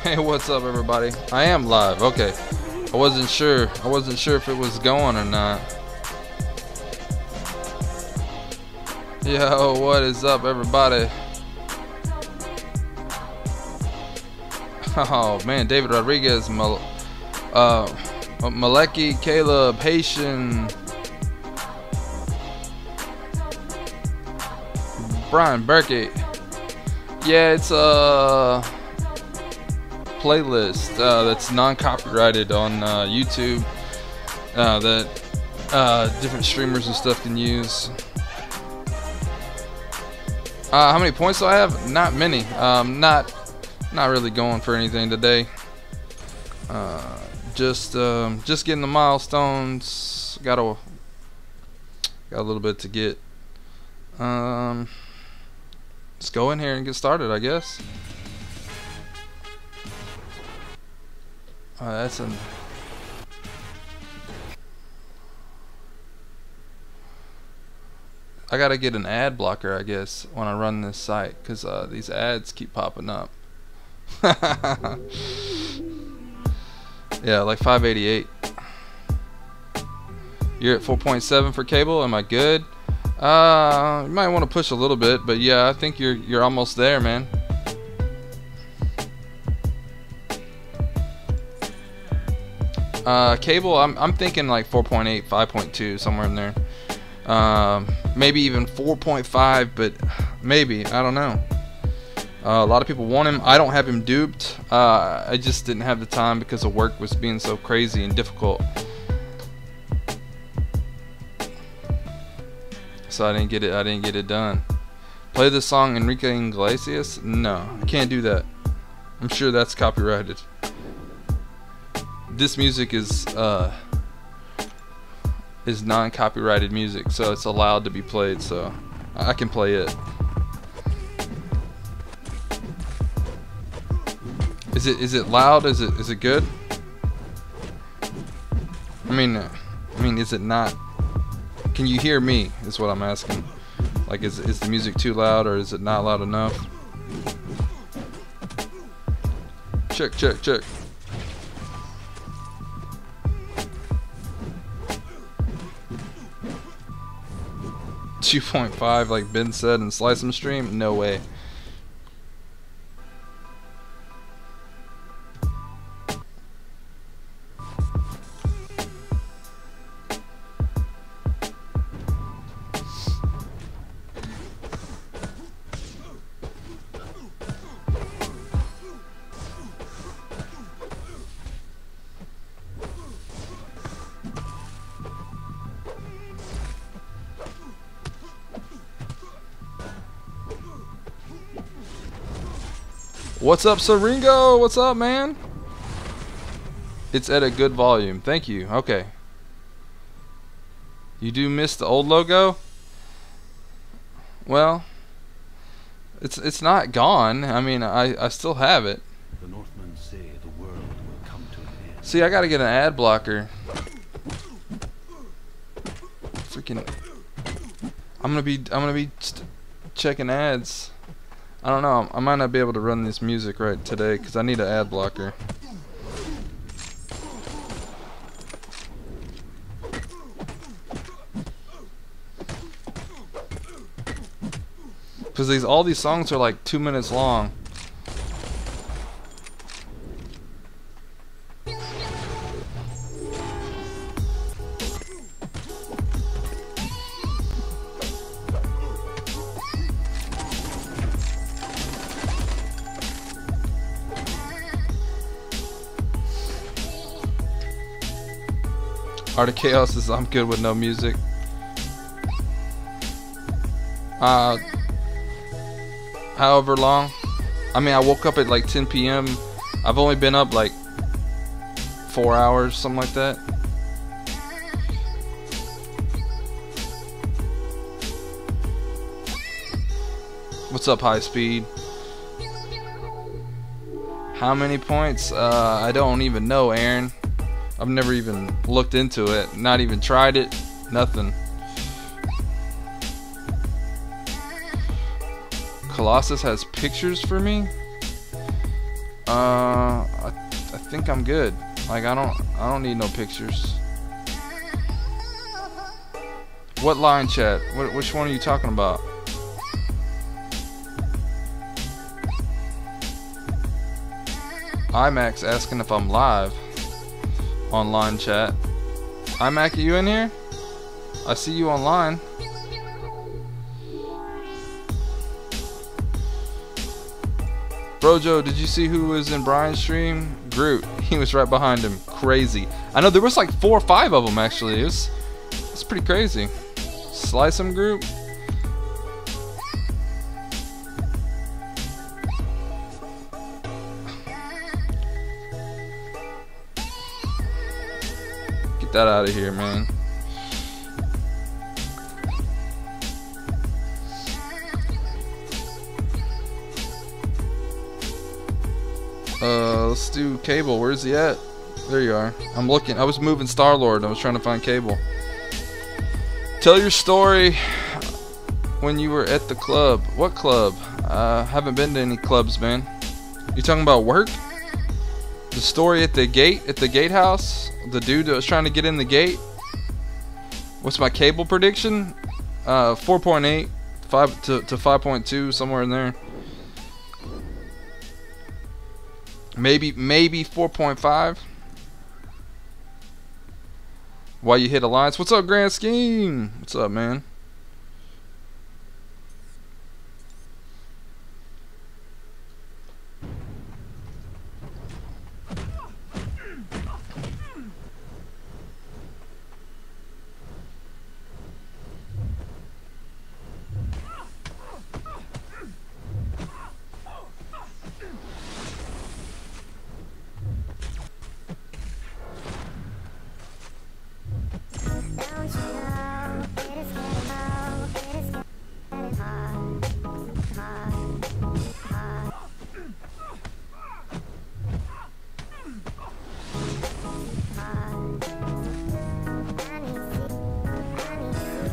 Hey, what's up, everybody? I am live. Okay, I wasn't sure if it was going or not. Yo, what is up, everybody? Oh man, David Rodriguez, Maleki, Caleb, Haitian, Brian Berkey. Yeah, it's a playlist that's non-copyrighted on YouTube that different streamers and stuff can use. How many points do I have? Not many. Not really going for anything today. Just getting the milestones. Got a little bit to get. Let's go in here and get started, I guess. That's an. I gotta get an ad blocker, I guess, when I run this site, because these ads keep popping up. Yeah, like 588. You're at 4.7 for cable. Am I good? You might want to push a little bit, but yeah, I think you're almost there, man. Cable, I'm thinking like 4.8, 5.2, somewhere in there. Maybe even 4.5, but maybe, I don't know. A lot of people want him. I don't have him duped. I just didn't have the time because the work was being so crazy and difficult. So I didn't get it done. Play the song Enrique Iglesias? No, I can't do that. I'm sure that's copyrighted. This music is non-copyrighted music, so it's allowed to be played, so I can play it. Is it loud? Is it good? I mean, is it not? Can you hear me? Is what I'm asking. Like, is the music too loud, or is it not loud enough? Check. 2.5, like Ben said in Slice 'em Stream? No way. What's up, Seringo? What's up, man? It's at a good volume. Thank you. Okay. You do miss the old logo? Well, it's not gone. I mean, I still have it. The Northmen say the world will come to an end. See, I gotta get an ad blocker. Freaking! I'm gonna be checking ads. I don't know. I might not be able to run this music right today because I need an ad blocker. Because all these songs are like 2 minutes long. Art of Chaos says I'm good with no music. However long. I mean, I woke up at like 10 p.m. I've only been up like 4 hours, something like that. What's up, High Speed? How many points? I don't even know, Aaron. I've never even looked into it, not even tried it, nothing. Colossus has pictures for me? I think I'm good. Like I don't need no pictures. What line chat? Which one are you talking about? IMAX asking if I'm live on line chat. IMAC, are you in here? I see you online. Brojo, did you see who was in Brian's stream? Groot. He was right behind him. Crazy. I know there was like 4 or 5 of them actually. It's pretty crazy. Slice him, Groot. Get that out of here, man. Let's do Cable. Where's he at? There you are. I'm looking. I was moving Star-Lord. I was trying to find Cable. Tell your story when you were at the club. What club? Haven't been to any clubs, man. You talking about work? The story at the gatehouse? The dude that was trying to get in the gate? What's my Cable prediction? 4.8, 5 to 5.2, somewhere in there. Maybe 4.5. Why you hit Alliance? What's up, Grand Scheme? What's up, man?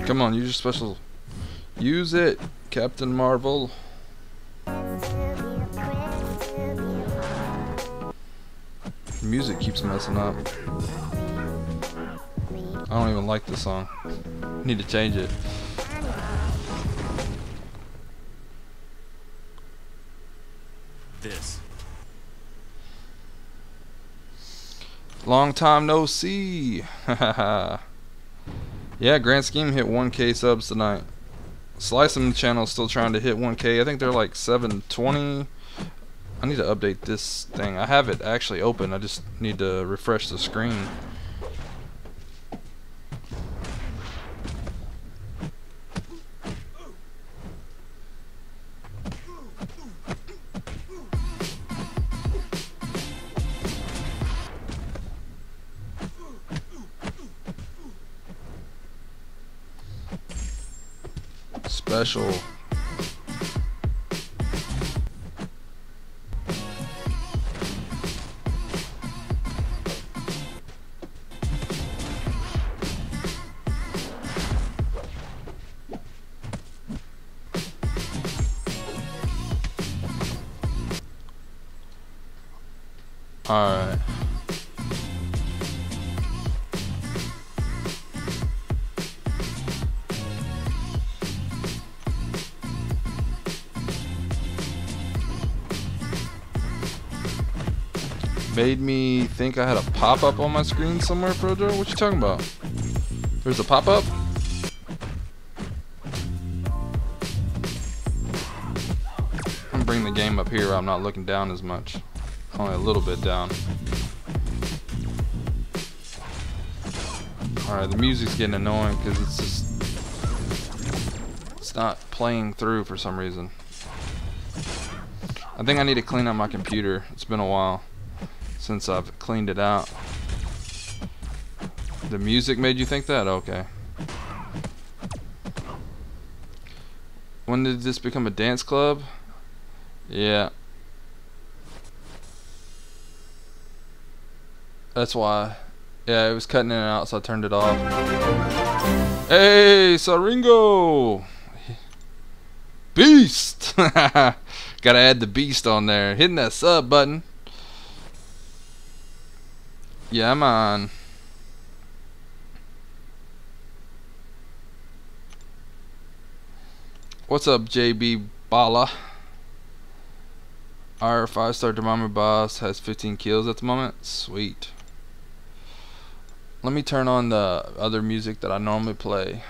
Come on, use your special. Use it, Captain Marvel. The music keeps messing up. I don't even like this song. Need to change it. This. Long time no see. Yeah, Grand Scheme hit 1K subs tonight. Slice 'em channel is still trying to hit 1K. I think they're like 720. I need to update this thing. I have it actually open. I just need to refresh the screen. Special. All right. Made me think I had a pop-up on my screen somewhere, Frodo. What you talking about? There's a pop-up? I'm gonna bring the game up here. I'm not looking down as much. Only a little bit down. Alright, the music's getting annoying because it's not playing through for some reason. I think I need to clean out my computer. It's been a while since I've cleaned it out. The music made you think that? Okay. When did this become a dance club? Yeah. That's why. Yeah, it was cutting in and out, so I turned it off. Hey, Saringo! Beast! Gotta add the beast on there. Hitting that sub button. Yeah, man. What's up, JB Bala? Our 5-star thermometer boss has 15 kills at the moment. Sweet. Let me turn on the other music that I normally play.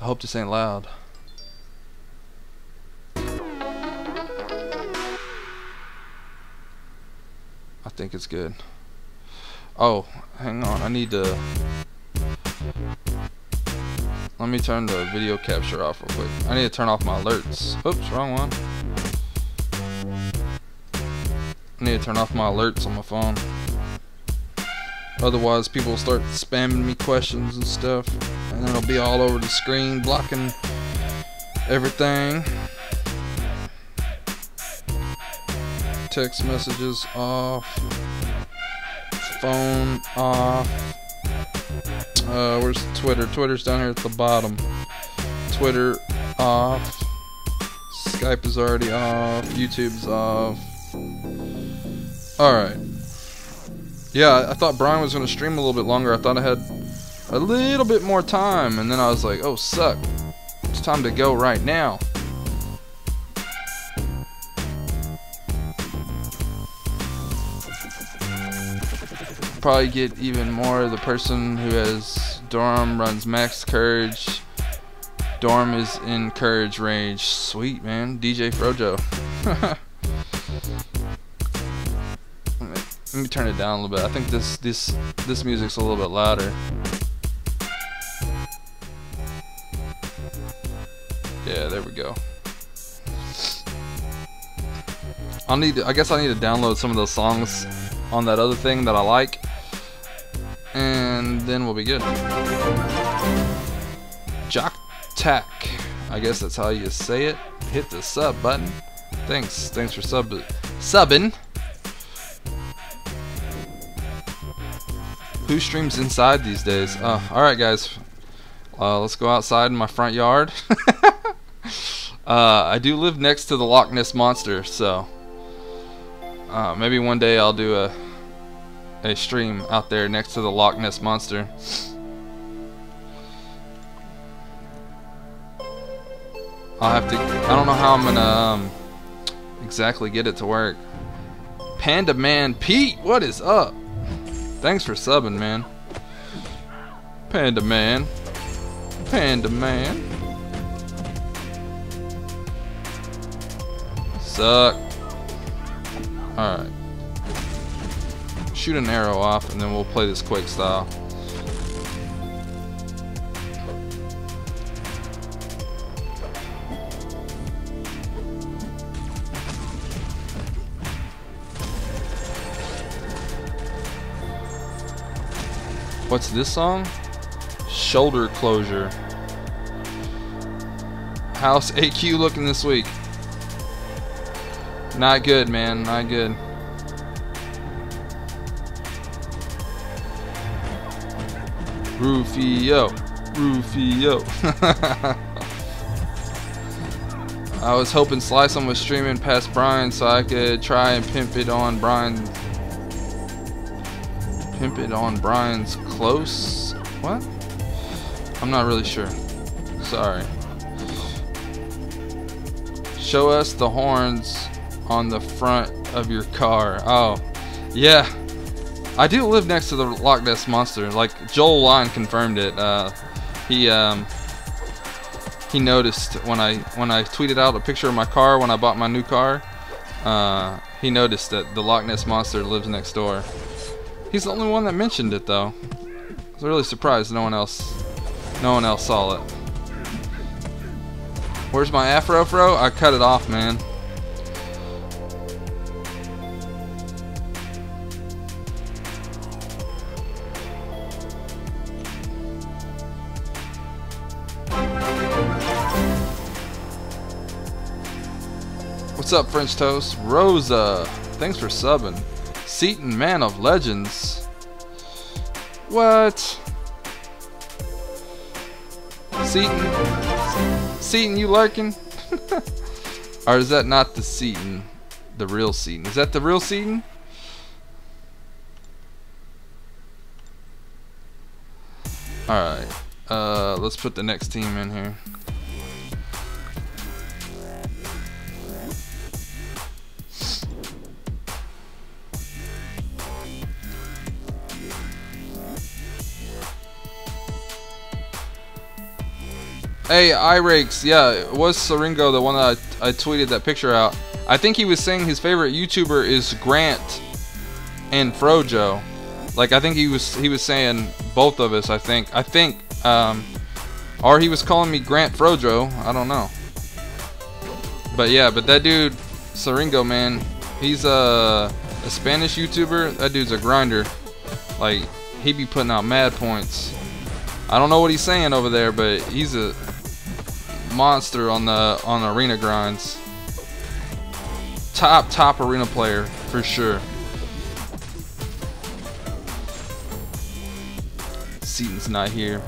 I hope this ain't loud. I think it's good. Oh, hang on. I need to... Let me turn the video capture off real quick. I need to turn off my alerts. Oops, wrong one. I need to turn off my alerts on my phone. Otherwise, people will start spamming me questions and stuff. And then it'll be all over the screen, blocking everything. Text messages off. Phone off. Where's Twitter? Twitter's down here at the bottom. Twitter off. Skype is already off. YouTube's off. Alright. Yeah, I thought Brian was going to stream a little bit longer. I thought I had a little bit more time. And then I was like, oh, suck. It's time to go right now. Probably get even more of the person who has Dorm runs max courage. Dorm is in courage range. Sweet, man. DJ Frojo. Let me turn it down a little bit. I think this music's a little bit louder. Yeah, there we go. I guess I need to download some of those songs on that other thing that I like, and then we'll be good. Jock Tack, I guess that's how you say it. Hit the sub button. Thanks for subbing. Who streams inside these days? Alright guys, let's go outside in my front yard. I do live next to the Loch Ness Monster, so maybe one day I'll do a stream out there next to the Loch Ness Monster. I don't know how I'm gonna exactly get it to work. Panda Man Pete, what is up? Thanks for subbing, man. Panda Man. Panda Man. Suck. Alright. Shoot an arrow off and then we'll play this Quake style. What's this song? Shoulder Closure. How's AQ looking this week? Not good, man. Not good. Rufio. Rufio. I was hoping Slice'em was streaming past Brian so I could try and pimp it on Brian's close? What? I'm not really sure. Sorry. Show us the horns on the front of your car. Oh, yeah. I do live next to the Loch Ness Monster. Like Joel Line confirmed it. He noticed when I tweeted out a picture of my car when I bought my new car. He noticed that the Loch Ness Monster lives next door. He's the only one that mentioned it, though. I was really surprised no one else saw it. Where's my afro, fro? I cut it off, man. What's up, French Toast? Rosa, thanks for subbing. Seaton, Man of Legends. What? Seaton, you lurking? Or is that not the Seaton? The real Seaton? Is that the real Seaton? Alright. Let's put the next team in here. Hey, iRakes, yeah, it was Syringo, the one that I tweeted that picture out. I think he was saying his favorite YouTuber is Grant and Frojo. Like, I think he was saying both of us. I think, or he was calling me Grant Frojo. I don't know. But yeah, but that dude, Syringo, man, he's a Spanish YouTuber. That dude's a grinder. Like, he be putting out mad points. I don't know what he's saying over there, but he's a monster on arena grinds. Top arena player for sure. Seaton's not here.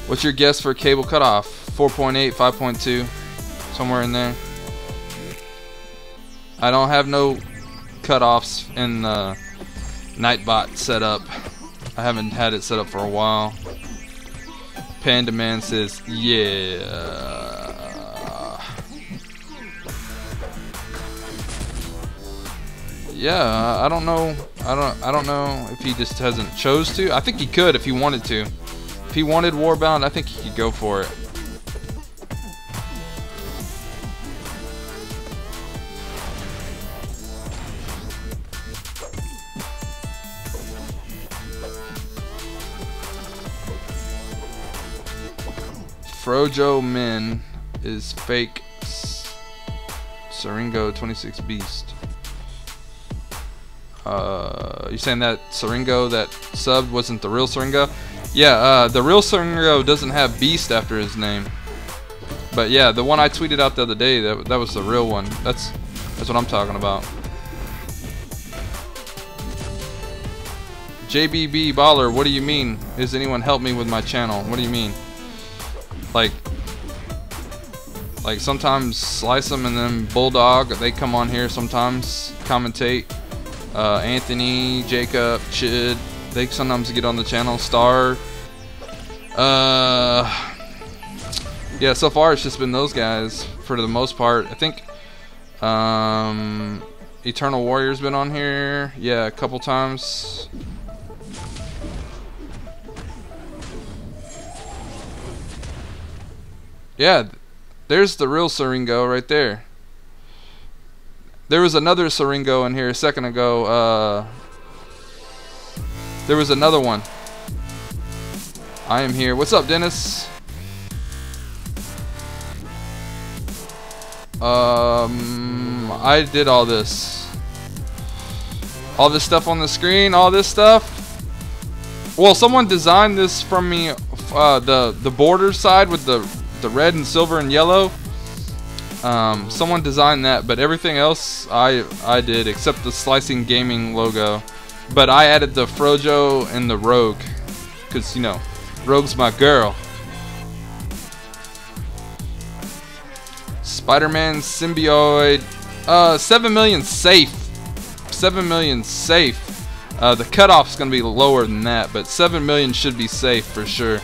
What's your guess for cable cutoff? 4.8, 5.2, somewhere in there. I don't have no cutoffs in the Nightbot setup. I haven't had it set up for a while. Panda Man says, yeah. Yeah, I don't know. I don't know if he just hasn't chose to. I think he could if he wanted to. If he wanted Warbound, I think he could go for it. Frojo Min is fake Syringo 26 Beast. You saying that Syringo that subbed wasn't the real Syringo? Yeah, the real Syringo doesn't have Beast after his name. But yeah, the one I tweeted out the other day, that was the real one. That's what I'm talking about. JBB Baller, what do you mean? Is anyone help me with my channel? What do you mean? Like sometimes Slice 'em and then Bulldog, they come on here sometimes, commentate. Anthony, Jacob, Chid, they sometimes get on the channel. Star. Yeah, so far it's just been those guys for the most part. I think Eternal Warrior's been on here. Yeah, a couple times. Yeah, there's the real Syringo right there. There was another Syringo in here a second ago. There was another one. I am here. What's up, Dennis? I did all this. All this stuff on the screen, all this stuff. Well, someone designed this from me, the border side with the red and silver and yellow. Someone designed that, but everything else I did except the Slicing Gaming logo. But I added the Frojo and the Rogue, cause you know, Rogue's my girl. Spider-Man Symbioid, 7 million safe. 7 million safe. The cutoff's gonna be lower than that, but 7 million should be safe for sure.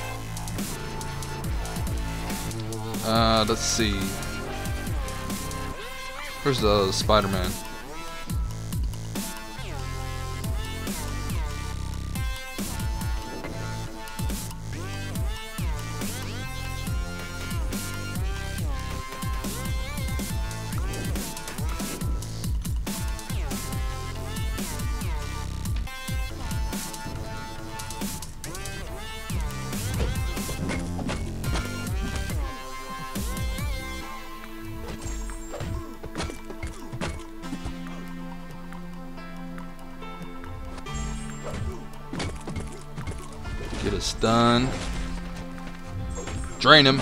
Let's see. Where's the Spider-Man? Get a stun. Drain him.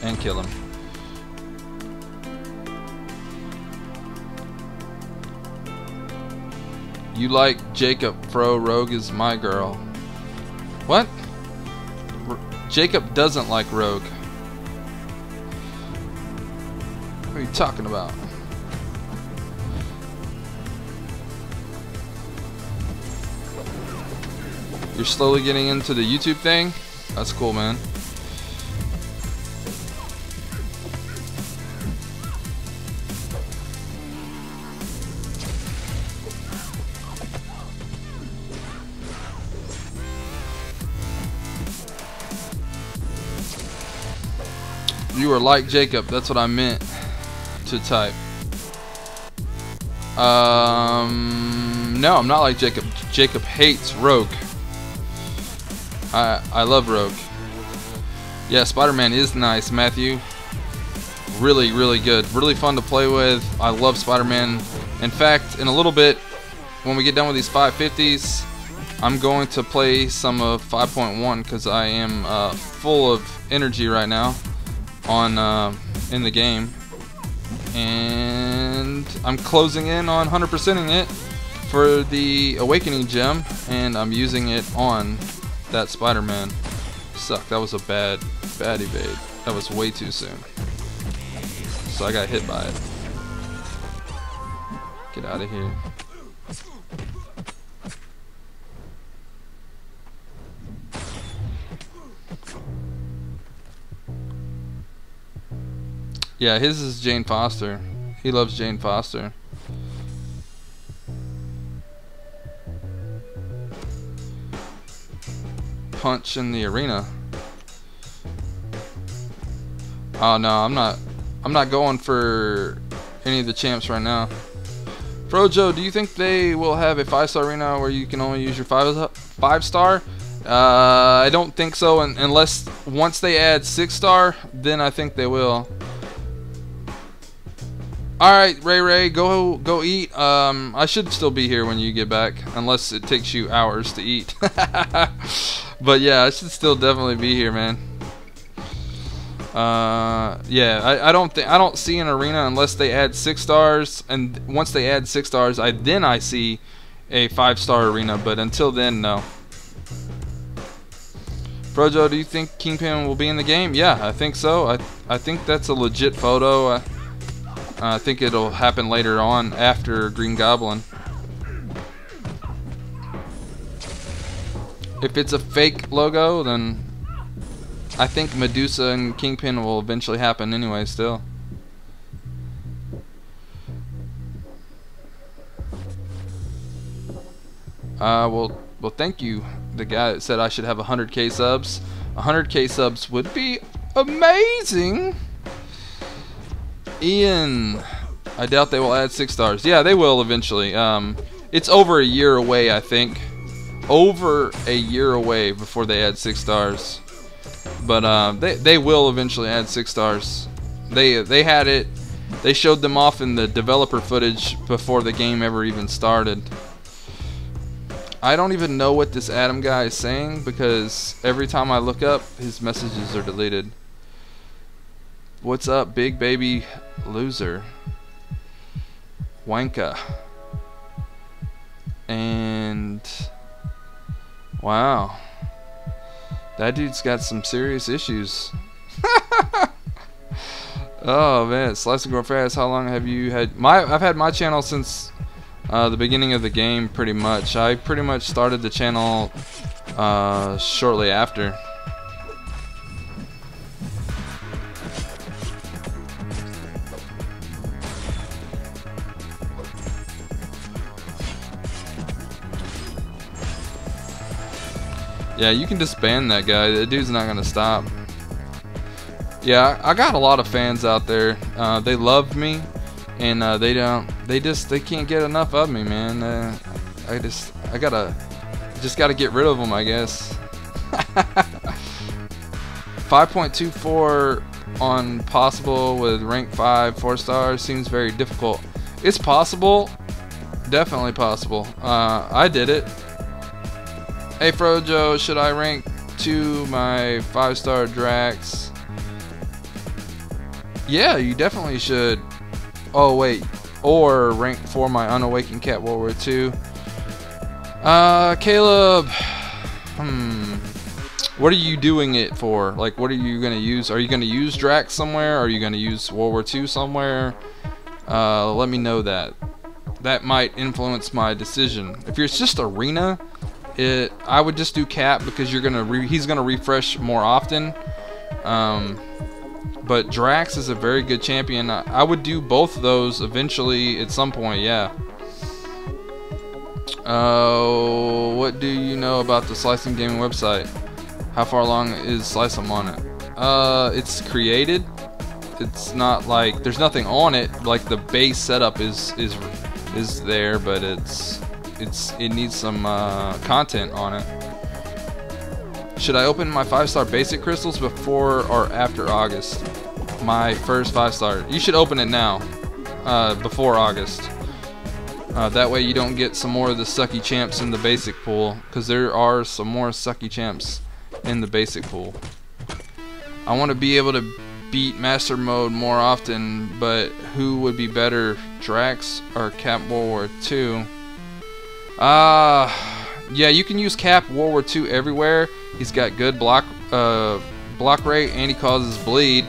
And kill him. You like Jacob, Fro. Rogue is my girl. What? Jacob doesn't like Rogue. What are you talking about? You're slowly getting into the YouTube thing? That's cool, man. You are like Jacob. That's what I meant to type. No, I'm not like Jacob. Jacob hates Rogue. I love Rogue. Yeah, Spider-Man is nice, Matthew. Really, really good. Really fun to play with. I love Spider-Man. In fact, in a little bit, when we get done with these 550s, I'm going to play some of 5.1 because I am full of energy right now on in the game, and I'm closing in on 100%ing it for the Awakening gem, and I'm using it on that Spider-Man. Suck. That was a bad evade. That was way too soon. So I got hit by it. Get out of here. Yeah, his is Jane Foster. He loves Jane Foster. Punch in the arena. Oh no, I'm not going for any of the champs right now. Frojo, do you think they will have a 5-star arena where you can only use your 5-star? I don't think so, unless once they add 6-star, then I think they will. Alright, Ray, go eat. I should still be here when you get back, unless it takes you hours to eat. But yeah, I should still definitely be here, man. Yeah, I don't see an arena unless they add 6 stars, and once they add 6 stars, then I see a 5-star arena, but until then, no. Frojo, do you think Kingpin will be in the game? Yeah, I think so. I think that's a legit photo. I think it'll happen later on after Green Goblin. If it's a fake logo, then I think Medusa and Kingpin will eventually happen anyway still. Well, thank you, the guy that said I should have 100k subs. 100k subs would be amazing. Ian, I doubt they will add 6 stars. Yeah, they will eventually. It's over a year away, I think. Over a year away before they add 6 stars. But they will eventually add 6 stars. They had it. They showed them off in the developer footage before the game ever even started. I don't even know what this Adam guy is saying because every time I look up, his messages are deleted. What's up, big baby loser? Wanka. And wow, that dude's got some serious issues. Oh man, Slice and Grow Fast. How long have you had I've had my channel since the beginning of the game, pretty much. I pretty much started the channel shortly after. Yeah, you can disband that guy. The dude's not gonna stop. Yeah, I got a lot of fans out there. They love me, and they can't get enough of me, man. I just gotta get rid of them, I guess. 5.24 on possible with rank 5 4 stars seems very difficult. It's possible, definitely possible. I did it. Hey Frojo, should I rank 2 my 5-star Drax? Yeah, you definitely should. Oh wait, or rank 4 my Unawakened Cat World War II. Caleb, what are you doing it for? Like, what are you gonna use? Are you gonna use Drax somewhere? Are you gonna use World War II somewhere? Let me know that. That might influence my decision. If it's just arena, I would just do Cap because he's gonna refresh more often. But Drax is a very good champion. I would do both of those eventually at some point. Yeah. What do you know about the Slice'em Gaming website? How far along is Slice'em on it? It's created. It's not like there's nothing on it. Like the base setup is there, but it needs some content on it. Should I open my 5-star basic crystals before or after August? My first 5-star. You should open it now, before August. That way you don't get some more of the sucky champs in the basic pool, because there are some more sucky champs in the basic pool. I want to be able to beat Master Mode more often, but who would be better, Drax or Cap World War II? Yeah, you can use Cap World War II everywhere. He's got good block rate, and he causes bleed.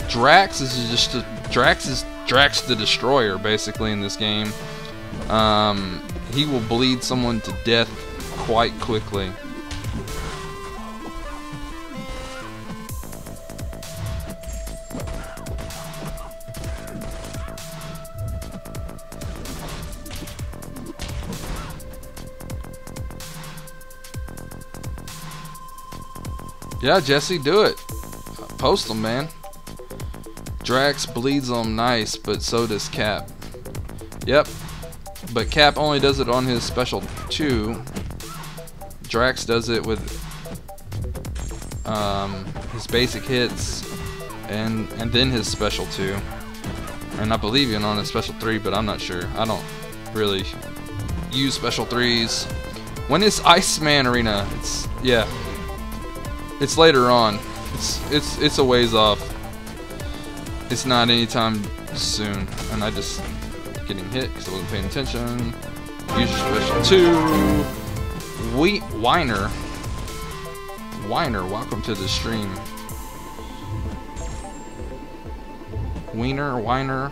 Drax is Drax the Destroyer basically in this game. He will bleed someone to death quite quickly. Yeah, Jesse, do it. Post them, man. Drax bleeds them nice, but so does Cap. Yep. But Cap only does it on his special 2. Drax does it with his basic hits and then his special 2. And I believe even on his special 3, but I'm not sure. I don't really use special 3s. When is Iceman Arena? It's later on. It's a ways off. It's not anytime soon. And I just getting hit because I wasn't paying attention. Use your special 2. Weiner, welcome to the stream. Weiner.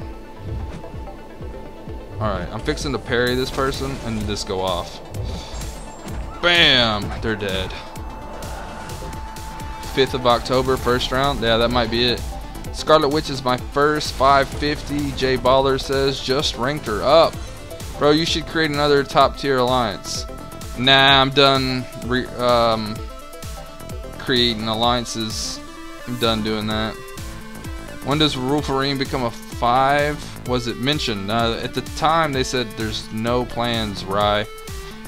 Alright, I'm fixing to parry this person and just go off. Bam! They're dead. 5th of October, first round. Yeah, that might be it. Scarlet Witch is my first 550. Jay Baller says, just ranked her up. Bro, you should create another top tier alliance. Nah, I'm done creating alliances. I'm done doing that. When does Wolverine become a 5? Was it mentioned? At the time they said there's no plans, Rye.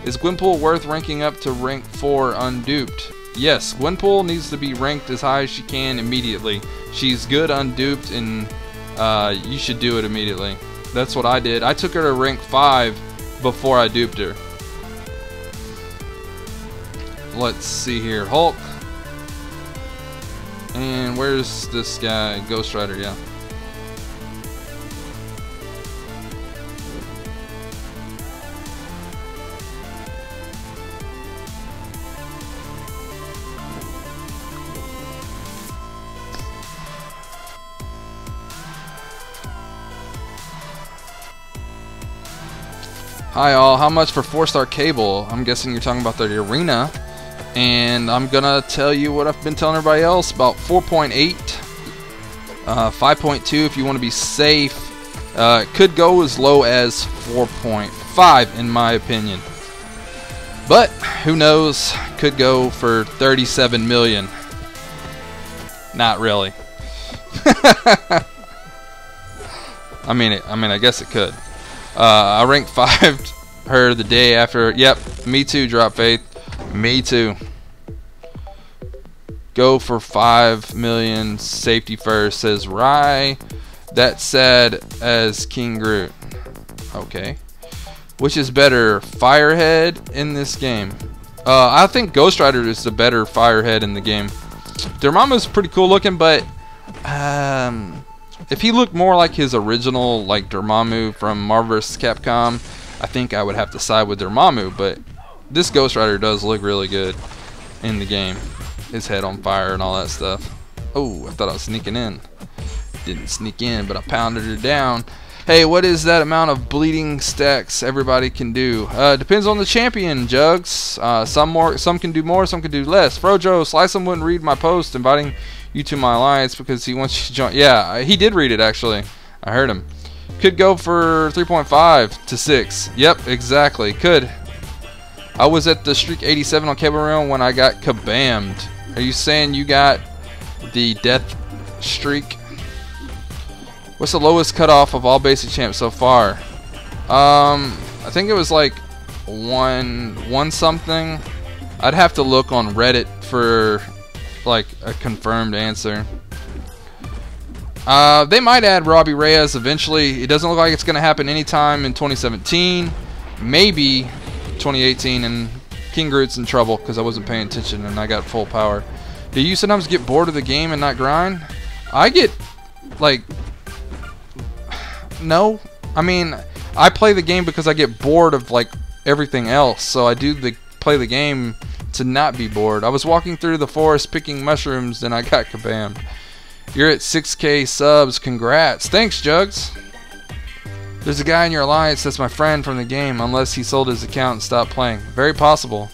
Is Gwenpool worth ranking up to rank 4 unduped? Yes, Gwenpool needs to be ranked as high as she can immediately. She's good unduped, and you should do it immediately. That's what I did. I took her to rank 5 before I duped her. Let's see here. Hulk. And where's this guy? Ghost Rider, yeah. Hi all, how much for 4-star cable? I'm guessing you're talking about the arena. And I'm gonna tell you what I've been telling everybody else, about 4.8, 5.2 if you want to be safe. It could go as low as 4.5 in my opinion. But who knows, could go for 37 million. Not really. I mean, I guess it could. I ranked 5 her the day after. Yep, me too, Drop Faith. Me too. Go for 5 million. Safety first, says Rye. That's sad as King Groot. Okay. Which is better, Firehead in this game? I think Ghost Rider is the better Firehead in the game. Dormammu's pretty cool looking, but if he looked more like his original, like Dormammu from Marvel vs. Capcom, I think I would have to side with Dormammu, but this Ghost Rider does look really good in the game. His head on fire and all that stuff. Oh, I thought I was sneaking in. Didn't sneak in, but I pounded her down. Hey, what is that amount of bleeding stacks everybody can do? Depends on the champion, Jugs. Some can do more, some can do less. Frojo, Slice'em wouldn't read my post inviting you to my alliance because he wants you to join. Yeah, he did read it actually. I heard him. Could go for 3.5 to 6. Yep, exactly. Could. I was at the Streak 87 on Cable Realm when I got kabammed. Are you saying you got the death streak? What's the lowest cutoff of all basic champs so far? I think it was like one something. I'd have to look on Reddit for like a confirmed answer. They might add Robbie Reyes eventually. It doesn't look like it's going to happen anytime in 2017. Maybe 2018, and King Groot's in trouble because I wasn't paying attention and I got full power. Do you sometimes get bored of the game and not grind? I get, like, no. I mean, I play the game because I get bored of, like, everything else. So I play the game to not be bored. I was walking through the forest picking mushrooms and I got kabammed. You're at 6K subs. Congrats. Thanks, Jugs. There's a guy in your alliance that's my friend from the game, unless he sold his account and stopped playing. Very possible.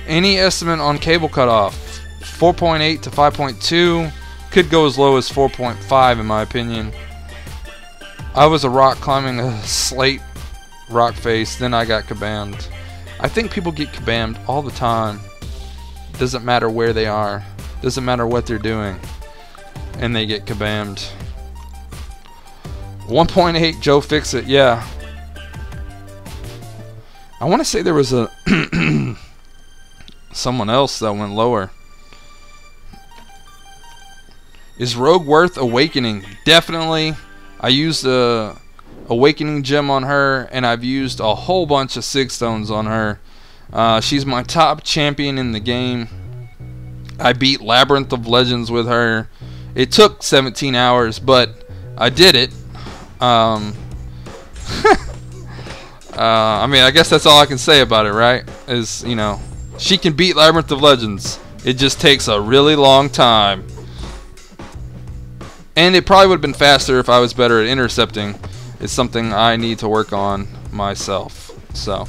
Any estimate on cable cutoff? 4.8 to 5.2. Could go as low as 4.5 in my opinion. I was a rock climbing a slate rock face, then I got kabammed. I think people get kabammed all the time. Doesn't matter where they are. Doesn't matter what they're doing. And they get kabammed. 1.8 Joe Fix It, yeah. I want to say there was a someone else that went lower. Is Rogue worth Awakening? Definitely. I used a Awakening gem on her, and I've used a whole bunch of Sig Stones on her. She's my top champion in the game. I beat Labyrinth of Legends with her. It took 17 hours, but I did it. I mean, I guess that's all I can say about it, right? Is, you know, she can beat Labyrinth of Legends. It just takes a really long time. And it probably would have been faster if I was better at intercepting. It's something I need to work on myself. So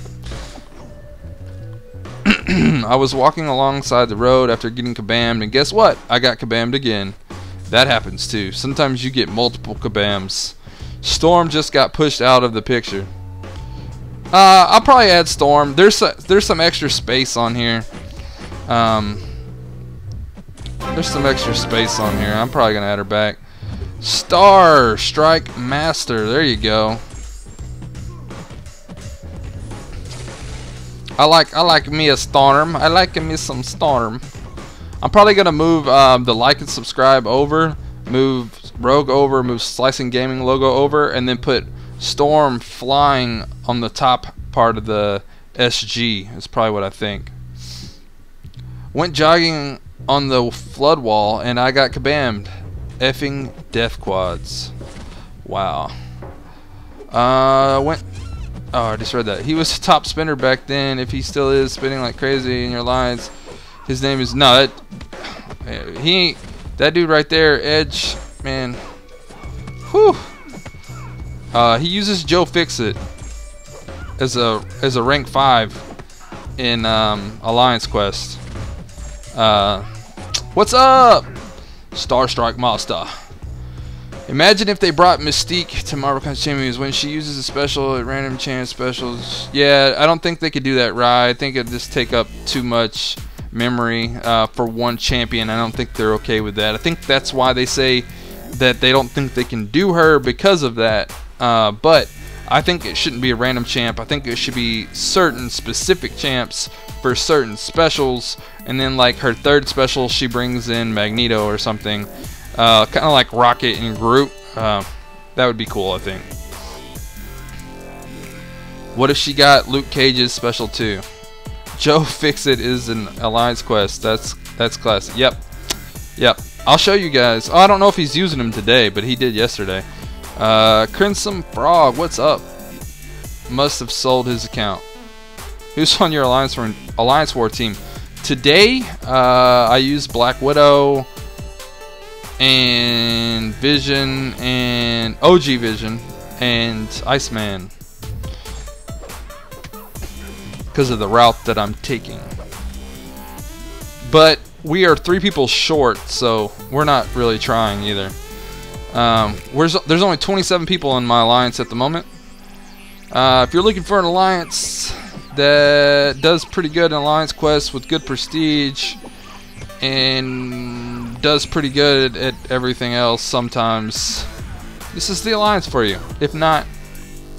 I was walking alongside the road after getting kabammed, and guess what? I got kabammed again. That happens too. Sometimes you get multiple kabams. Storm just got pushed out of the picture. I'll probably add Storm. There's some extra space on here. There's some extra space on here. I'm probably gonna add her back. Star Strike Master. There you go. I like me a Storm. I like me some Storm. I'm probably gonna move the like and subscribe over, move Rogue over, move Slicing Gaming logo over, and then put Storm flying on the top part of the SG. Is probably what I think. Went jogging on the flood wall and I got kabammed. Effing death quads. Wow. Oh, I just read that. He was a top spinner back then. If he still is spinning like crazy in your lines, his name is he ain't that dude right there. Edge, man. Whew. He uses Joe Fix It as a rank 5 in Alliance Quest. What's up, Star Strike Master? Imagine if they brought Mystique to Marvel Comics Champions when she uses a special at random chance specials. Yeah, I don't think they could do that right. I think it'd just take up too much memory for one champion. I don't think they're okay with that. I think that's why they say that they don't think they can do her because of that. But I think it shouldn't be a random champ. I think it should be certain specific champs for certain specials, and then like her third special she brings in Magneto or something. Kind of like Rocket and Groot. That would be cool, I think. What if she got Luke Cage's special too? Joe Fix It is an Alliance Quest. That's classic. Yep. I'll show you guys. Oh, I don't know if he's using them today, but he did yesterday. Crimson Frog, what's up? Must have sold his account. Who's on your Alliance War team? Today, I used Black Widow and Vision and OG Vision and Iceman because of the route that I'm taking. But we are 3 people short, so we're not really trying either. There's only 27 people in my alliance at the moment. If you're looking for an alliance that does pretty good in alliance quests with good prestige and does pretty good at everything else sometimes, this is the alliance for you. If not,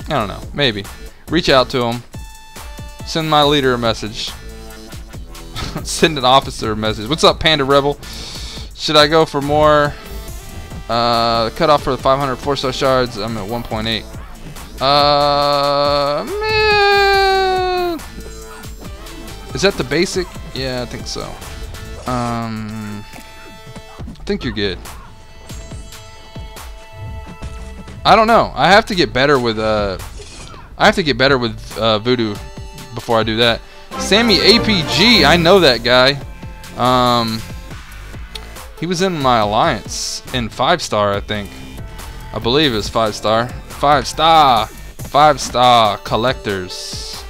I don't know, maybe. Reach out to them. Send my leader a message. Send an officer a message. What's up, Panda Rebel? Should I go for more? Cut off for the 500 4-star shards. I'm at 1.8. Man. Is that the basic? Yeah, I think so. I think you're good. I don't know. I have to get better with Voodoo before I do that. Sammy APG, I know that guy. He was in my alliance in 5-star, I think. I believe it's 5-star. 5-star. 5-star collectors.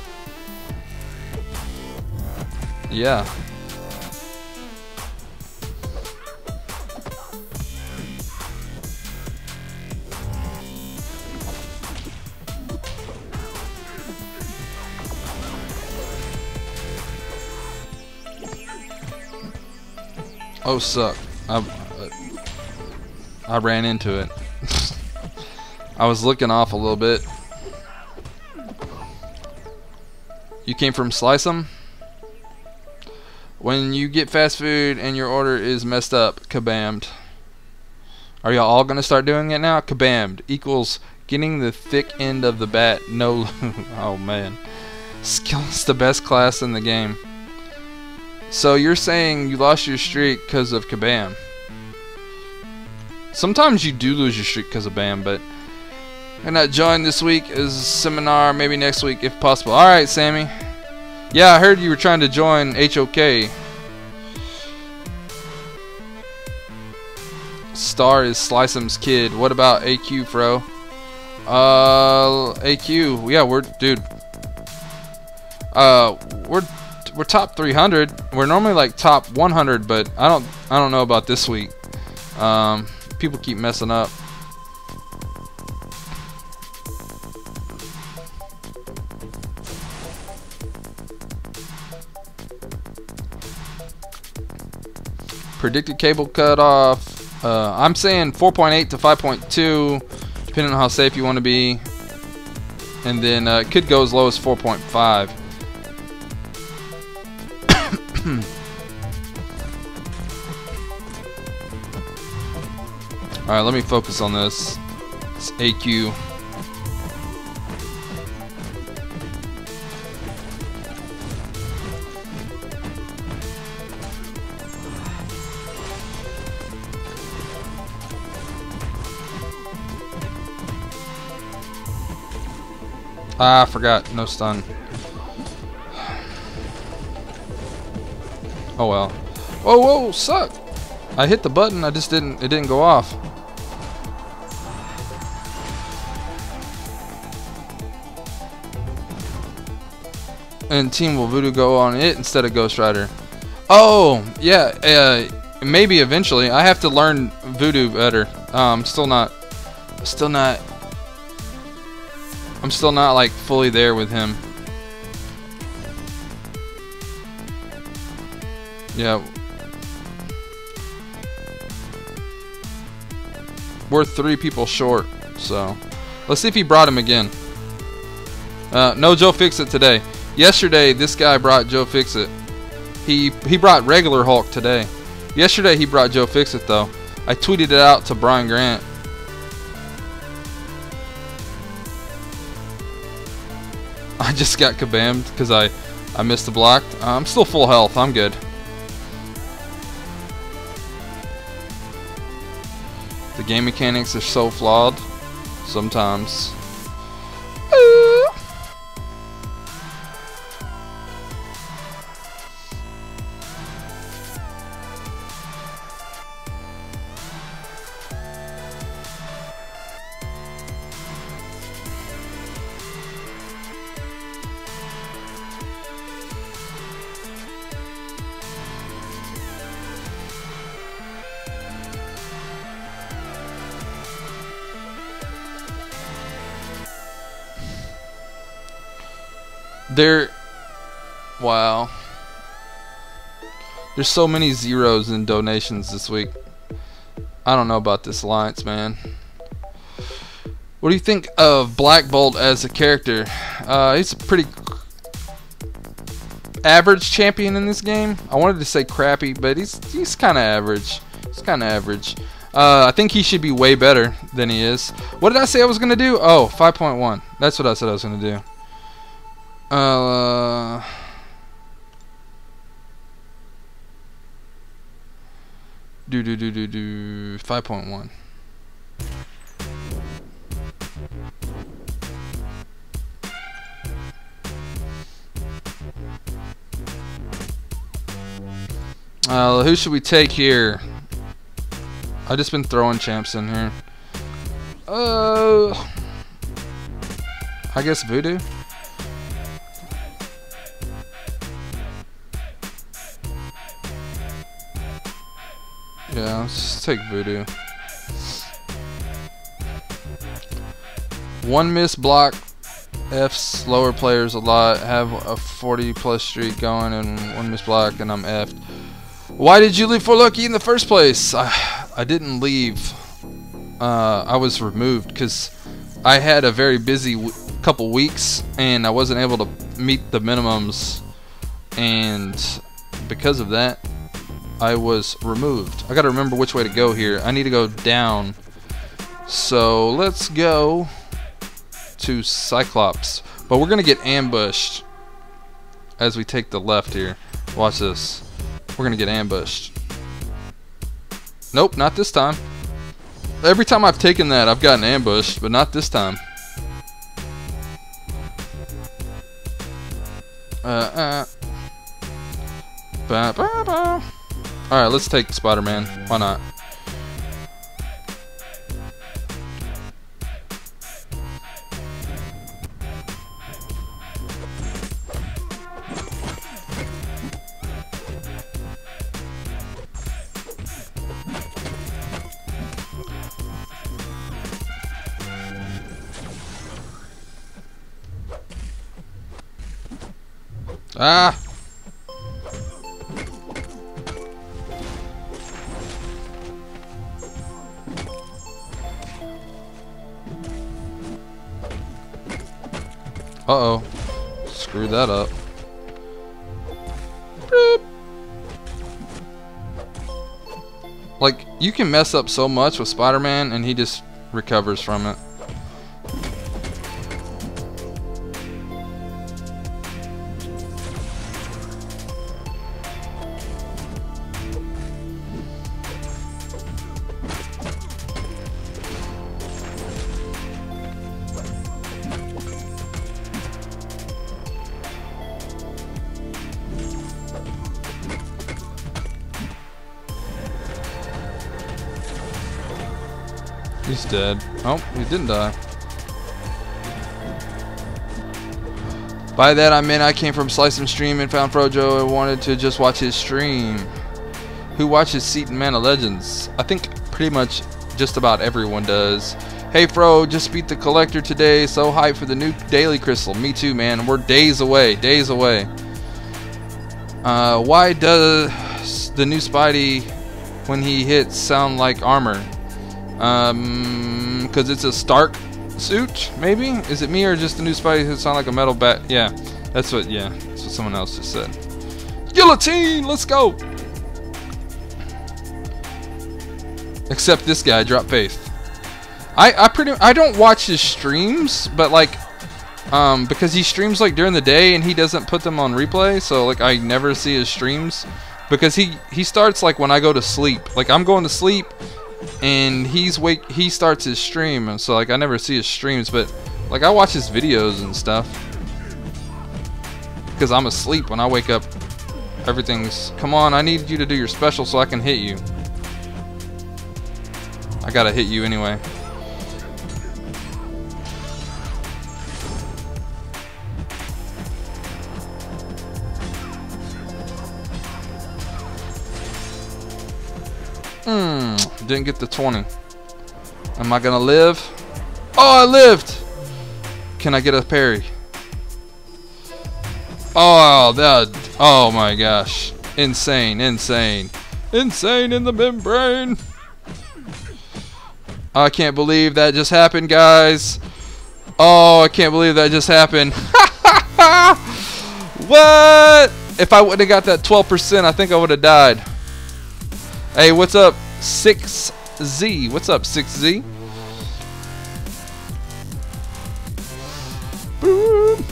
Yeah. Oh, suck. I ran into it. I was looking off a little bit. You came from Slice 'em? When you get fast food and your order is messed up, kabammed. Are y'all all gonna start doing it now? Kabammed equals getting the thick end of the bat. No. Oh man. Skill is the best class in the game. So you're saying you lost your streak because of Kabam. Sometimes you do lose your streak because of BAM, but I'm not joined this week as a seminar, maybe next week if possible. Alright, Sammy. Yeah, I heard you were trying to join HOK. Star is Slice'em's kid. What about AQ, Fro? AQ. Yeah, we're top 300. We're normally like top 100, but I don't know about this week. People keep messing up. Predicted cable cutoff. I'm saying 4.8 to 5.2, depending on how safe you want to be, and then it could go as low as 4.5. Alright, let me focus on this. It's AQ. Ah, I forgot. No stun. Oh well. Whoa, whoa, suck! I hit the button, it didn't go off. And Team will Voodoo go on it instead of Ghost Rider? Oh, yeah, maybe eventually. I have to learn Voodoo better. I'm still not like fully there with him. Yeah. We're 3 people short, so let's see if he brought him again. No Joe Fixit today. Yesterday this guy brought Joe Fixit. He brought regular Hulk today. Yesterday he brought Joe Fixit though. I tweeted it out to Brian Grant. I just got kabammed because I missed the block. I'm still full health. I'm good. The game mechanics are so flawed sometimes. There. Wow. There's so many zeros in donations this week. I don't know about this alliance, man. What do you think of Black Bolt as a character? He's a pretty average champion in this game. I wanted to say crappy, but he's kind of average. He's kind of average. I think he should be way better than he is. What did I say I was gonna do? Oh, 5.1. That's what I said I was gonna do. Do 5.1. Who should we take here? I've just been throwing champs in here. I guess Voodoo. Yeah, let's just take Voodoo. One miss block F's slower players a lot. Have a 40+ streak going and one miss block and I'm F'd. Why did you leave for Lucky in the first place? I didn't leave. I was removed because I had a very busy couple weeks and I wasn't able to meet the minimums, and because of that I was removed. I gotta remember which way to go here. I need to go down, so let's go to Cyclops, but we're gonna get ambushed as we take the left here. Watch this. We're gonna get ambushed. Nope, not this time. Every time I've taken that I've gotten ambushed, but not this time. Alright, let's take Spider-Man. Why not? Ah! Uh-oh. Screwed that up. Boop. Like, you can mess up so much with Spider-Man and he just recovers from it. He's dead. Oh, he didn't die. By that I meant I came from Slice and Stream and found Frojo and wanted to just watch his stream. Who watches Seton Mana Legends? I think pretty much just about everyone does. Hey Fro, just beat the collector today. So hyped for the new daily crystal. Me too, man. We're days away. Days away. Why does the new Spidey when he hits sound like armor? Because it's a Stark suit, maybe? Is it me or just the new Spidey that sound like a metal bat? Yeah, that's what someone else just said. Guillotine, let's go! Except this guy, Drop Faith. I don't watch his streams, but like, because he streams like during the day and he doesn't put them on replay, so like I never see his streams. Because he starts like when I go to sleep. Like I'm going to sleep and he starts his stream, and so like I never see his streams, but like I watch his videos and stuff because I'm asleep. When I wake up, everything's, come on, I need you to do your special so I can hit you. I gotta hit you anyway. Didn't get the 20. Am I gonna live? Oh, I lived! Can I get a parry? Oh, that. Oh my gosh. Insane, insane. Insane in the membrane. I can't believe that just happened, guys. Oh, I can't believe that just happened. What? If I wouldn't have got that 12%, I think I would have died. Hey, what's up, 6Z? What's up, 6Z? Boom.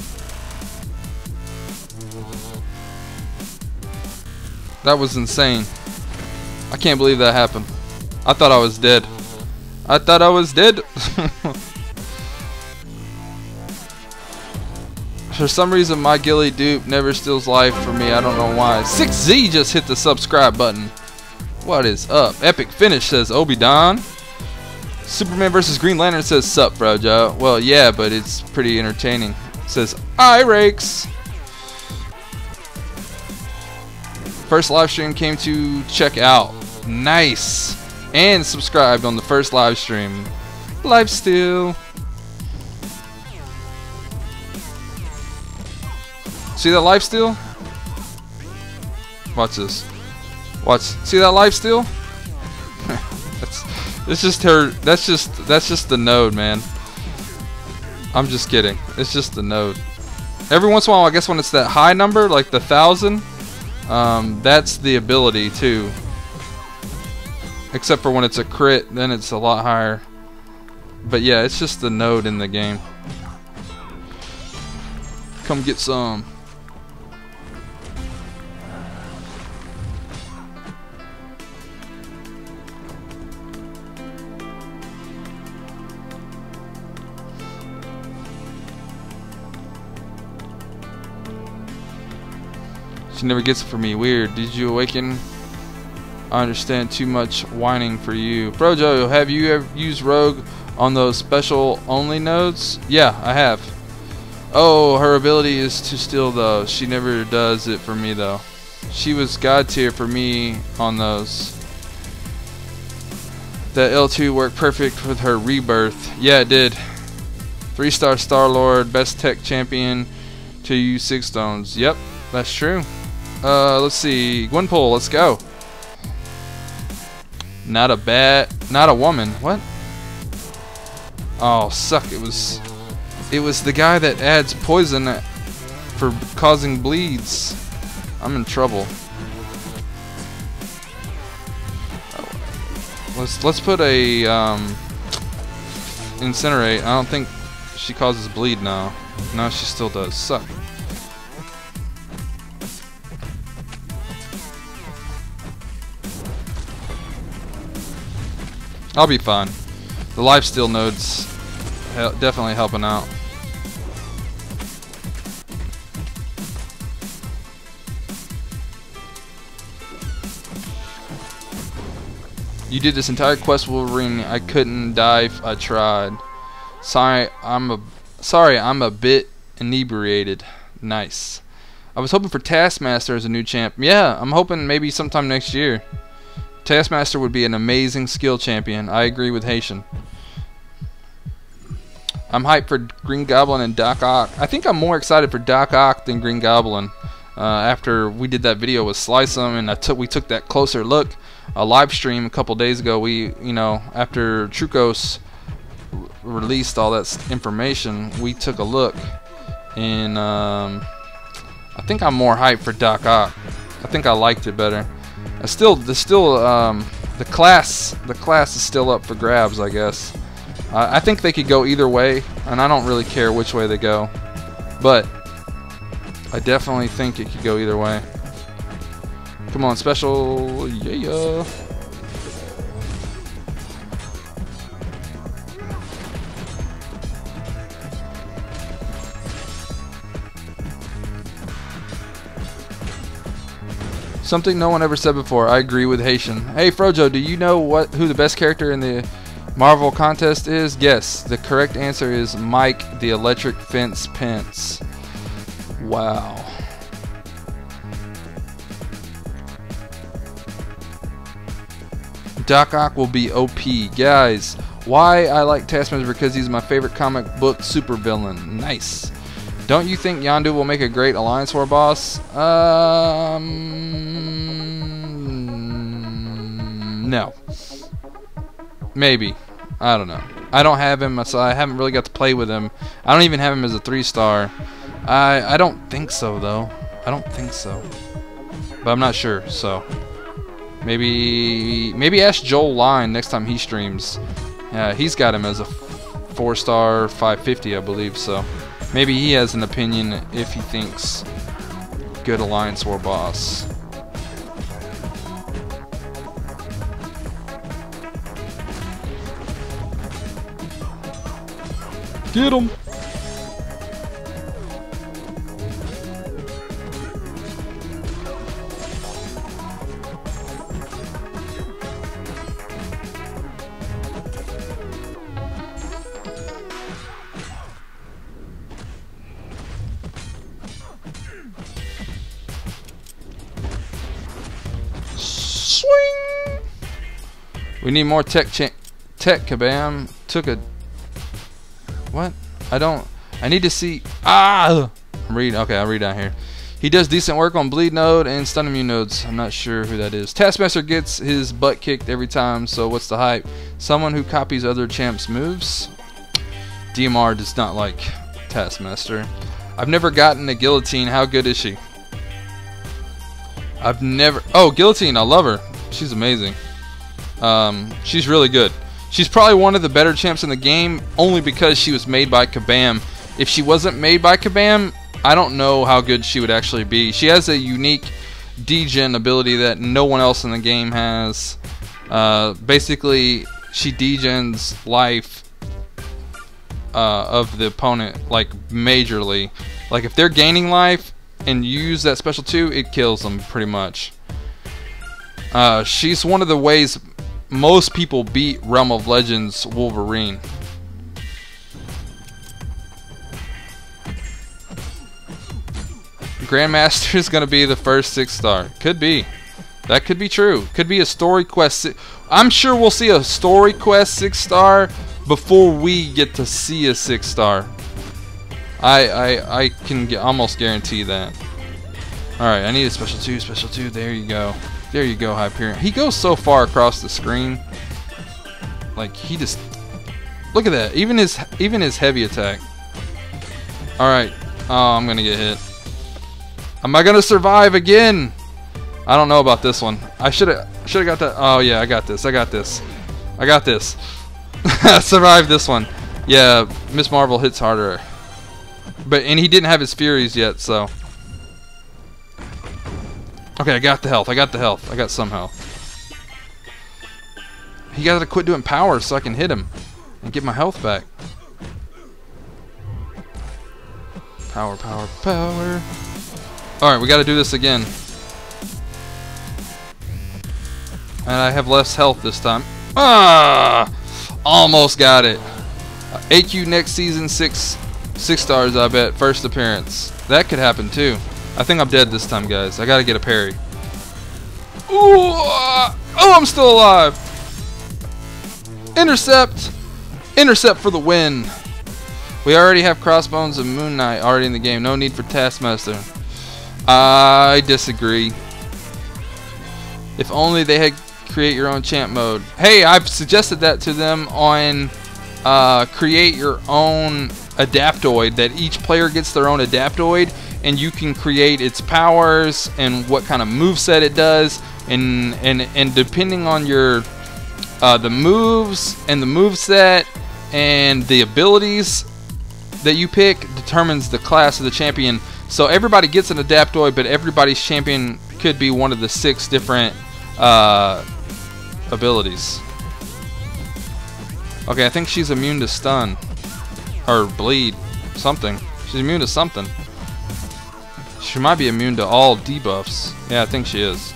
That was insane. I can't believe that happened. I thought I was dead. I thought I was dead. For some reason, my ghillie dupe never steals life for me. I don't know why. 6Z just hit the subscribe button. What is up? Epic finish, says Obi-Don. Superman vs. Green Lantern says, sup, bro, Joe. Well, yeah, but it's pretty entertaining. Says, I-Rakes. First live stream came to check out. Nice. And subscribed on the first live stream. Life steal. See that life steal? Watch this. Watch. See that life steal? It's just her. That's just the node, man. I'm just kidding. It's just the node. Every once in a while, I guess when it's that high number, like the 1,000, that's the ability too. Except for when it's a crit, then it's a lot higher. But yeah, it's just the node in the game. Come get some. She never gets it for me. Weird. Did you awaken? I understand too much whining for you. Brojo, have you ever used Rogue on those special only nodes? Yeah, I have. Oh, her ability is to steal though. She never does it for me though. She was god tier for me on those. That L2 worked perfect with her rebirth. Yeah, it did. 3-star Star-Lord, best tech champion to use 6 stones. Yep, that's true. Let's see. Gwenpool, let's go. Not a woman. What? Oh, suck. It was the guy that adds poison for causing bleeds. I'm in trouble. Let's put a incinerate. I don't think she causes bleed now. No, she still does. Suck. I'll be fine. The lifesteal node's definitely helping out. You did this entire quest, Wolverine. I couldn't dive. I tried. Sorry, I'm a bit inebriated. Nice. I was hoping for Taskmaster as a new champ. Yeah, I'm hoping maybe sometime next year. Taskmaster would be an amazing skill champion. I agree with Haitian. I'm hyped for Green Goblin and Doc Ock. I think I'm more excited for Doc Ock than Green Goblin. After we did that video with Slice 'em and we took that closer look, a live stream a couple days ago. After Trucos released all that information, we took a look, and I think I'm more hyped for Doc Ock. I think I liked it better. The class is still up for grabs, I guess. I think they could go either way, and I don't really care which way they go, but I definitely think it could go either way. Come on, special, yeah. Something no one ever said before. I agree with Haitian. Hey Frojo, do you know who the best character in the Marvel contest is? Yes. The correct answer is Mike the Electric Fence Pence. Wow. Doc Ock will be OP. Guys, why I like Taskmaster? Because he's my favorite comic book supervillain. Nice. Don't you think Yondu will make a great Alliance War boss? No. Maybe. I don't know. I don't have him, so I haven't really got to play with him. I don't even have him as a 3-star. I don't think so, though. I don't think so. But I'm not sure, so... Maybe ask Joel Line next time he streams. Yeah, he's got him as a 4-star 550, I believe, so... Maybe he has an opinion if he thinks good Alliance War boss. Get him! Swing! We need more tech kabam. Took a... What? I need to see... Ah! I'm reading. Okay, I'll read down here. He does decent work on bleed node and stun immune nodes. I'm not sure who that is. Taskmaster gets his butt kicked every time, so what's the hype? Someone who copies other champs' moves? DMR does not like Taskmaster. I've never gotten a Guillotine. How good is she? I've never... Oh, Guillotine. I love her. She's amazing. She's really good. She's probably one of the better champs in the game, only because she was made by Kabam. If she wasn't made by Kabam, I don't know how good she would actually be. She has a unique degen ability that no one else in the game has. Basically, she degens life of the opponent, like, majorly. Like, if they're gaining life and you use that special 2, it kills them, pretty much. She's one of the ways most people beat Realm of Legends Wolverine. Grandmaster is going to be the first 6-star. Could be. That could be true. Could be a story quest. I'm sure we'll see a story quest 6-star before we get to see a 6-star. I can almost guarantee that. Alright, I need a special 2, special 2. There you go. There you go, Hyperion. He goes so far across the screen. Like, he just... Look at that. Even his heavy attack. Alright. Oh, I'm going to get hit. Am I going to survive again? I don't know about this one. I should have got that. Oh, yeah, I got this. I got this. I got this. I survived this one. Yeah, Miss Marvel hits harder. And he didn't have his Furies yet, so... Okay, I got the health. I got the health. I got some health. He got to quit doing power so I can hit him and get my health back. Power, power, power. Alright, we got to do this again. And I have less health this time. Ah! Almost got it. AQ next season, 6 stars, I bet. First appearance. That could happen too. I think I'm dead this time, guys. I gotta get a parry. Ooh, oh, I'm still alive. Intercept. Intercept for the win. We already have Crossbones and Moon Knight already in the game. No need for Taskmaster. I disagree. If only they had create your own champ mode. Hey, I've suggested that to them on create your own Adaptoid, that each player gets their own Adaptoid, and you can create its powers and what kind of moveset it does, and depending on your the moves and the moveset and the abilities that you pick determines the class of the champion. So everybody gets an Adaptoid, but everybody's champion could be one of the 6 different abilities. Okay, I think she's immune to stun or bleed, something. She's immune to something. She might be immune to all debuffs. Yeah, I think she is.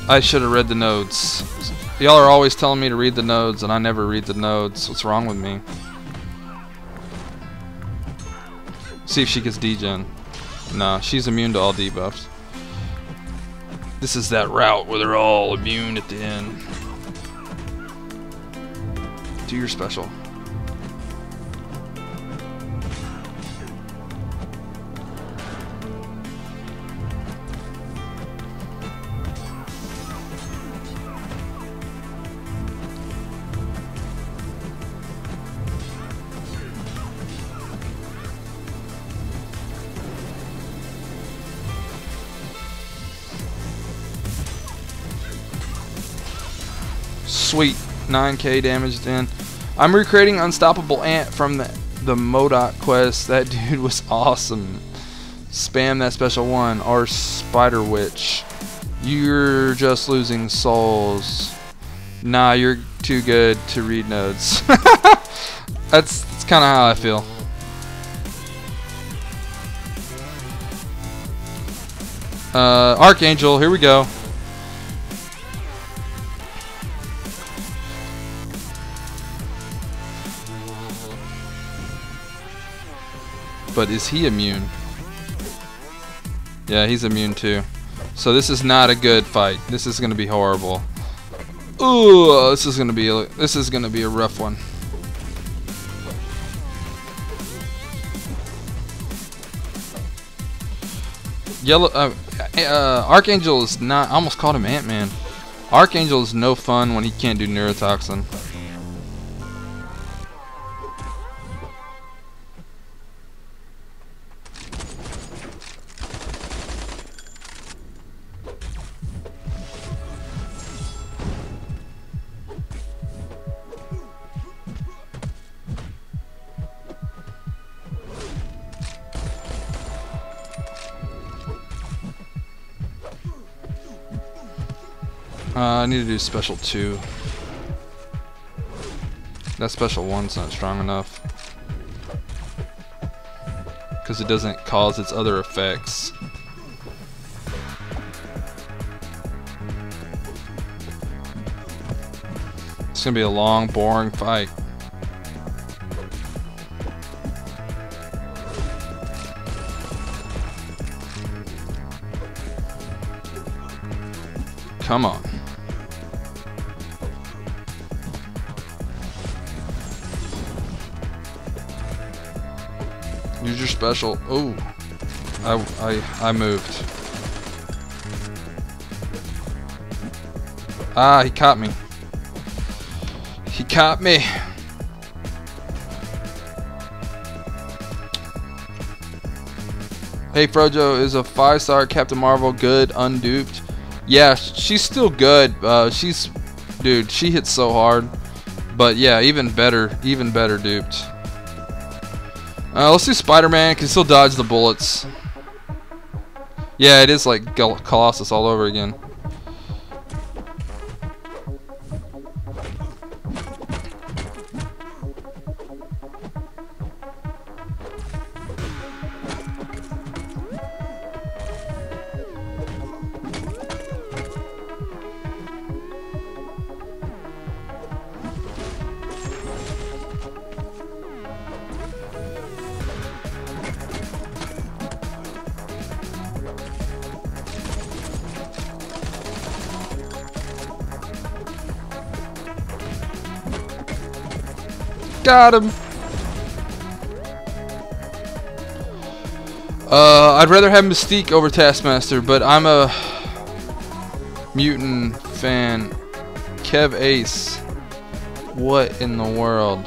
I should have read the nodes. Y'all are always telling me to read the nodes, and I never read the nodes. What's wrong with me? See if she gets degen. No, she's immune to all debuffs. This is that route where they're all immune at the end. Do your special. Sweet. 9k damage in. I'm recreating Unstoppable Ant from the MODOK quest. That dude was awesome. Spam that special one. Or Spider Witch. You're just losing souls. Nah, you're too good to read notes. That's kind of how I feel. Archangel, here we go. But is he immune? Yeah, he's immune too. So this is not a good fight. This is gonna be horrible. Ooh, this is gonna be a rough one. Yellow Archangel is not. I almost called him Ant-Man. Archangel is no fun when he can't do neurotoxin. I need to do special 2. That special 1's not strong enough. Because it doesn't cause its other effects. It's going to be a long, boring fight. Come on. Use your special. Oh, I moved. Ah, he caught me. He caught me. Hey Frojo, is a 5-star Captain Marvel good unduped? Yeah, she's still good. Dude, she hits so hard. But yeah, even better duped. Let's do Spider-Man, because he'll dodge the bullets. Yeah, it is like Colossus all over again. Got him. I'd rather have Mystique over Taskmaster, but I'm a mutant fan. Kev Ace. What in the world?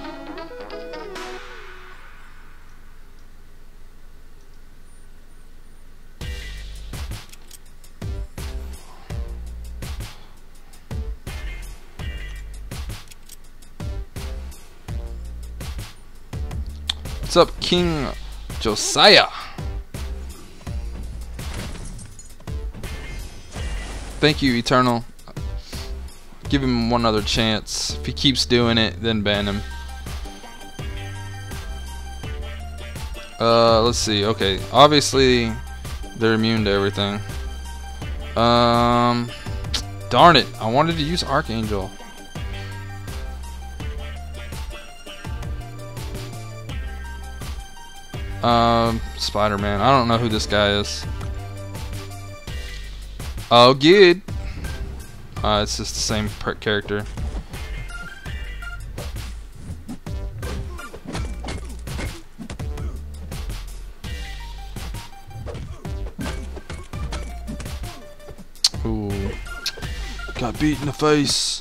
What's up, King Josiah? Thank you, Eternal. Give him one other chance. If he keeps doing it, then ban him. Let's see. Okay, obviously they're immune to everything. Darn it! I wanted to use Archangel. Spider-Man. I don't know who this guy is. Oh, good. It's just the same character. Ooh. Got beat in the face.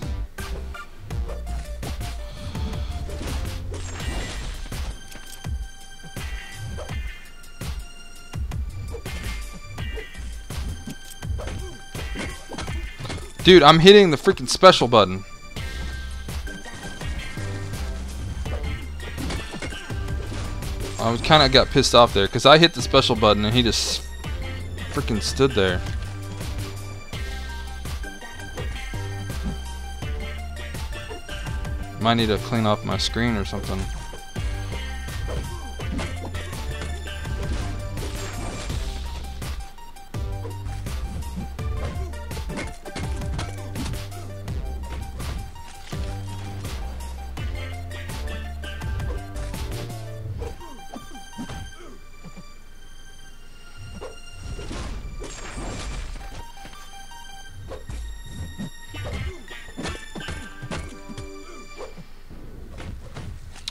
Dude, I'm hitting the freaking special button. I was kind of got pissed off there because I hit the special button and he just freaking stood there. Might need to clean off my screen or something.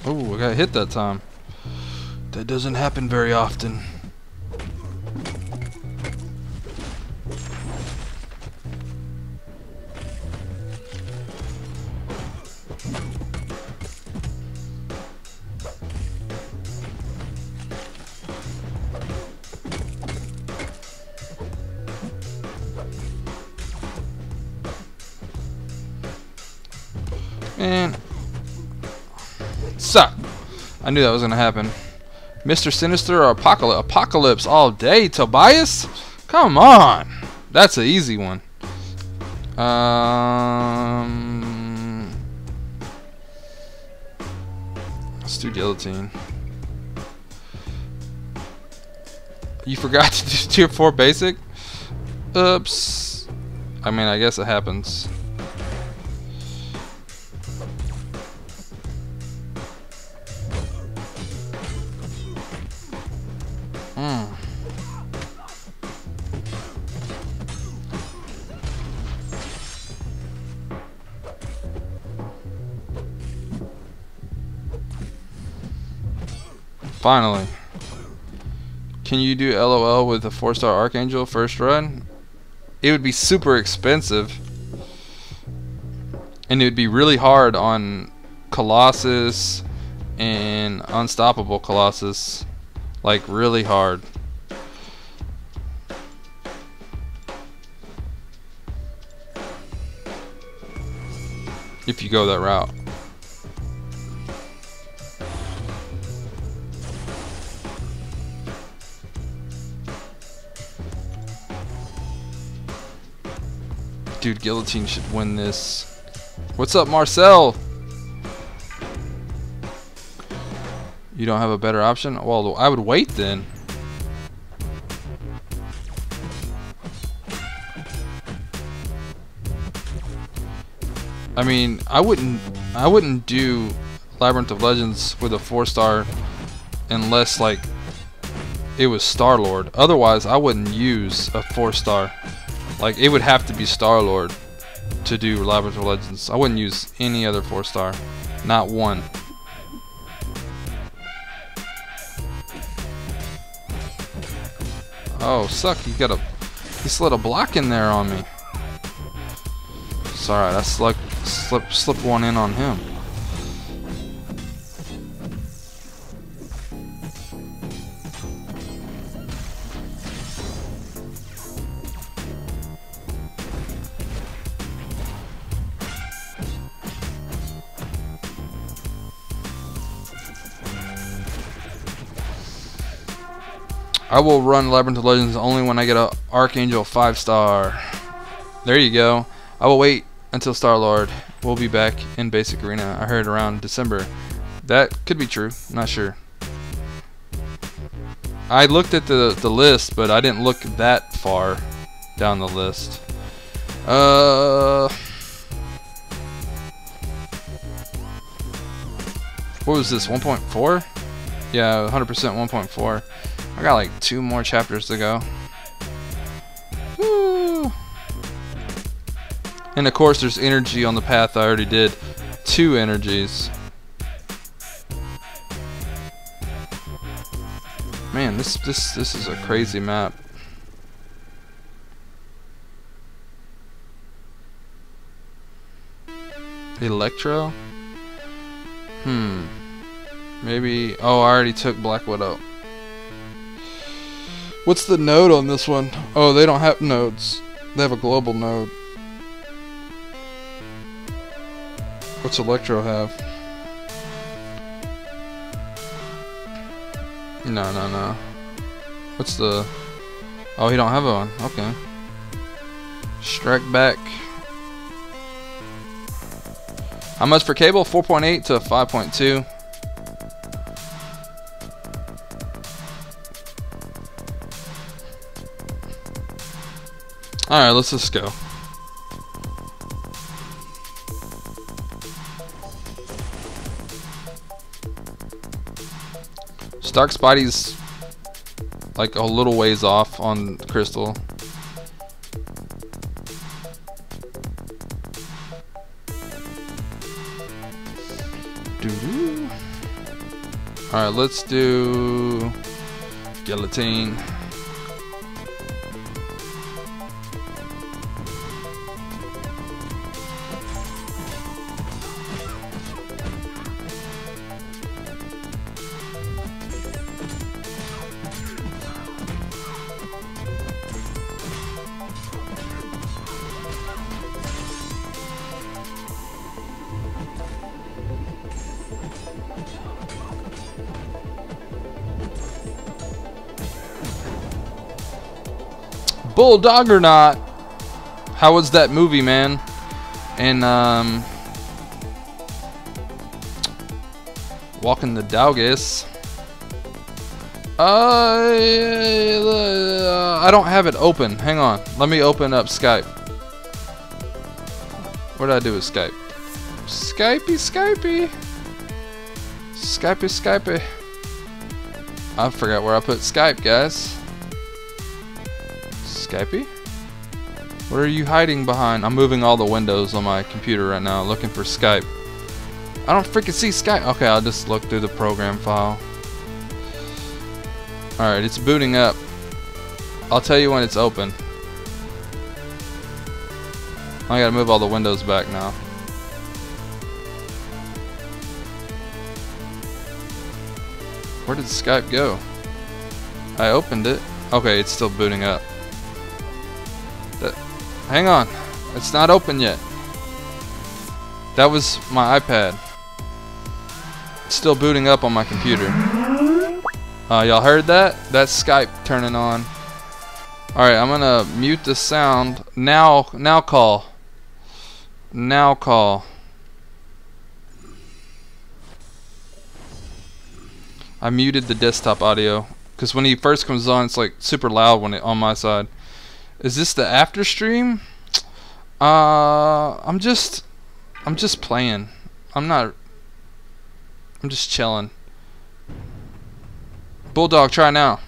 Oh, I got hit that time. That doesn't happen very often. Man. Suck. I knew that was gonna happen. Mr. Sinister or Apocalypse all day, Tobias? Come on. That's an easy one. Let's do Guillotine. You forgot to do tier 4 basic? Oops. I mean, I guess it happens. Finally. Can you do LOL with a 4-star Archangel first run? It would be super expensive. And it would be really hard on Colossus and Unstoppable Colossus. Like, really hard. If you go that route. Dude, Guillotine should win this. What's up, Marcel? You don't have a better option? Well, I would wait then. I mean, I wouldn't do Labyrinth of Legends with a 4-star unless like it was Star-Lord. Otherwise, I wouldn't use a 4-star. Like, it would have to be Star-Lord to do Labyrinth of Legends. I wouldn't use any other 4-star. Not one. Oh, suck. He slid a block in there on me. It's alright. I slipped one in on him. I will run Labyrinth of Legends only when I get a Archangel 5-star. There you go. I will wait until Star-Lord will be back in Basic Arena. I heard around December. That could be true. Not sure. I looked at the list, but I didn't look that far down the list. What was this? 1.4? Yeah, 100% 1.4. I got like 2 more chapters to go. Woo. And of course there's energy on the path I already did. 2 energies. Man, this is a crazy map. Electro? Maybe. Oh, I already took Black Widow. What's the node on this one? Oh, they don't have nodes. They have a global node. What's Electro have? No, no, no. What's the... Oh, he don't have one. Okay. Strike back. How much for cable? 4.8 to 5.2. Alright, let's just go. Stark Spidey's like a little ways off on Crystal. Doo-doo. Alright, let's do Guillotine. Bulldog or not? How was that movie, man? And Walking the Doggus. I don't have it open. Hang on. Let me open up Skype. What did I do with Skype? Skypey. I forgot where I put Skype, guys. Skypey? What are you hiding behind? I'm moving all the windows on my computer right now looking for Skype. I don't freaking see Skype. Okay, I'll just look through the program file. Alright, it's booting up. I'll tell you when it's open. I gotta move all the windows back now. Where did Skype go? I opened it. Okay, it's still booting up. Hang on. It's not open yet. That was my iPad. It's still booting up on my computer. Y'all heard that? That's Skype turning on. Alright, I'm gonna mute the sound. Now call. Now call. I muted the desktop audio because when he first comes on, it's like super loud when on my side. Is this the after stream? I'm just playing. I'm just chilling. Bulldog, try now.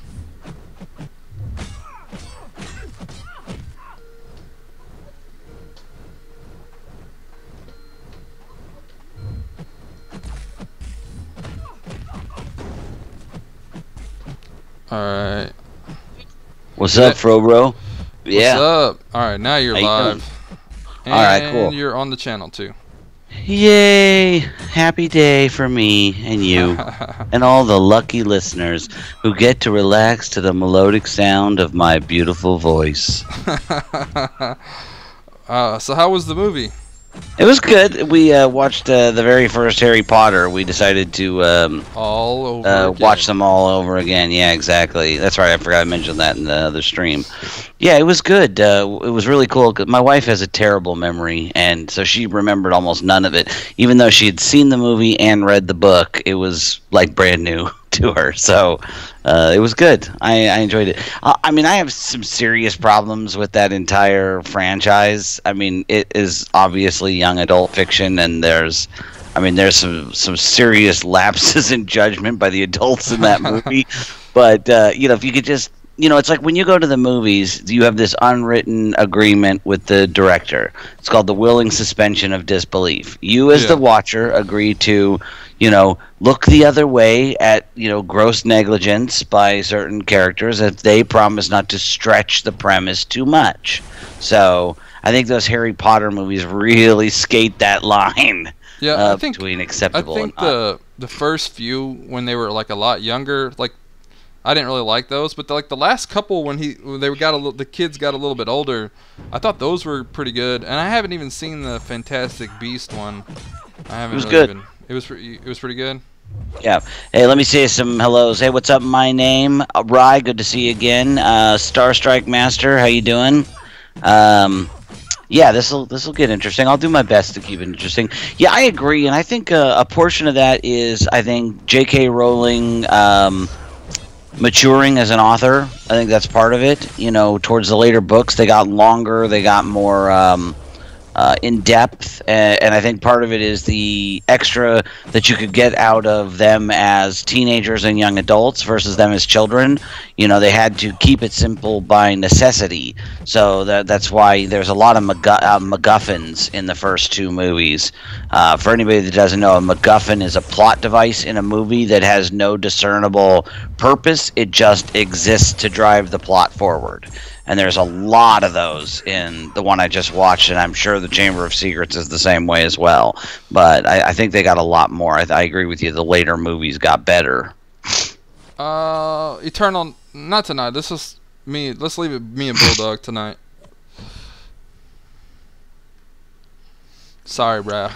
Alright. What's up, Fro Bro? Yeah. What's up? Alright, now you're live. Alright, cool. And you're on the channel too. Yay! Happy day for me and you and all the lucky listeners who get to relax to the melodic sound of my beautiful voice. So how was the movie? It was good. We watched the very first Harry Potter. We decided to all over watch them all over again. Yeah, exactly. That's right. I forgot I mentioned that in the other stream. Yeah, it was good. It was really cool. 'Cause my wife has a terrible memory, and so she remembered almost none of it. Even though she had seen the movie and read the book, it was like brand new to her. So it was good. I enjoyed it. I mean, I have some serious problems with that entire franchise. I mean, it is obviously young adult fiction, and there's some serious lapses in judgment by the adults in that movie. But if you could just, it's like when you go to the movies, you have this unwritten agreement with the director. It's called the willing suspension of disbelief. You, as the watcher, agree to, look the other way at, gross negligence by certain characters if they promise not to stretch the premise too much. So I think those Harry Potter movies really skate that line. Yeah, between acceptable and not. I think the first few, when they were like a lot younger, like I didn't really like those, but the last couple when the kids got a little bit older, I thought those were pretty good. And I haven't even seen the Fantastic Beast one. I haven't. It was good. It was pretty good. Yeah. Hey, let me say some hellos. Hey, what's up? My name, Rye. Good to see you again. Star Strike Master, how you doing? Um, yeah, this will get interesting. I'll do my best to keep it interesting. Yeah, I agree, and I think a portion of that is I think J.K. Rowling maturing as an author. I think that's part of it. You know, towards the later books, they got longer, they got more in depth, and I think part of it is the extra that you could get out of them as teenagers and young adults versus them as children. You know, they had to keep it simple by necessity, so that's why there's a lot of MacGuffins in the first two movies. For anybody that doesn't know, a MacGuffin is a plot device in a movie that has no discernible purpose. It just exists to drive the plot forward. And there's a lot of those in the one I just watched, and I'm sure the Chamber of Secrets is the same way as well. But I think they got a lot more. I agree with you. The later movies got better. Eternal, not tonight. This is me. Let's leave it me and Bulldog tonight. Sorry, bro.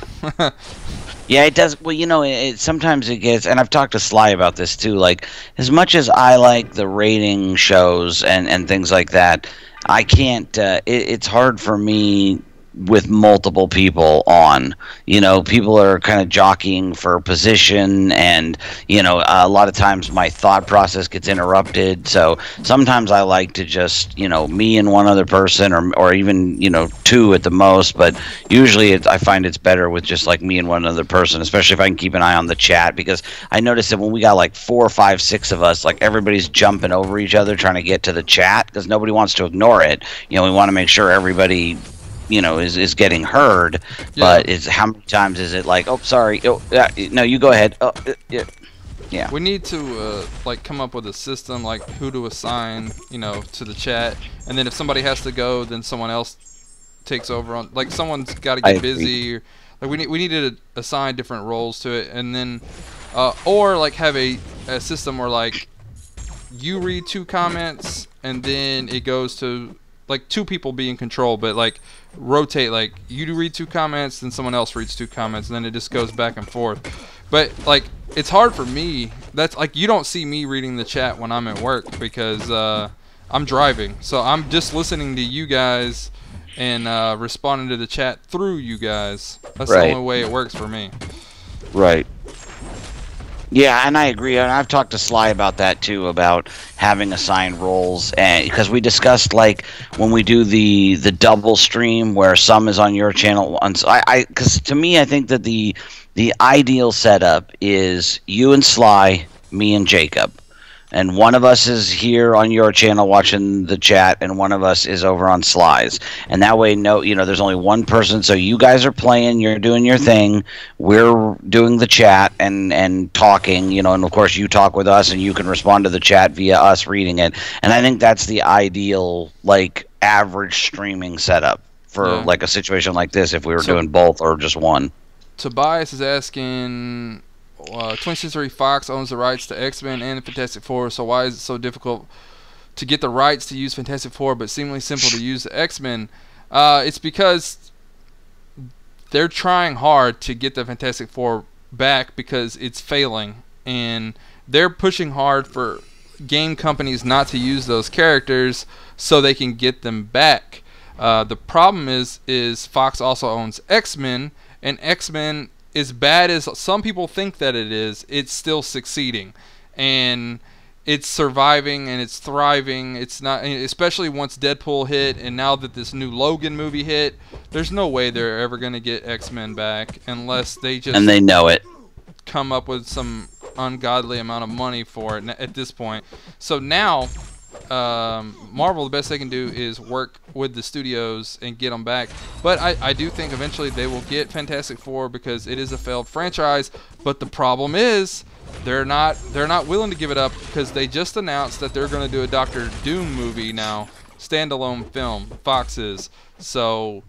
Yeah, it does. Well, you know, sometimes it gets, and I've talked to Sly about this too. Like, as much as I like the rating shows and things like that, I can't. It's hard for me with multiple people on. You know, people are kind of jockeying for position, and you know, a lot of times my thought process gets interrupted. So sometimes I like to just, you know, me and one other person, or even, you know, two at the most. But usually I find it's better with just like me and one other person, especially if I can keep an eye on the chat, because I noticed that when we got like 4, 5, 6 of us, like everybody's jumping over each other trying to get to the chat because nobody wants to ignore it. You know, we want to make sure everybody, you know, is getting heard. Yeah. But is how many times is it like, oh, sorry, oh, no, you go ahead. Oh, yeah. Yeah. We need to like come up with a system like who to assign, you know, to the chat, and then if somebody has to go, then someone else takes over on. Like someone's got to I get agree. busy. Or, like we need to assign different roles to it, and then or like have a system where like you read 2 comments, and then it goes to like 2 people be in control, but like rotate, like you read 2 comments, then someone else reads 2 comments, and then it just goes back and forth. But like it's hard for me. That's like you don't see me reading the chat when I'm at work because I'm driving, so I'm just listening to you guys and responding to the chat through you guys. That's Right. the only way it works for me. Right. Yeah, and I agree. And I've talked to Sly about that too, about having assigned roles, and because we discussed like when we do the double stream where some is on your channel. Because to me, I think that the ideal setup is you and Sly, me and Jacob. And one of us is here on your channel watching the chat, and one of us is over on Sly's. And that way, no, you know, there's only one person. So you guys are playing, you're doing your thing, we're doing the chat and talking, you know, and of course you talk with us, and you can respond to the chat via us reading it. And I think that's the ideal, like, average streaming setup for like a situation like this, if we were doing both or just one. Tobias is asking, 20th Century Fox owns the rights to X-Men and Fantastic Four, so why is it so difficult to get the rights to use Fantastic Four but seemingly simple to use the X-Men? It's because they're trying hard to get the Fantastic Four back because it's failing, and they're pushing hard for game companies not to use those characters so they can get them back. The problem is Fox also owns X-Men, and X-Men, as bad as some people think that it is, it's still succeeding, and it's surviving and it's thriving. It's not, especially once Deadpool hit, and now that this new Logan movie hit, there's no way they're ever going to get X-Men back unless they just, and they know it, come up with some ungodly amount of money for it at this point. So now Marvel, the best they can do is work with the studios and get them back. But I do think eventually they will get Fantastic Four because it is a failed franchise. But the problem is they're not willing to give it up because they just announced that they're going to do a Doctor Doom movie now, standalone film. Fox is. So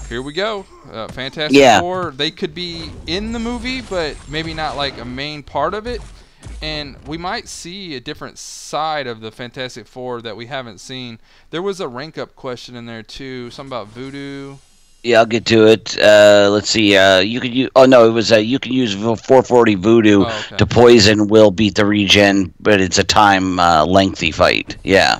here we go. Fantastic Four. They could be in the movie, but maybe not like a main part of it. And we might see a different side of the Fantastic Four that we haven't seen. There was a rank up question in there too, something about voodoo. Yeah, I'll get to it. Let's see. You could use. Oh no, it was. You can use 440 Voodoo Oh, okay. to poison will beat the regen, but it's a time lengthy fight. Yeah.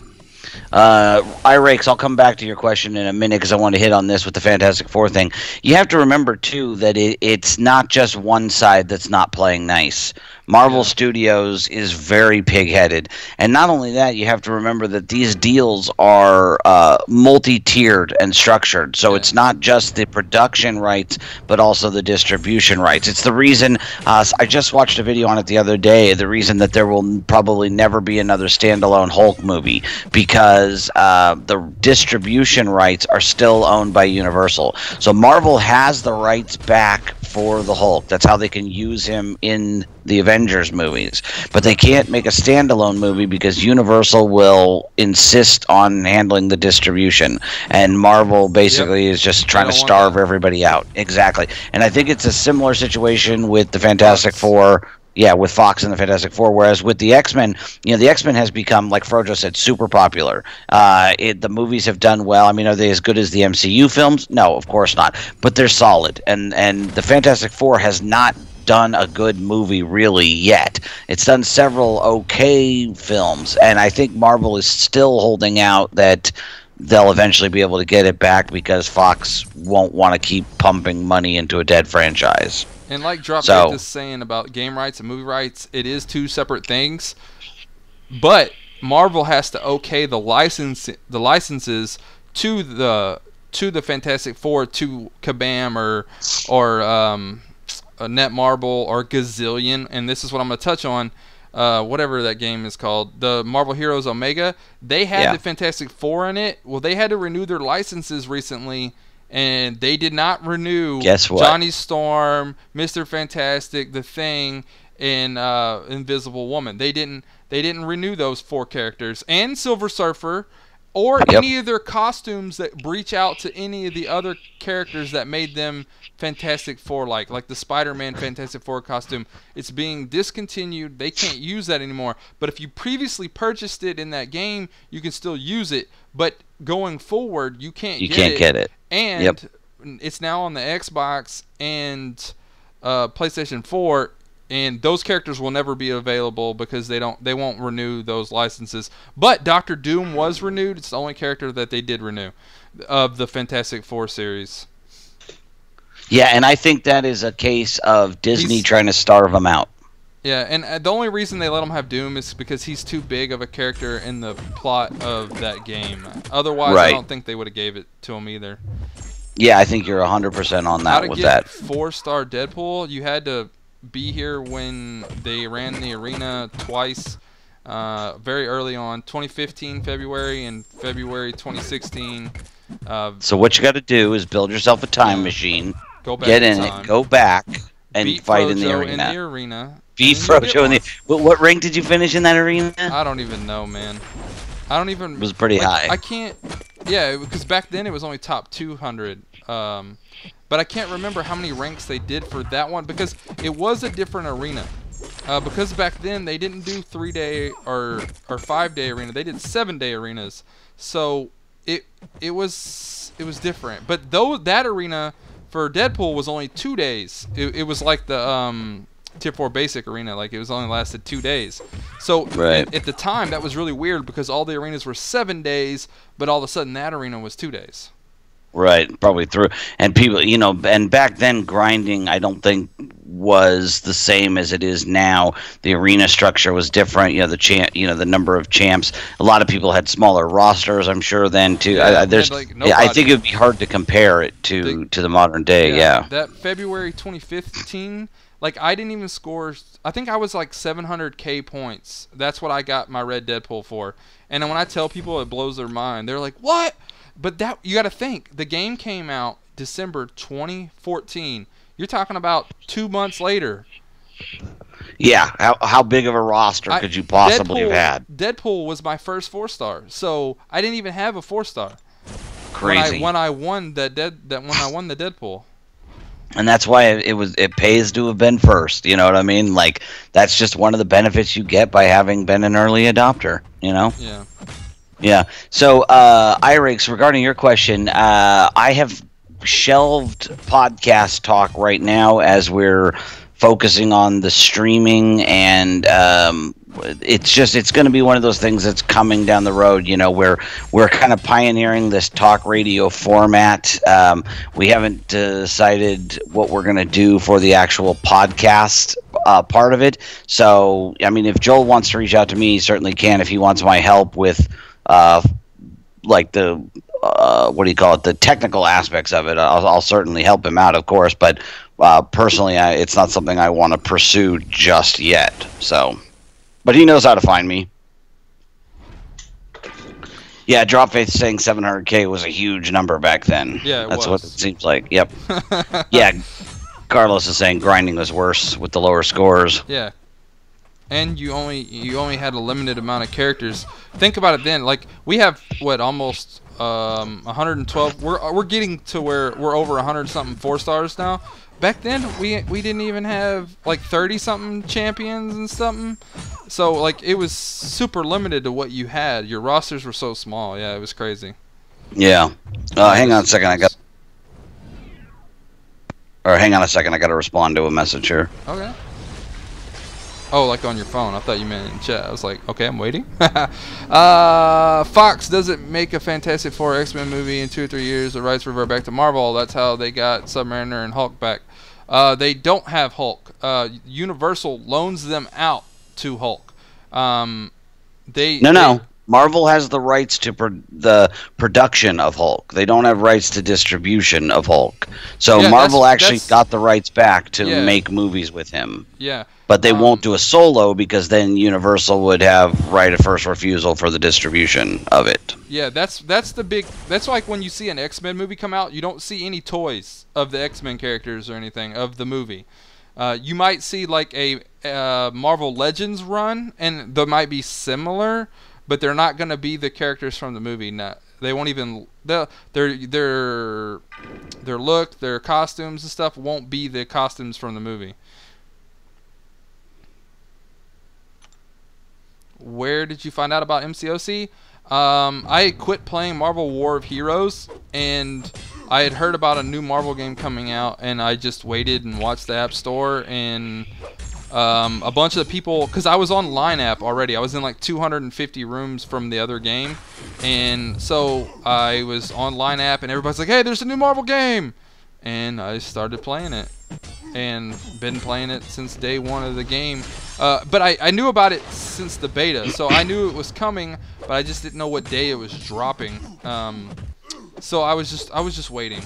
Irakes, I'll come back to your question in a minute because I want to hit on this with the Fantastic Four thing. You have to remember, too, that it's not just one side that's not playing nice. Marvel Studios is very pig-headed. And not only that, you have to remember that these deals are multi-tiered and structured. So it's not just the production rights, but also the distribution rights. It's the reason, I just watched a video on it the other day, the reason that there will probably never be another standalone Hulk movie, because the distribution rights are still owned by Universal. So Marvel has the rights back for the Hulk. That's how they can use him in the Avengers movies. But they can't make a standalone movie because Universal will insist on handling the distribution. And Marvel basically is just trying to starve everybody out. Exactly. And I think it's a similar situation with the Fantastic Four. Yeah, with Fox and the Fantastic Four. Whereas with the X-Men, the X-Men has become, like Frojo said, super popular. The movies have done well. I mean, are they as good as the MCU films? No, of course not. But they're solid. And the Fantastic Four has not done a good movie really yet. It's done several okay films. And I think Marvel is still holding out that they'll eventually be able to get it back because Fox won't want to keep pumping money into a dead franchise. And like Dropkick is saying about game rights and movie rights, it is two separate things. But Marvel has to okay the licenses to the Fantastic Four, to Kabam or Netmarble or Gazillion, and this is what I'm going to touch on. Whatever that game is called, the Marvel Heroes Omega. They had the Fantastic Four in it. Well, they had to renew their licenses recently. And they did not renew Johnny Storm, Mr. Fantastic, The Thing, and Invisible Woman. They didn't renew those 4 characters, and Silver Surfer, or any of their costumes that breach out to any of the other characters that made them Fantastic Four, like the Spider-Man Fantastic Four costume. It's being discontinued. They can't use that anymore. But if you previously purchased it in that game, you can still use it. But going forward, you can't get it. And it's now on the Xbox and PlayStation 4, and those characters will never be available because they won't renew those licenses. But Doctor Doom was renewed. It's the only character that they did renew of the Fantastic Four series. Yeah, and I think that is a case of Disney trying to starve him out. Yeah, and the only reason they let him have Doom is because he's too big of a character in the plot of that game. Otherwise, I don't think they would have gave it to him either. Yeah, I think you're 100% on that with that. 4-star Deadpool, you had to be here when they ran the arena twice, very early on, 2015 February and February 2016. So what you got to do is build yourself a time machine, get in it, go back, and fight in the arena. Beat Frojo in the. What rank did you finish in that arena? I don't even know, man. I don't even. It was pretty high. I can't. Yeah, because back then it was only top 200. But I can't remember how many ranks they did for that one because it was a different arena. Because back then they didn't do 3-day or 5-day arena. They did 7-day arenas. So it was different. But that arena for Deadpool was only 2 days. It was like the Tier 4 basic arena, like it was only lasted 2 days. So at the time that was really weird because all the arenas were 7 days, but all of a sudden that arena was 2 days. Right, probably through. And people, and back then grinding I don't think was the same as it is now. The arena structure was different. The number of champs. A lot of people had smaller rosters, I'm sure, then too. I think it would be hard to compare it to the modern day. Yeah. That February 2015, like I didn't even score. I think I was like 700k points. That's what I got my Red Deadpool for. And when I tell people, it blows their mind. They're like, "What?" But that you got to think. The game came out December 2014. You're talking about 2 months later. Yeah, how big of a roster could you possibly have had? Deadpool was my first 4-star, so I didn't even have a 4-star. Crazy. When I won the Deadpool. And that's why it pays to have been first. You know what I mean? Like that's just one of the benefits you get by having been an early adopter. Yeah. So, Irix, regarding your question, I have shelved podcast talk right now as we're focusing on the streaming, and it's going to be one of those things that's coming down the road. You know, where we're kind of pioneering this talk radio format. We haven't decided what we're going to do for the actual podcast part of it. So, I mean, if Joel wants to reach out to me, he certainly can. If he wants my help with like the what do you call it, the technical aspects of it, I'll certainly help him out, of course. But personally, it's not something I want to pursue just yet. So, but he knows how to find me. Yeah, Dropface saying 700K was a huge number back then. Yeah, that's what it seems like. Yep. Yeah, Carlos is saying grinding was worse with the lower scores. Yeah. And you only had a limited amount of characters. Think about it then. Like, we have what, almost 112. We're getting to where we're over 100 something 4-stars now. Back then we didn't even have like 30 something champions and something. So like it was super limited to what you had. Your rosters were so small. Yeah, it was crazy. Yeah. Hang on a second. Hang on a second. I got to respond to a message here. Okay. Oh, like on your phone. I thought you meant in chat. I was like, okay, I'm waiting. Fox doesn't make a Fantastic Four X-Men movie in 2 or 3 years. The rights revert back to Marvel. That's how they got Submariner and Hulk back. They don't have Hulk. Universal loans them out to Hulk. No. Marvel has the rights to the production of Hulk. They don't have rights to distribution of Hulk. So yeah, Marvel actually got the rights back to make movies with him. Yeah. But they won't do a solo because then Universal would have right of first refusal for the distribution of it. Yeah, that's the big. That's like when you see an X-Men movie come out, you don't see any toys of the X-Men characters or anything of the movie. You might see like a Marvel Legends run, and they might be similar, but they're not going to be the characters from the movie. No, they won't even their look, their costumes and stuff won't be the costumes from the movie. Where did you find out about MCOC? I quit playing Marvel War of Heroes, and I had heard about a new Marvel game coming out, and I just waited and watched the App Store, and a bunch of the people, because I was on Line App already. I was in like 250 rooms from the other game, and so I was on Line App, and everybody's like, hey, there's a new Marvel game, and I started playing it. And been playing it since day one of the game. But I knew about it since the beta, so I knew it was coming, but I just didn't know what day it was dropping. So I was just waiting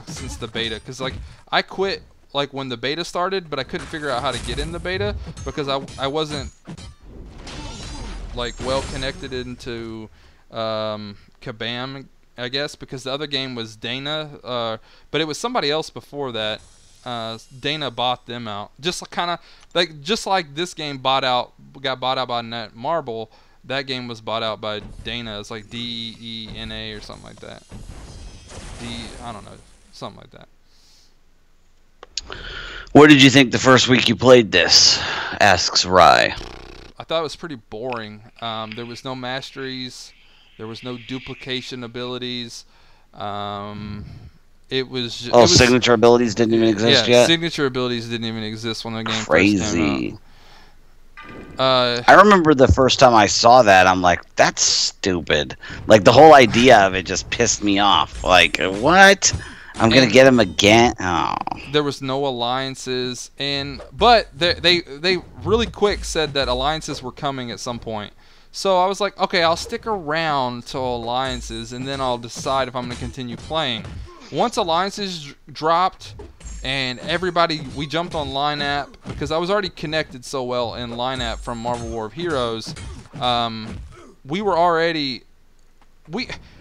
since the beta, because like I quit like when the beta started, but I couldn't figure out how to get in the beta because I wasn't like well connected into Kabam, I guess, because the other game was Dana, but it was somebody else before that. Dana bought them out, just like this game got bought out by Marvel. That game was bought out by Dana. It's like DENA or something like that. I don't know, something like that. What did you think the first week you played this? Asks Rye. I thought it was pretty boring. There was no masteries. There was no duplication abilities. Signature abilities didn't even exist yet? Yeah, signature abilities didn't even exist when the game first came out. I remember the first time I saw that, I'm like, that's stupid. Like, the whole idea of it just pissed me off. Like, what? I'm going to get him again? Oh. There was no alliances, but they really quick said that alliances were coming at some point. So I was like, okay, I'll stick around till alliances, and then I'll decide if I'm going to continue playing. Once alliances dropped and we jumped on Line App because I was already connected so well in Line App from Marvel War of Heroes. I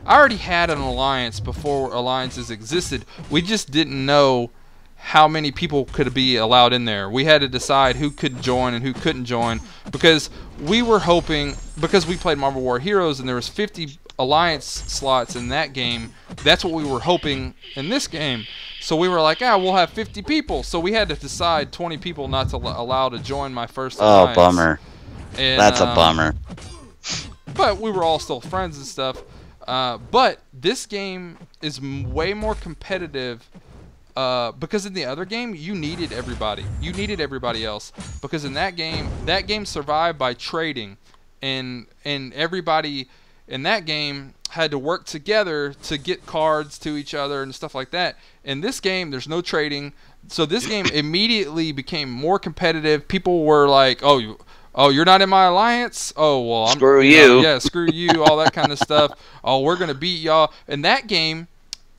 already had an alliance before alliances existed. We just didn't know how many people could be allowed in there. We had to decide who could join and who couldn't join, because we were hoping, because we played Marvel War Heroes and there was 50 alliance slots in that game, that's what we were hoping in this game. So we were like, we'll have 50 people. So we had to decide 20 people not to allow to join my first alliance. Oh, bummer. And, that's a bummer. But we were all still friends and stuff. But this game is way more competitive. Because in the other game, you needed everybody. You needed everybody else. Because in that game survived by trading. And everybody in that game had to work together to get cards to each other and stuff like that. In this game, there's no trading. So this game immediately became more competitive. People were like, oh, you're not in my alliance? Oh, well, screw you. Yeah, screw you, all that kind of stuff. Oh, we're going to beat y'all. In that game,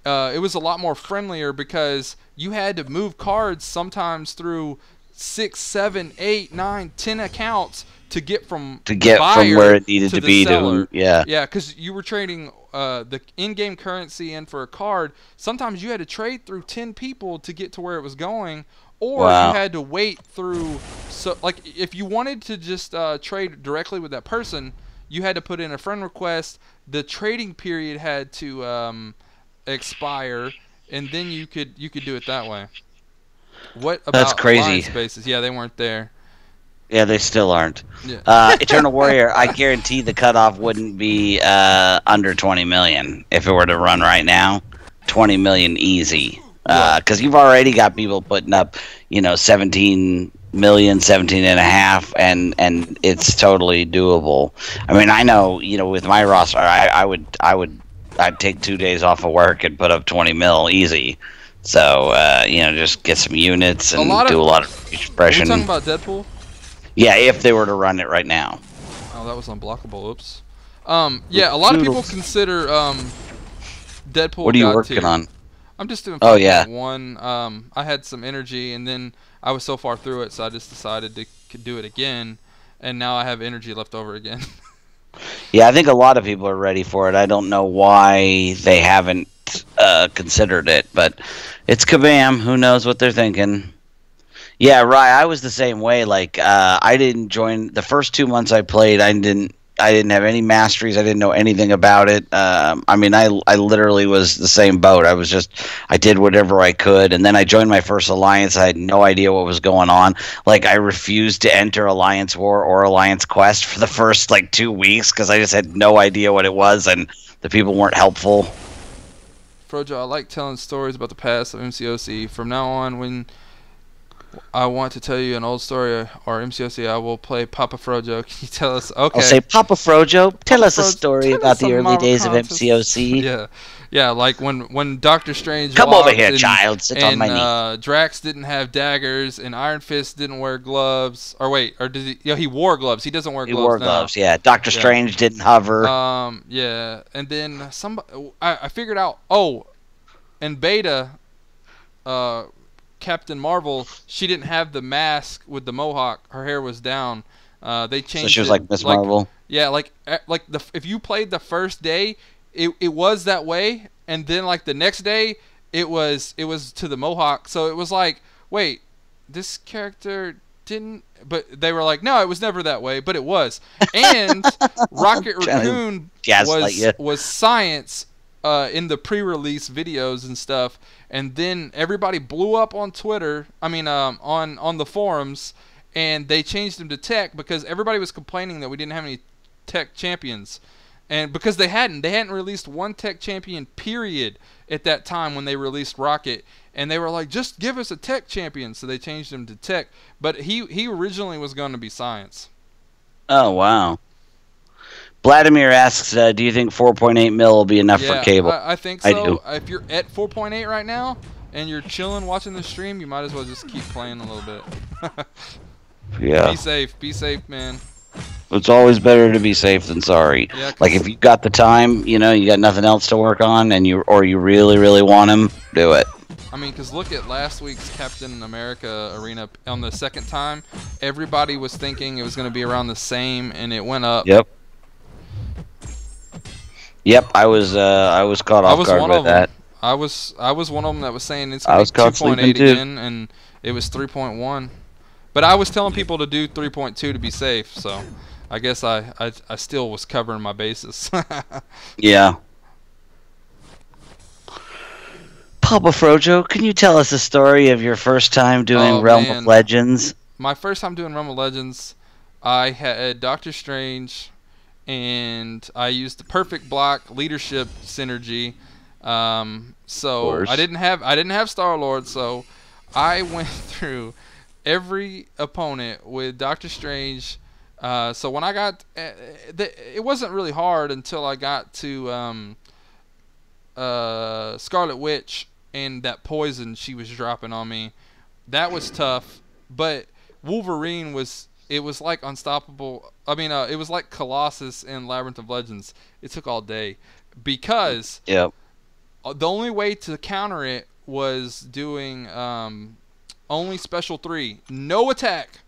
it was a lot more friendlier because you had to move cards sometimes through 6, 7, 8, 9, 10 accounts to get from where it needed to be seller. Yeah, because you were trading the in-game currency in for a card. Sometimes you had to trade through 10 people to get to where it was going, or you had to wait through. So, like, if you wanted to just trade directly with that person, you had to put in a friend request. The trading period had to expire, and then you could do it that way. What about That's crazy. alliance bases? Yeah, they weren't there. Yeah, they still aren't. Yeah. Eternal Warrior, I guarantee the cutoff wouldn't be under 20 million if it were to run right now. 20 million easy. Because you've already got people putting up, 17 million, 17 and a half, and it's totally doable. I mean, I know, with my roster, I'd take 2 days off of work and put up 20 mil easy. So, just get some units and do a lot of expression. Are we talking about Deadpool? Yeah, if they were to run it right now. Oh, that was unblockable. Oops. Yeah, a lot of people consider Deadpool. What are you working on? I'm just doing 5.1. I had some energy, and then I was so far through it, so I just decided to do it again, and now I have energy left over again. Yeah, I think a lot of people are ready for it. I don't know why they haven't considered it, but it's kabam. Who knows what they're thinking? Yeah, right. I was the same way. Like, I didn't join the first 2 months I played. I didn't have any masteries. I didn't know anything about it. I mean, I literally was the same boat. I did whatever I could, and then I joined my first alliance. I had no idea what was going on. Like, I refused to enter Alliance War or Alliance Quest for the first 2 weeks because I just had no idea what it was, and the people weren't helpful. Frojo, I like telling stories about the past of MCOC. From now on, when I want to tell you an old story or MCOC, I will play Papa Frojo. Can you tell us? Okay. I'll say, Papa Frojo, tell us a story about the early days of MCOC. Yeah, like when Doctor Strange come over here, child. Sit on my knee. Drax didn't have daggers, and Iron Fist didn't wear gloves. Or wait, or did he? Yeah, he wore gloves. He doesn't wear gloves now. He wore gloves. Yeah. Doctor Strange didn't hover. Yeah, and then I figured out. Oh, and Beta, Captain Marvel, she didn't have the mask with the mohawk. Her hair was down. They changed. So she was like Miss Marvel. Yeah, if you played the first day, it was that way, and then the next day, it was to the mohawk. So it was like, wait, this character didn't. But they were like, no, it was never that way, but it was. And Rocket Raccoon was Science. In the pre-release videos and stuff, and then everybody blew up on Twitter. I mean, on the forums, and they changed him to Tech because everybody was complaining that we didn't have any Tech champions, and because they hadn't released one Tech champion period at that time when they released Rocket, and they were like, just give us a Tech champion, so they changed him to Tech. But he originally was going to be Science. Oh wow. Vladimir asks, do you think 4.8 mil will be enough for cable? I think so. I do. If you're at 4.8 right now and you're chilling watching the stream, you might as well just keep playing a little bit. Yeah. Be safe, man. It's always better to be safe than sorry. Yeah, if you got the time, you got nothing else to work on, and you really, really want him, do it. I mean, because look at last week's Captain America arena on the second time. Everybody was thinking it was going to be around the same, and it went up. Yep, I was caught off guard with that. I was one of them that was saying it's going to be 2.8 again, and it was 3.1. But I was telling people to do 3.2 to be safe, so I guess I still was covering my bases. Yeah. Papa Frojo, can you tell us a story of your first time doing Realm of Legends? My first time doing Realm of Legends, I had Doctor Strange and I used the perfect block leadership synergy. So I didn't have Star-Lord, so I went through every opponent with Doctor Strange. So when I got, it wasn't really hard until I got to Scarlet Witch and that poison she was dropping on me. That was tough, but Wolverine was like unstoppable. I mean, it was like Colossus in Labyrinth of Legends. It took all day because the only way to counter it was doing only special 3, no attack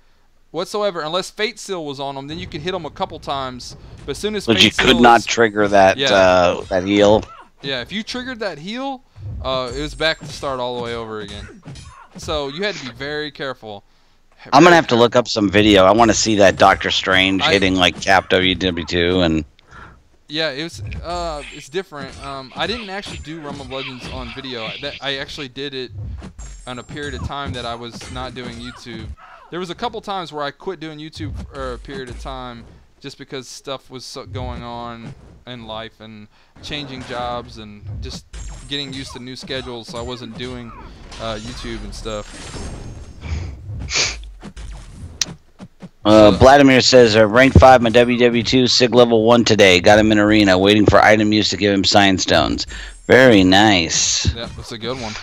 whatsoever, unless Fate Seal was on them. Then you could hit them a couple times, but as soon as you could not trigger that that heal. Yeah, if you triggered that heal, it was back to start all the way over again. So you had to be very careful. I'm gonna have to look up some video. I want to see that Doctor Strange hitting like Cap WW2 and. Yeah, it's different. I didn't actually do Realm of Legends on video. I actually did it on a period of time that I was not doing YouTube. There was a couple times where I quit doing YouTube for a period of time just because stuff was going on in life and changing jobs and just getting used to new schedules, so I wasn't doing YouTube and stuff. Vladimir says, rank 5 my WW2, SIG level 1 today. Got him in arena, waiting for item use to give him sign stones. Very nice. Yeah, that's a good one.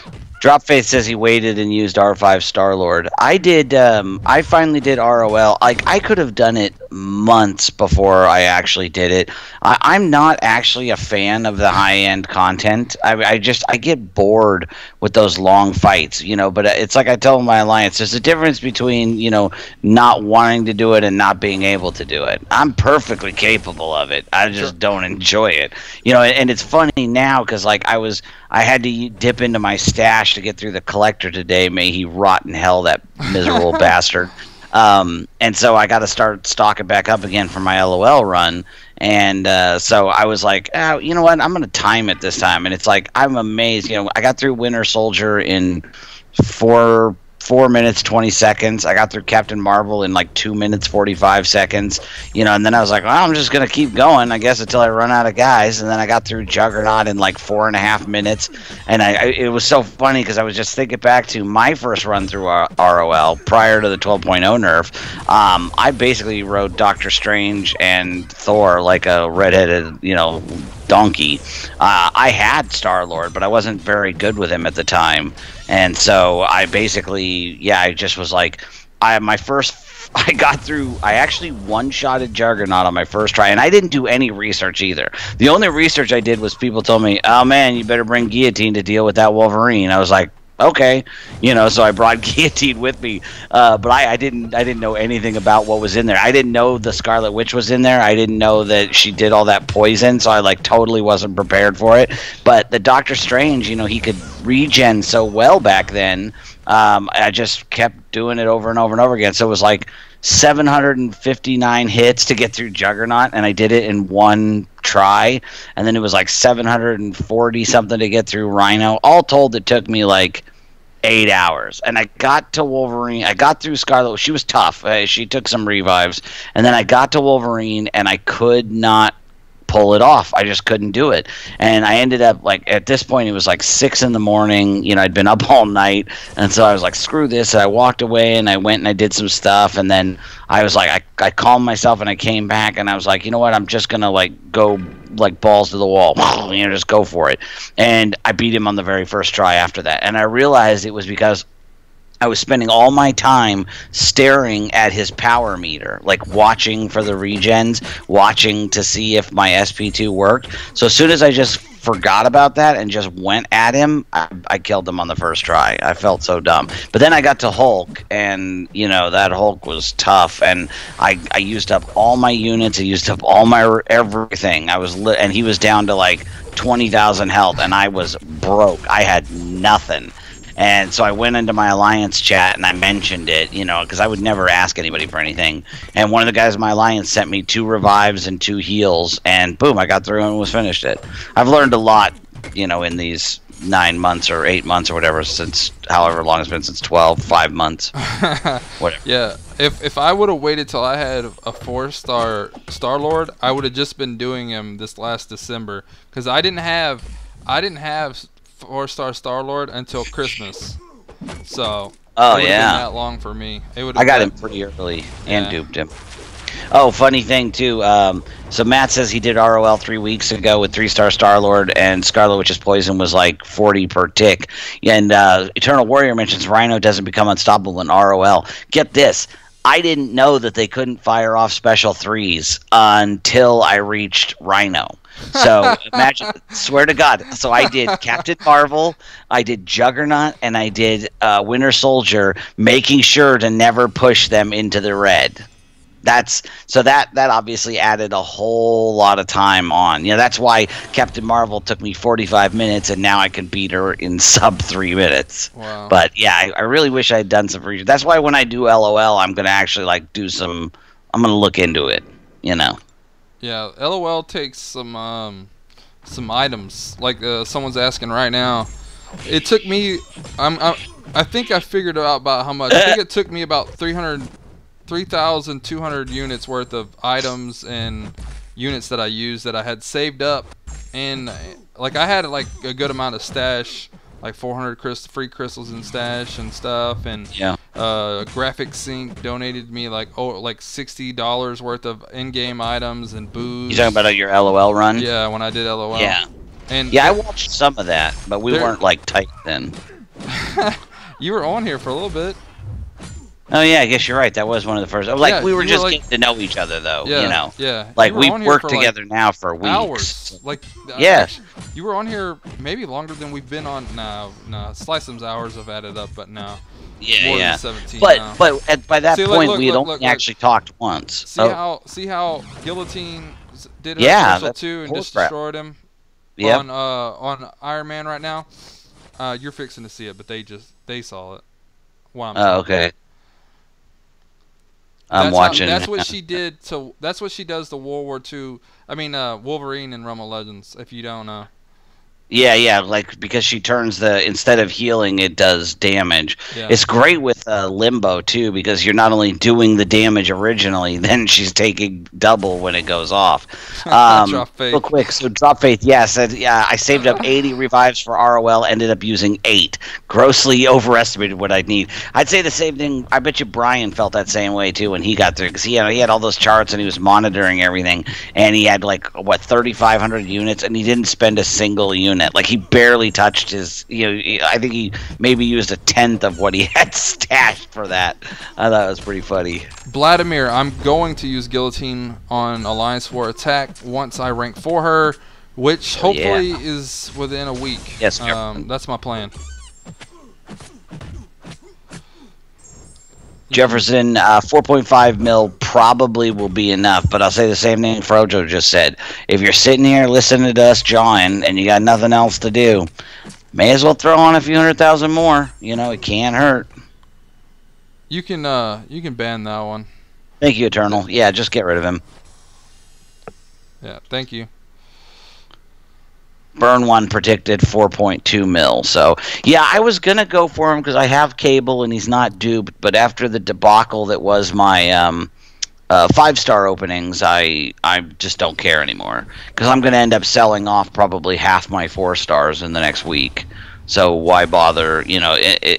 Dropface says he waited and used R5 Star-Lord. I did, I finally did ROL. Like, I could have done it months before I actually did it. I'm not actually a fan of the high-end content. I get bored with those long fights, you know, but it's like I tell my alliance, there's a difference between, you know, not wanting to do it and not being able to do it. I'm perfectly capable of it. I just don't enjoy it. You know, and it's funny now because, like, I had to dip into my stash to get through the collector today. May he rot in hell, that miserable bastard. And so I got to start stocking back up again for my LOL run. And so I was like, oh, you know what? I'm going to time it this time. And it's like, I'm amazed. You know, I got through Winter Soldier in 4 minutes 20 seconds. I got through Captain Marvel in like 2 minutes 45 seconds, you know, and then I was like, well, I'm just gonna keep going, I guess, until I run out of guys. And then I got through Juggernaut in like 4.5 minutes, and it was so funny because I was just thinking back to my first run through ROL prior to the 12.0 nerf. I basically rode Doctor Strange and Thor like a redheaded, you know, donkey. I had Star-Lord, but I wasn't very good with him at the time. And so I basically, I just was like, I actually one-shotted Juggernaut on my first try, and I didn't do any research either. The only research I did was people told me, oh man, you better bring Guillotine to deal with that Wolverine. I was like, okay, you know, so I brought Guillotine with me, but I didn't know anything about what was in there. I didn't know the Scarlet Witch was in there. I didn't know that she did all that poison, so I like totally wasn't prepared for it. But the Doctor Strange, you know, he could regen so well back then. I just kept doing it over and over and over again. So it was like 759 hits to get through Juggernaut, and I did it in one try. And then it was like 740 something to get through Rhino. All told, it took me like 8 hours. And I got to Wolverine. I got through Scarlet. She was tough. She took some revives. And then I got to Wolverine, and I could not pull it off. I just couldn't do it. And I ended up, like, at this point, it was like 6 in the morning. You know, I'd been up all night. And so I was like, screw this. And I walked away, and I went and I did some stuff. And then I was like, I calmed myself, and I came back, and I was like, you know what? I'm just going to, like, go, like, balls to the wall. You know, just go for it. And I beat him on the very first try after that. And I realized it was because I was spending all my time staring at his power meter, like watching for the regens, watching to see if my SP2 worked. So as soon as I just forgot about that and just went at him, I killed him on the first try. I felt so dumb. But then I got to Hulk, and, you know, that Hulk was tough, and I used up all my units. I used up all my everything. And he was down to like 20,000 health, and I was broke. I had nothing. And so I went into my Alliance chat and I mentioned it, you know, because I would never ask anybody for anything. And one of the guys in my Alliance sent me 2 revives and 2 heals, and boom, I got through and was finished it. I've learned a lot, you know, in these 9 months or 8 months or whatever, since however long it's been, since 12, 5 months. Whatever. Yeah, if I would have waited till I had a 4-star Star-Lord, I would have just been doing him this last December, because I didn't have 4-star Star-Lord until Christmas. So Oh, it would have yeah. been that long for me. It would. I got him pretty early and duped him. Oh, funny thing too. So Matt says he did ROL 3 weeks ago with 3-star Star-Lord, and Scarlet Witch's Poison was like 40 per tick. And Eternal Warrior mentions Rhino doesn't become unstoppable in ROL. Get this. I didn't know that they couldn't fire off special 3s until I reached Rhino. So imagine, swear to God. So I did Captain Marvel, I did Juggernaut, and I did Winter Soldier, making sure to never push them into the red. That obviously added a whole lot of time on. That's why Captain Marvel took me 45 minutes, and now I can beat her in sub 3 minutes. Wow. But yeah, I really wish I had done some research. That's why when I do LOL, I'm gonna actually like do some. I'm gonna look into it. Yeah, LOL takes some items. Like someone's asking right now. It took me. I think I figured out about how much. I think it took me about 3,200 units worth of items and units that I used that I had saved up, and like I had like a good amount of stash, like 400 free crystals in stash and stuff, and Graphic Sync donated me like $60 worth of in-game items and booze. You talking about your LOL run? Yeah, when I did LOL. Yeah. And I watched some of that, but we weren't like tight then. You were on here for a little bit. Oh yeah, I guess you're right. That was one of the first. Like we were just getting to know each other, though. Yeah. Like we've worked together now for weeks. Hours. Like you were on here maybe longer than we've been on. No, Slice'em's hours have added up, but no. Yeah, More than 17 but now. by that point we had only look. actually talked once. See how Guillotine did her special too and just destroyed him. Yeah. On Iron Man right now. You're fixing to see it, but they saw it. Okay. I'm watching. That's what she did. That's what she does to World War II. I mean, Wolverine in Realm of Legends. If you don't know. Yeah, like because she turns instead of healing, it does damage. Yeah. It's great with Limbo too, because you're not only doing the damage originally, then she's taking double when it goes off. Drop Faith. Real quick, so Drop Faith, yes, I saved up 80 revives for ROL, ended up using 8. Grossly overestimated what I'd need. I'd say the same thing. I bet you Brian felt that same way too when he got there, because he had all those charts and he was monitoring everything, and he had like 3,500 units, and he didn't spend a single unit. Like he barely touched his. I think he maybe used 1/10 of what he had stashed for that. I thought it was pretty funny. Vladimir, I'm going to use Guillotine on Alliance War Attack once I rank for her, which hopefully is within a week. Yes, that's my plan. Jefferson, 4.5 mil probably will be enough, but I'll say the same thing Frojo just said. If you're sitting here listening to us jawing and you got nothing else to do, may as well throw on a few 100,000 more. It can't hurt. You can ban that one. Thank you, Eternal. Yeah, just get rid of him. Yeah, thank you. Burn one predicted 4.2 mil. So, yeah, I was going to go for him because I have Cable and he's not duped. But after the debacle that was my 5-star openings, I just don't care anymore. Because I'm going to end up selling off probably half my 4-stars in the next week. So why bother?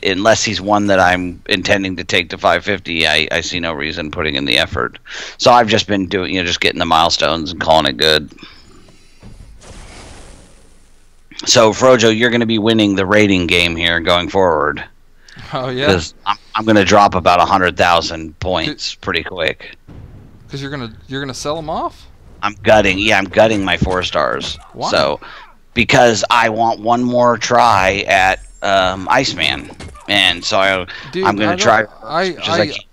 Unless he's one that I'm intending to take to 550, I see no reason putting in the effort. So I've just been doing, just getting the milestones and calling it good. So, Frojo, you're going to be winning the rating game here going forward. Oh, yeah? Because I'm going to drop about 100,000 points pretty quick. Because you're gonna sell them off? I'm gutting my 4-stars. Why? So, because I want one more try at Iceman. And so I'm going to try.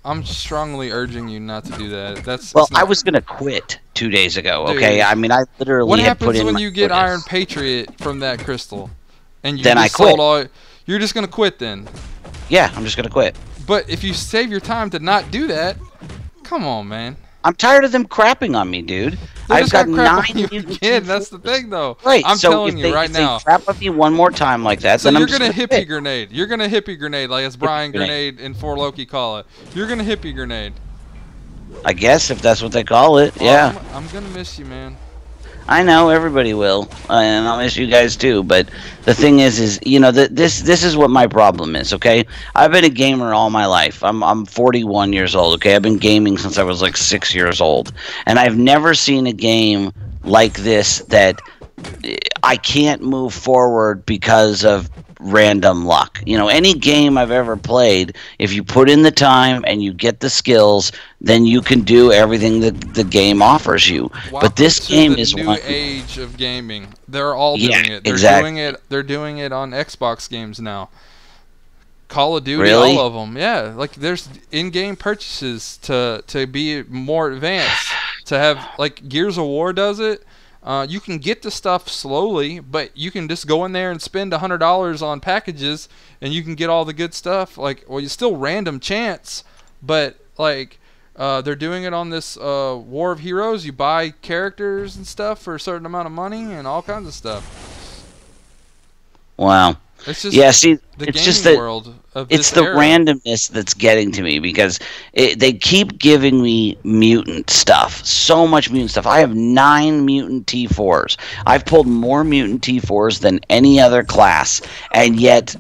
I'm strongly urging you not to do that. I was going to quit 2 days ago. Dude, okay, I mean I literally had put in. What happens when you get Iron Patriot from that crystal, and then I quit? You're just going to quit then? Yeah, I'm just going to quit. But if you save your time to not do that, come on, man. I'm tired of them crapping on me, dude. They're I've just got gonna crap 9 on you mutant again. T4s. That's the thing, though. Right. I'm so telling if you they, right if now. they crap on me one more time like that, So then you're I'm gonna just hippie quit. grenade. You're gonna hippie grenade, like as Brian Grenade in For Loki call it. You're gonna hippie grenade. I guess if that's what they call it. Well, Yeah. I'm gonna miss you, man. I know everybody will, and I'll miss you guys too. But the thing is you know, this is what my problem is. Okay, I've been a gamer all my life. I'm 41 years old. Okay, I've been gaming since I was like 6 years old, and I've never seen a game like this that I can't move forward because of random luck. You know, any game I've ever played, if you put in the time and you get the skills, then you can do everything that the game offers you. Welcome but this to game the is new one. age of gaming. They're all Yeah, doing it. They're exactly. doing it. They're doing it on Xbox games now. Call of Duty, Really? all of them. Yeah, like there's in-game purchases to be more advanced. To have like Gears of War does it. You can get the stuff slowly, but you can just go in there and spend $100 on packages, and you can get all the good stuff. Like, well, you still random chance, but like they're doing it on this War of Heroes. You buy characters and stuff for a certain amount of money and all kinds of stuff. Wow. It's just Yeah, see, the it's gaming just that world of it's this the era. randomness that's getting to me because they keep giving me mutant stuff, so much mutant stuff. I have 9 mutant T4s. I've pulled more mutant T4s than any other class, and yet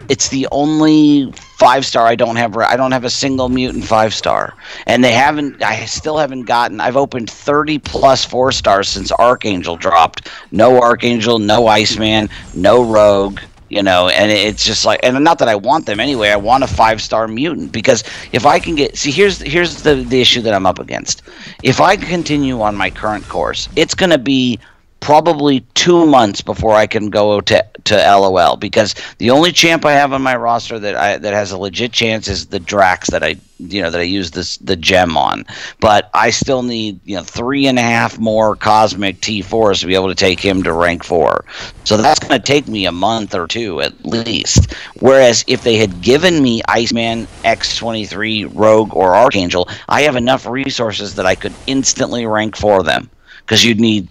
it's the only 5-star I don't have. I don't have a single mutant 5-star, and I still haven't gotten. I've opened 30 plus 4-stars since Archangel dropped. No Archangel, no Iceman, no Rogue. You know, and it's just like, and not that I want them anyway. I want a 5-star mutant because if I can get, see, here's the issue that I'm up against. If I continue on my current course, it's going to be probably 2 months before I can go to LOL because the only champ I have on my roster that has a legit chance is the Drax that I use the gem on. But I still need 3.5 more cosmic T4s to be able to take him to rank 4. So that's going to take me a month or 2 at least. Whereas if they had given me Iceman, X-23, Rogue, or Archangel, I have enough resources that I could instantly rank 4 them. Because you need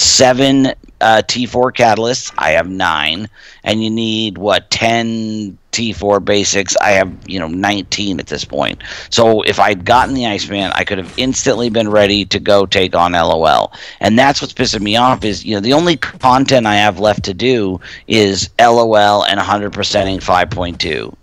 7 T4 catalysts. I have 9, and you need 10 T4 basics. I have 19 at this point. So if I'd gotten the Iceman, I could have instantly been ready to go take on LOL. And that's what's pissing me off is the only content I have left to do is LOL and 100%ing 5.2.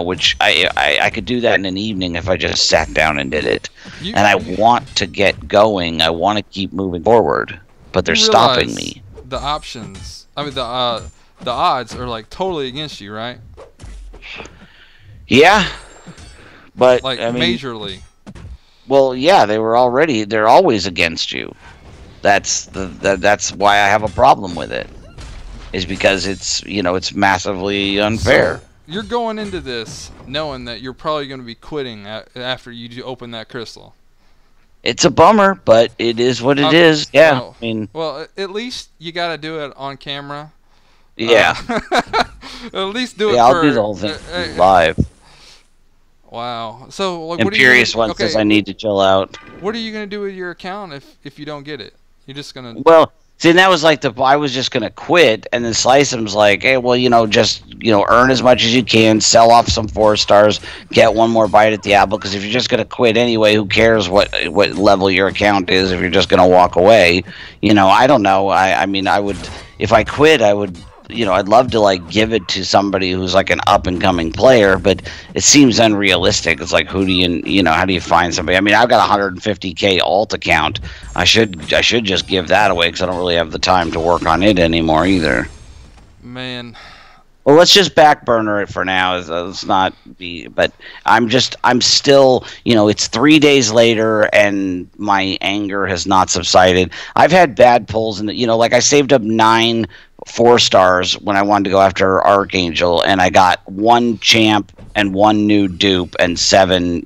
Which I could do that in an evening if I just sat down and did it. And I want to get going. I want to keep moving forward, but they're stopping me. The options, I mean the odds are like totally against you, right? Yeah, but like I mean, majorly. Well, yeah, they're always against you. That's why I have a problem with it. Is because it's massively unfair. So, you're going into this knowing that you're probably going to be quitting after you open that crystal. It's a bummer, but it is what it is. Yeah, well, at least you got to do it on camera. Yeah. At least do it. Yeah, I'll do the whole thing live. Wow. So, like, Imperious One says I need to chill out. What are you going to do with your account if you don't get it? You're just going to... Well, see, that was like I was just going to quit, and then Slice'em's like, hey, well, just, earn as much as you can, sell off some 4-stars, get one more bite at the apple, because if you're just going to quit anyway, who cares what level your account is if you're just going to walk away? I don't know. I mean, I would, if I quit, I would... I'd love to give it to somebody who's like an up and coming player, but it seems unrealistic. It's like, who do how do you find somebody? I mean, I've got 150K alt account. I should just give that away because I don't really have the time to work on it anymore either. Man. Well, let's just back burner it for now. Let's not be, but I'm still, it's 3 days later and my anger has not subsided. I've had bad pulls and like I saved up 9 4-stars when I wanted to go after Archangel, and I got 1 champ and 1 new dupe and 7,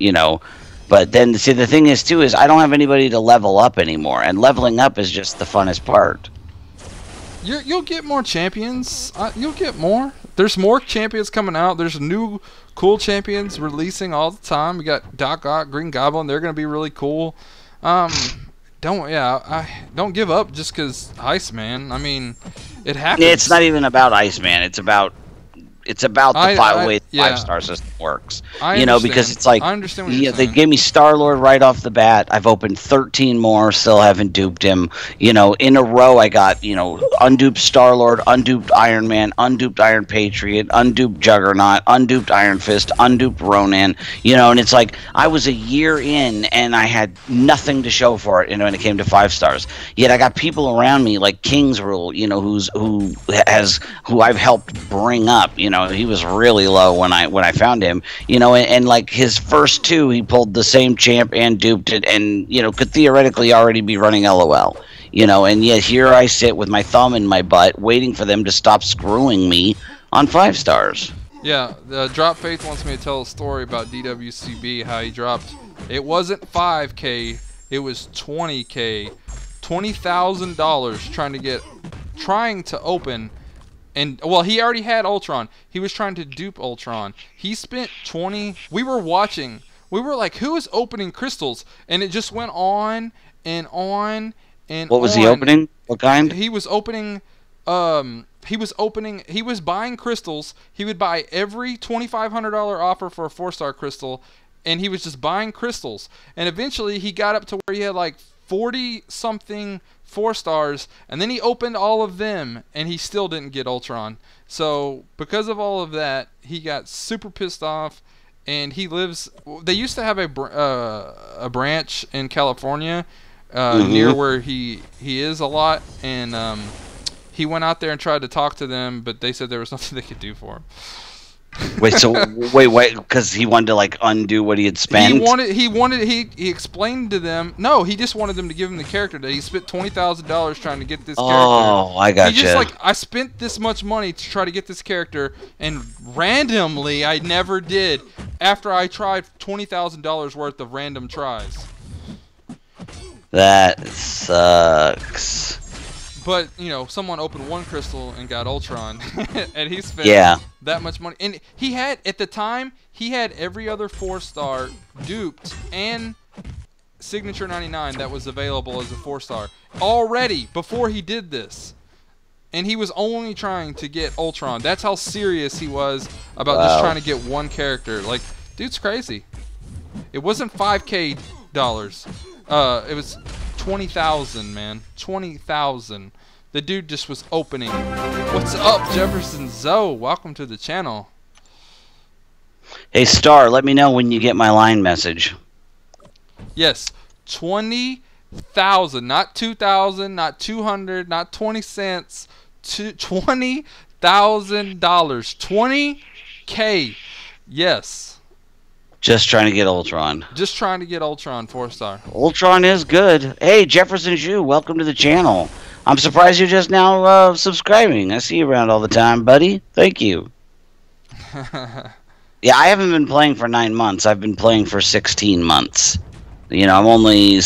But then, see, the thing is, too, is I don't have anybody to level up anymore, and leveling up is just the funnest part. You'll get more champions. You'll get more. There's more champions coming out. There's new cool champions releasing all the time. We got Doc Ock, Green Goblin. They're going to be really cool. Um, don't give up just because Iceman. I mean, it happens. It's not even about Iceman. It's about the way the yeah. 5-star system works. I You know, because understand. it's like, I understand what you're they saying. gave me Star-Lord right off the bat. I've opened 13 more, still haven't duped him. You know, in a row I got, unduped Star-Lord, unduped Iron Man, unduped Iron Patriot, unduped Juggernaut, unduped Iron Fist, unduped Ronan. And it's like, I was a year in and I had nothing to show for it, when it came to 5 stars. Yet I got people around me like King's Rule, who I've helped bring up. He was really low when I found him. And like his first 2, he pulled the same champ and duped it, and could theoretically already be running LOL. And yet here I sit with my thumb in my butt, waiting for them to stop screwing me on 5 stars. Yeah, Drop Faith wants me to tell a story about DWCB, how he dropped. It wasn't 5K, it was 20K, $20,000 trying to open. And, well, he already had Ultron. He was trying to dupe Ultron. He spent 20... We were watching. We were like, who is opening crystals? And it just went on and on and What was on. he opening? What kind? He was opening... He was buying crystals. He would buy every $2,500 offer for a 4-star crystal. And he was just buying crystals. And eventually, he got up to where he had like 40-something 4 stars, and then he opened all of them, and he still didn't get Ultron. So because of all of that, he got super pissed off, and he lives. They used to have a branch in California, near where he is a lot, and he went out there and tried to talk to them, but they said there was nothing they could do for him. Wait, because he wanted to like undo what he had spent. He explained to them. No, he just wanted them to give him the character that he spent $20,000 trying to get this character. Oh, I gotcha. He just like, I spent this much money to try to get this character, and randomly I never did. After I tried $20,000 worth of random tries. That sucks. But, someone opened one crystal and got Ultron, and he spent that much money. And he had, at the time, every other 4-star duped and Signature 99 that was available as a 4-star already before he did this. And he was only trying to get Ultron. That's how serious he was about just trying to get one character. Like, dude's crazy. It wasn't $5K. It was 20,000, man. 20,000. The dude just was opening. What's up, Jefferson Zoe? Welcome to the channel. Hey, Star, let me know when you get my line message. Yes, 20,000, not 2,000, not 200, not 20 cents. $20,000. 20K. Yes. Just trying to get Ultron. Just trying to get Ultron 4-star. Ultron is good. Hey, Jefferson Zhu, welcome to the channel. I'm surprised you're just now subscribing. I see you around all the time, buddy. Thank you. Yeah, I haven't been playing for 9 months. I've been playing for 16 months. I'm only 8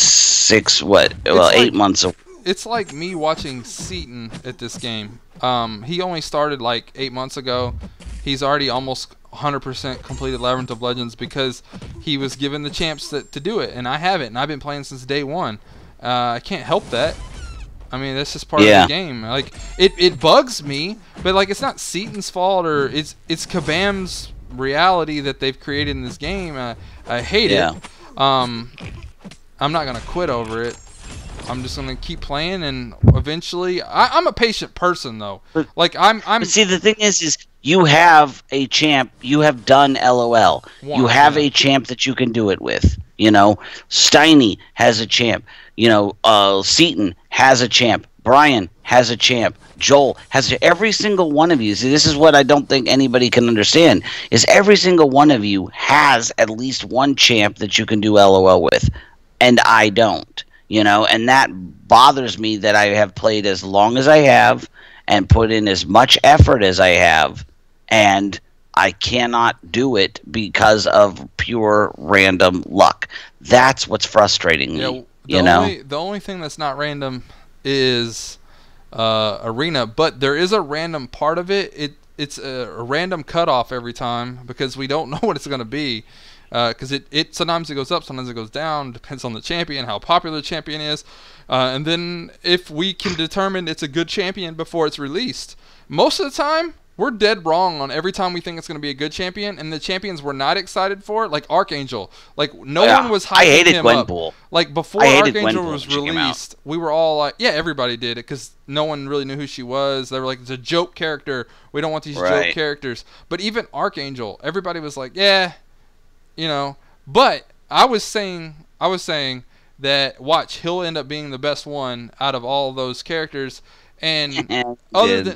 months away. It's like me watching Seaton at this game. He only started like 8 months ago. He's already almost 100% completed Labyrinth of Legends because he was given the chance to do it, and I haven't, and I've been playing since day one. I can't help that. I mean, that's just part of the game. Like, it bugs me, but like, it's not Seaton's fault, or it's Kabam's reality that they've created in this game. I hate it. I'm not gonna quit over it. I'm just gonna keep playing, and eventually, I'm a patient person though. Like I'm. See, the thing is you have a champ. You have done LOL. You have a champ that you can do it with. Steiny has a champ. Seaton has a champ. Brian has a champ. Joel has every single one of you. See, this is what I don't think anybody can understand, is every single one of you has at least one champ that you can do LOL with, and I don't. And that bothers me that I have played as long as I have and put in as much effort as I have, and I cannot do it because of pure random luck. That's what's frustrating me. The only thing that's not random is Arena, but there is a random part of it. It's a random cutoff every time because we don't know what it's going to be. because it sometimes it goes up, sometimes it goes down, depends on the champion, how popular the champion is, and then if we can determine it's a good champion before it's released. Most of the time, we're dead wrong on every time we think it's going to be a good champion, and the champions we're not excited for, like Archangel. Like, no one was hyping him up. Like, before Archangel was released, we were all like, yeah, everybody did it, because no one really knew who she was. They were like, it's a joke character. We don't want these joke characters. But even Archangel, everybody was like, yeah, you know. But I was saying that, watch, he'll end up being the best one out of all those characters. And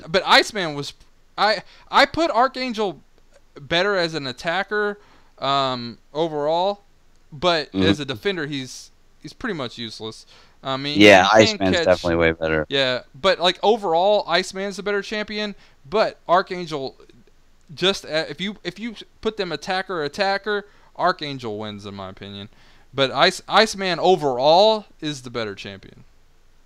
but Iceman was... I put Archangel better as an attacker overall, but as a defender, he's pretty much useless. I mean, yeah, Iceman's definitely way better. Yeah, but like overall, Iceman's the better champion. But Archangel, just if you put them attacker, Archangel wins in my opinion. But Iceman overall is the better champion.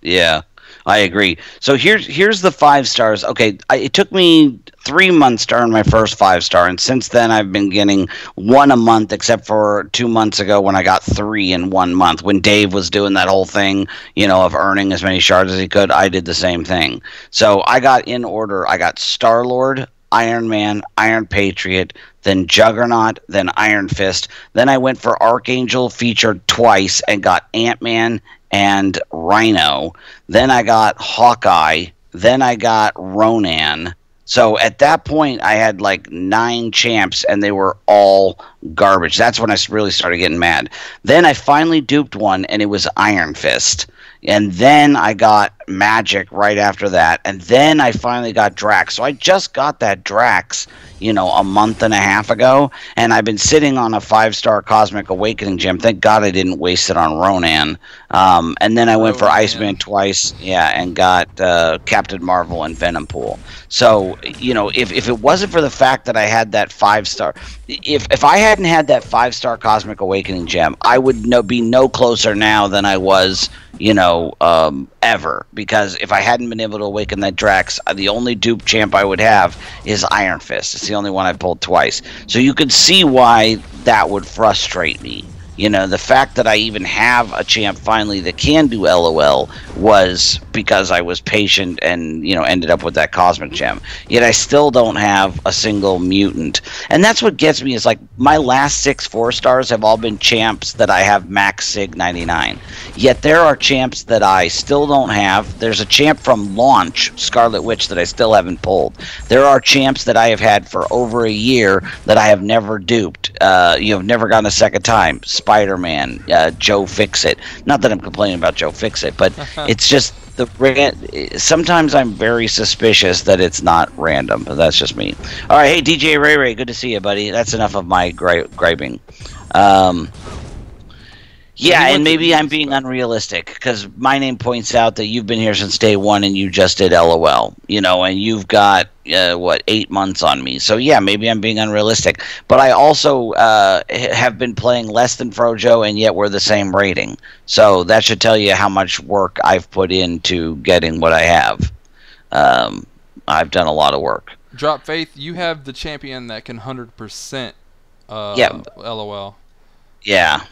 Yeah, I agree. So here's the 5 stars. Okay, it took me 3 months to earn my first 5-star, and since then I've been getting 1 a month, except for 2 months ago when I got 3 in 1 month. When Dave was doing that whole thing, you know, of earning as many shards as he could, I did the same thing. So I got in order. I got Star-Lord, Iron Man, Iron Patriot, then Juggernaut, then Iron Fist. Then I went for Archangel, featured twice, and got Ant-Man and Rhino. Then I got Hawkeye. Then I got Ronan. So at that point, I had like 9 champs, and they were all garbage. That's when I really started getting mad. Then I finally duped one, and it was Iron Fist. And then I got Magic right after that. And then I finally got Drax. So I just got that Drax, you know, a month and a half ago. And I've been sitting on a 5-star Cosmic Awakening gem. Thank God I didn't waste it on Ronan. And then I went for Iceman twice, yeah, and got Captain Marvel and Venom Pool. So, you know, if it wasn't for the fact that I had that 5-star, if I hadn't had that 5-star Cosmic Awakening gem, I would be no closer now than I was, you know, ever. Because if I hadn't been able to awaken that Drax, the only dupe champ I would have is Iron Fist. It's the only one I've pulled twice. So you could see why that would frustrate me. You know, the fact that I even have a champ finally that can do LOL was because I was patient and, you know, ended up with that Cosmic Gem. Yet I still don't have a single mutant. And that's what gets me, is like my last 6 4-stars have all been champs that I have max Sig 99. Yet there are champs that I still don't have. There's a champ from launch, Scarlet Witch, that I still haven't pulled. There are champs that I have had for over a year that I have never duped. You have never gotten a second time. Spider-Man, Joe Fix-It. Not that I'm complaining about Joe Fix-It, but it's just sometimes I'm very suspicious that it's not random. But that's just me. All right, hey DJ Ray, good to see you, buddy. That's enough of my griping. Yeah, and maybe I'm being unrealistic, because my name points out that you've been here since day one and you just did LOL, you know, and you've got, 8 months on me. So, yeah, maybe I'm being unrealistic. But I also have been playing less than Frojo, and yet we're the same rating. So that should tell you how much work I've put into getting what I have. I've done a lot of work. Drop Faith, you have the champion that can 100% LOL. Yeah.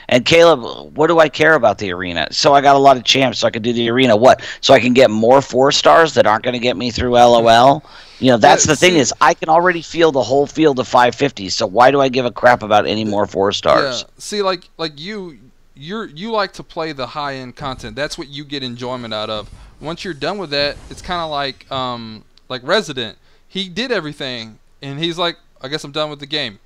And Caleb, what do I care about the arena? So I got a lot of champs, so I can do the arena. What? So I can get more 4-stars that aren't going to get me through LOL? You know, that's the thing, is I can already feel the whole field of 550s, so why do I give a crap about any more 4-stars? Yeah. See, like you like to play the high-end content. That's what you get enjoyment out of. Once you're done with that, it's kind of like Resident. He did everything, and he's like, I guess I'm done with the game.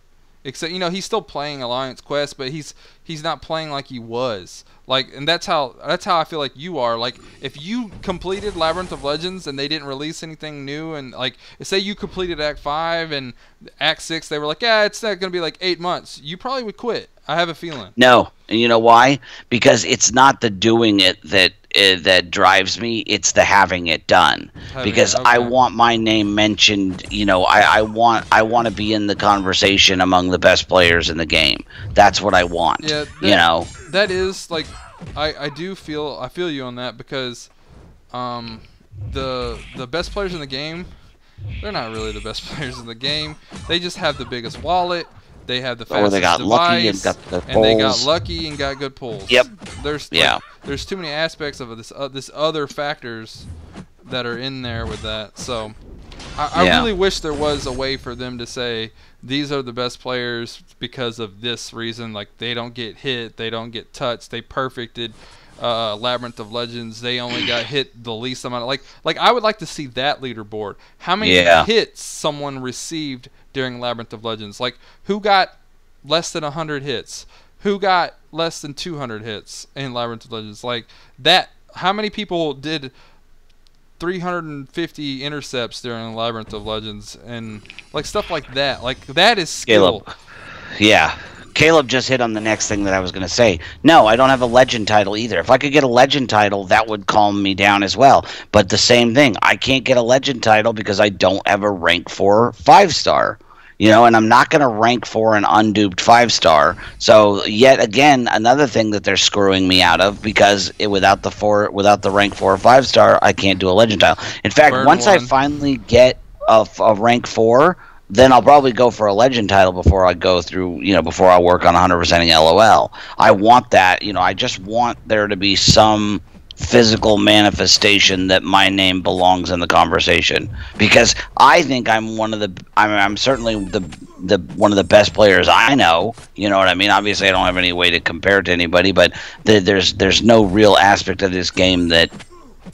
Except, you know, he's still playing Alliance Quest, but he's not playing like he was. Like, and that's how I feel like you are. Like, if you completed Labyrinth of Legends and they didn't release anything new, and like, say you completed Act 5 and Act 6, they were like, yeah, it's not gonna be like 8 months. You probably would quit. I have a feeling. No, and you know why? Because it's not the doing it that drives me, it's the having it done. Because I want my name mentioned, you know, I want to be in the conversation among the best players in the game. That's what I want. Yeah, you know. That is, like, I feel you on that, because the best players in the game, they're not really the best players in the game. They just have the biggest wallet. They have the Or fastest they got lucky and device, got the and they got pulls. lucky and got good pulls. Yep. There's Yeah. there's too many aspects of this other factors that are in there with that. So I Yeah. really wish there was a way for them to say these are the best players because of this reason. Like they don't get hit, they don't get touched, they perfected Labyrinth of Legends. They only got hit the least amount. Like I would like to see that leaderboard. How many hits someone received during Labyrinth of Legends? Like who got less than 100 hits? Who got less than 200 hits in Labyrinth of Legends? Like that. How many people did 350 intercepts during Labyrinth of Legends and like stuff like that? Like that is skill. Caleb. Yeah. Caleb just hit on the next thing that I was going to say. No, I don't have a legend title either. If I could get a legend title, that would calm me down as well. But the same thing, I can't get a legend title because I don't have a rank 4 5-star. You know, and I'm not going to rank for an unduped 5-star. So yet again, another thing that they're screwing me out of because without the rank 4 or 5-star, I can't do a legend title. In fact, once I finally get a rank 4, then I'll probably go for a legend title before I go through, before I work on 100%ing LOL. I want that, I just want there to be some physical manifestation that my name belongs in the conversation, because I think I'm certainly the one of the best players I know. You know what I mean? Obviously, I don't have any way to compare to anybody, but there's no real aspect of this game that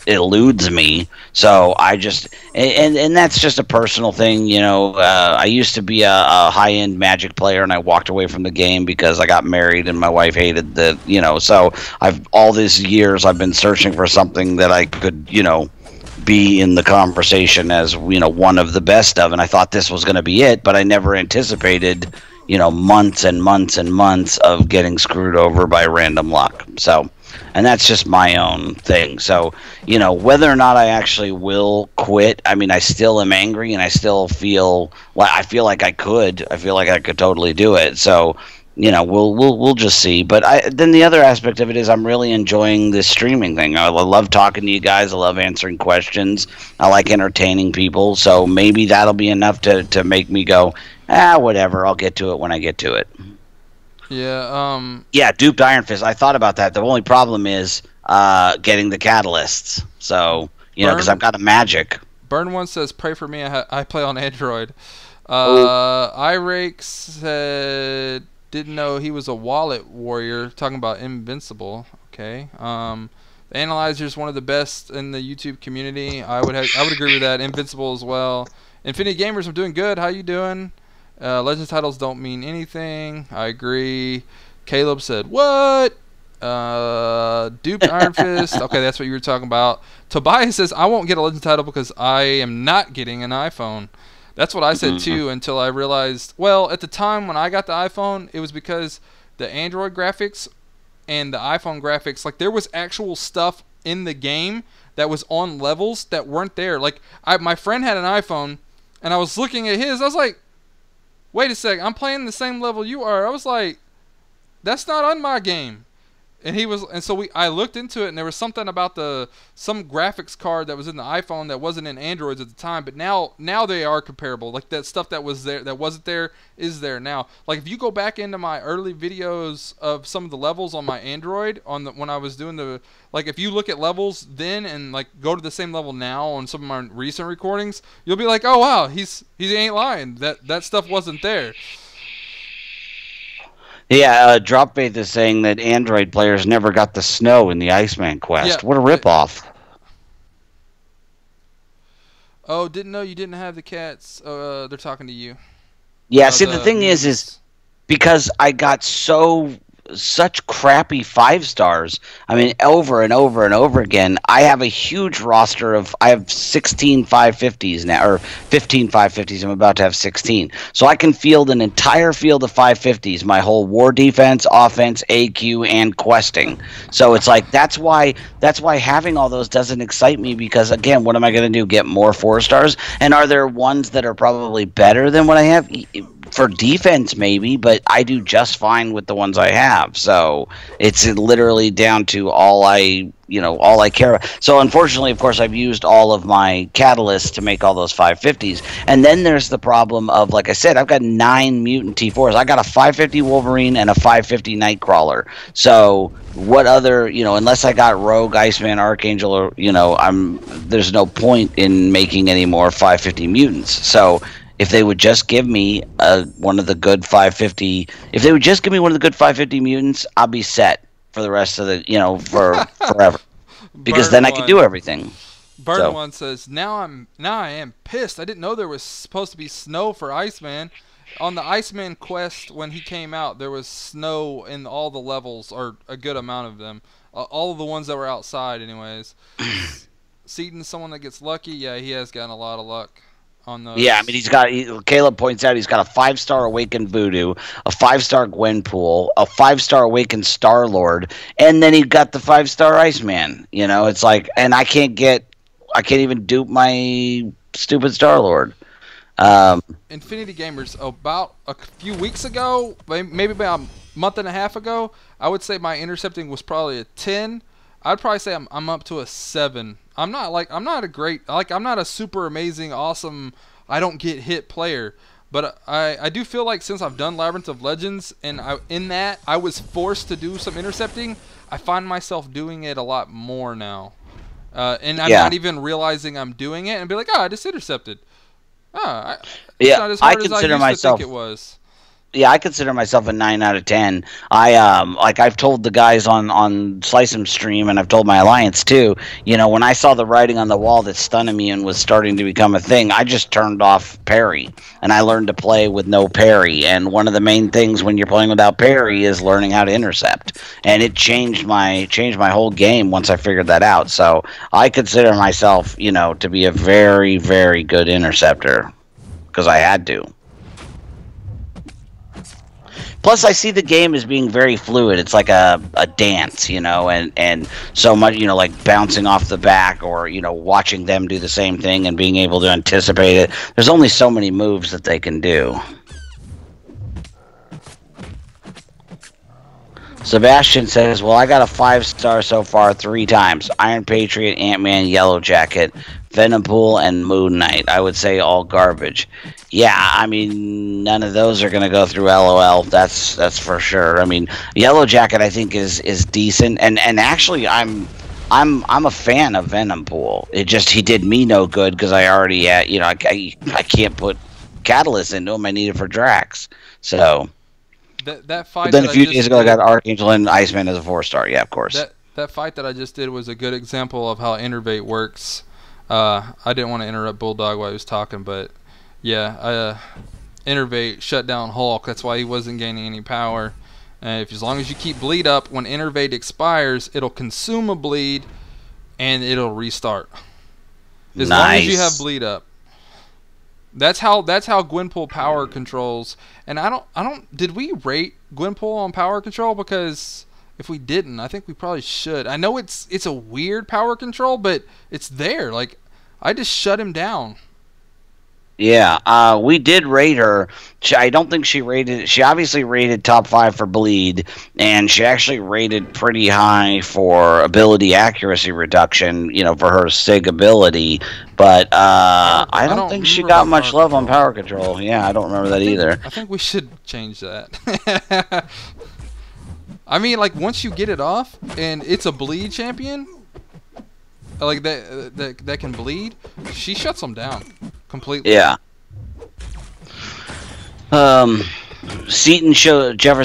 eludes me. So I just and that's just a personal thing. I used to be a high-end Magic player, and I walked away from the game because I got married and my wife hated so all these years I've been searching for something that I could be in the conversation as one of the best of, and I thought this was going to be it, but I never anticipated months and months and months of getting screwed over by random luck. So and that's just my own thing. So, whether or not I actually will quit, I mean, I still am angry, and I still feel like I feel like I could totally do it. So, we'll just see. But then the other aspect of it is I'm really enjoying this streaming thing. I love talking to you guys. I love answering questions. I like entertaining people. So maybe that'll be enough to make me go, whatever. I'll get to it when I get to it. Yeah. Yeah, duped Iron Fist. I thought about that. The only problem is getting the catalysts. So because I've got a magic. Burn One says, "Pray for me. I play on Android." Irake said, "Didn't know he was a wallet warrior." Talking about Invincible. Okay. The Analyzer is one of the best in the YouTube community. I would agree with that. Invincible as well. Infinity Gamers, I'm doing good. How you doing? Legends titles don't mean anything. I agree. Caleb said, "What?" Duped Iron Fist. Okay, that's what you were talking about. Tobias says, "I won't get a Legend title because I am not getting an iPhone." That's what I said too, until I realized, well, at the time when I got the iPhone, it was because the Android graphics and the iPhone graphics, like there was actual stuff in the game that was on levels that weren't there. Like my friend had an iPhone, and I was looking at his. I was like, wait a sec, I'm playing the same level you are. I was like, that's not on my game. And so I looked into it, and there was something about some graphics card that was in the iPhone that wasn't in Androids at the time, but now they are comparable. Like that stuff that was there that wasn't there is there now. Like if you go back into my early videos of some of the levels on my Android when I was doing if you look at levels then and like go to the same level now on some of my recent recordings, you'll be like, oh wow, he ain't lying. That stuff wasn't there. Yeah, Drop Faith is saying that Android players never got the snow in the Iceman quest. Yeah, what a ripoff. Oh, didn't know you didn't have the cats. They're talking to you. Yeah, see, the thing is because I got such crappy 5-stars. I mean, over and over and over again. I have a huge roster I have 16 550s now, or 15 550s. I'm about to have 16. So I can field an entire field of 550s, my whole war defense, offense, AQ, and questing. So it's like that's why having all those doesn't excite me, because again, what am I going to do? Get more 4-stars? And are there ones that are probably better than what I have? for defense maybe, but I do just fine with the ones I have. So it's literally down to all I care about. So unfortunately, of course, I've used all of my catalysts to make all those 550s. And then there's the problem of, like I said, I've got 9 mutant T4s. I got a 550 Wolverine and a 550 Nightcrawler. So what other, unless I got Rogue, Iceman, Archangel, or, there's no point in making any more 550 mutants. So if they would just give me one of the good 550, if they would just give me one of the good 550 mutants, I'll be set for the rest of the, for forever. Because then I can do everything. Burn One says, now I am pissed. I didn't know there was supposed to be snow for Iceman. On the Iceman quest, when he came out, there was snow in all the levels, or a good amount of them. All of the ones that were outside, anyways. Seaton's someone that gets lucky. Yeah, he has gotten a lot of luck on those. Yeah, I mean, Caleb points out he's got a 5-star Awakened Voodoo, a 5-star Gwenpool, a 5-star Awakened Star-Lord, and then he got the 5-star Iceman. It's like, and I can't even dupe my stupid Star-Lord. Infinity Gamers, about a few weeks ago, maybe about a month and a half ago, I would say my intercepting was probably a 10. I'd probably say I'm up to a 7. I'm not a super amazing, awesome, I don't get hit player. But I do feel like since I've done Labyrinth of Legends and I was forced to do some intercepting, I find myself doing it a lot more now. And I'm not even realizing I'm doing it and be like, I just intercepted. It's not as hard as I used to think it was. Yeah, I consider myself a 9 out of 10. I've told the guys on Slice 'em stream, and I've told my alliance too. When I saw the writing on the wall that stun immune was starting to become a thing, I just turned off parry, and I learned to play with no parry. And one of the main things when you're playing without parry is learning how to intercept, and it changed my whole game once I figured that out. So I consider myself, to be a very, very good interceptor because I had to. Plus, I see the game as being very fluid. It's like a dance, and so much, like bouncing off the back or, watching them do the same thing and being able to anticipate it. There's only so many moves that they can do. Sebastian says, well, I got a 5-star so far 3 times. Iron Patriot, Ant-Man, Yellow Jacket, Venompool, and Moon Knight. I would say all garbage. Yeah, I mean, none of those are going to go through LOL. That's for sure. I mean, Yellow Jacket I think is decent, and actually I'm a fan of Venompool. He did me no good because I already I can't put Catalyst into him. I need it for Drax. So that fight. But then a few days ago I got Archangel and Iceman as a 4-star. Yeah, of course. That fight that I just did was a good example of how Innervate works. I didn't want to interrupt Bulldog while he was talking, but yeah, Innervate shut down Hulk. That's why he wasn't gaining any power. As long as you keep bleed up, when Innervate expires, it'll consume a bleed, and it'll restart. As long as you have bleed up. That's how Gwenpool power controls. And did we rate Gwenpool on power control? Because if we didn't, I think we probably should. I know it's a weird power control, but it's there. Like, I just shut him down. Yeah, we did rate her. I don't think she obviously rated top 5 for bleed, and she actually rated pretty high for ability accuracy reduction, for her SIG ability. But I don't think she got much love on power control. Yeah, I don't remember that either. I think we should change that. I mean, like, once you get it off, and it's a bleed champion, like that can bleed, she shuts them down completely. Yeah. Jefferson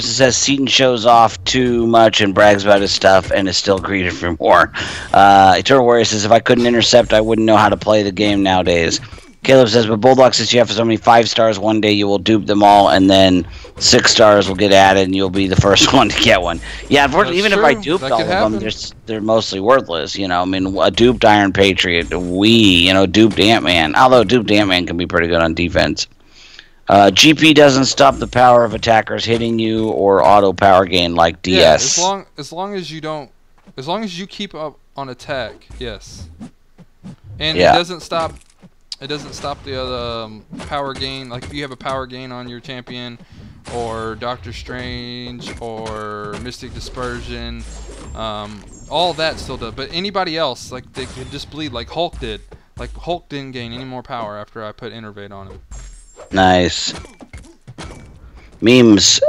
says Seaton shows off too much and brags about his stuff and is still greedy for more. Eternal Warrior says, if I couldn't intercept, I wouldn't know how to play the game nowadays. Caleb says, but Bulldog, since you have so many 5-stars, one day you will dupe them all, and then 6 stars will get added, and you'll be the first one to get one. Yeah, unfortunately, even if I duped all of them, they're mostly worthless. I mean, a duped Iron Patriot, duped Ant-Man. Although duped Ant-Man can be pretty good on defense. GP doesn't stop the power of attackers hitting you or auto power gain like DS. Yeah, as long as you keep up on attack, yes. And it doesn't stop. It doesn't stop the power gain. Like if you have a power gain on your champion, or Doctor Strange, or Mystic Dispersion, all that still does. But anybody else, like they could just bleed, like Hulk did. Like Hulk didn't gain any more power after I put Innervate on him. Nice. Memes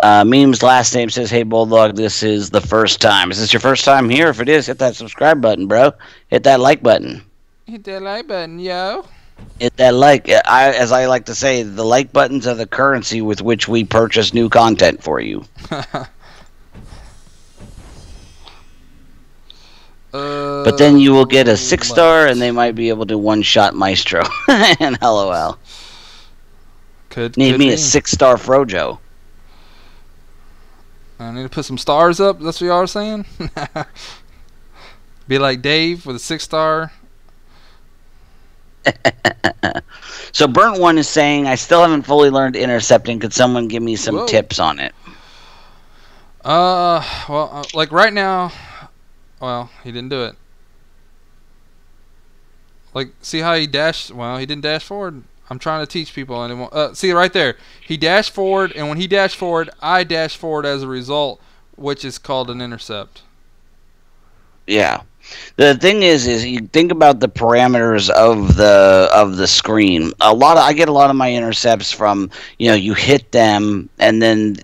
last name says, "Hey Bulldog, this is the first time. Is this your first time here? If it is, hit that subscribe button, bro. Hit that like button. Hit that like button, yo." Hit that like. As I like to say, the like buttons are the currency with which we purchase new content for you. But then you will get a 6-star, and they might be able to one-shot Maestro. And LOL. Could Need me be. a 6-star Frojo. I need to put some stars up. That's what y'all are saying. Be like Dave with a 6-star. So Burnt One is saying, I still haven't fully learned intercepting. Could someone give me some Whoa. tips on it? Well, like right now, well, he didn't do it. Like, see how he dashed? Well, he didn't dash forward. I'm trying to teach people, and it won't, see right there. He dashed forward, and when he dashed forward, I dashed forward as a result, which is called an intercept. Yeah. The thing is you think about the parameters of the screen. I get a lot of my intercepts from, you hit them, and then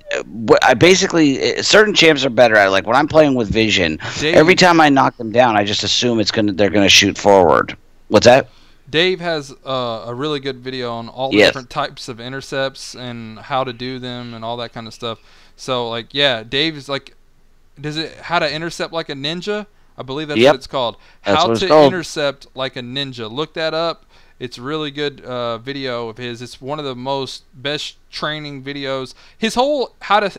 I basically, certain champs are better at it. Like when I'm playing with Vision, Dave, every time I knock them down, I just assume they're gonna shoot forward. What's that? Dave has a really good video on all the different types of intercepts and how to do them and all that kind of stuff. So like, yeah, Dave is like, how to intercept like a ninja? I believe that's what it's called. How to intercept like a ninja. Look that up. It's a really good video of his. It's one of the best training videos. His whole his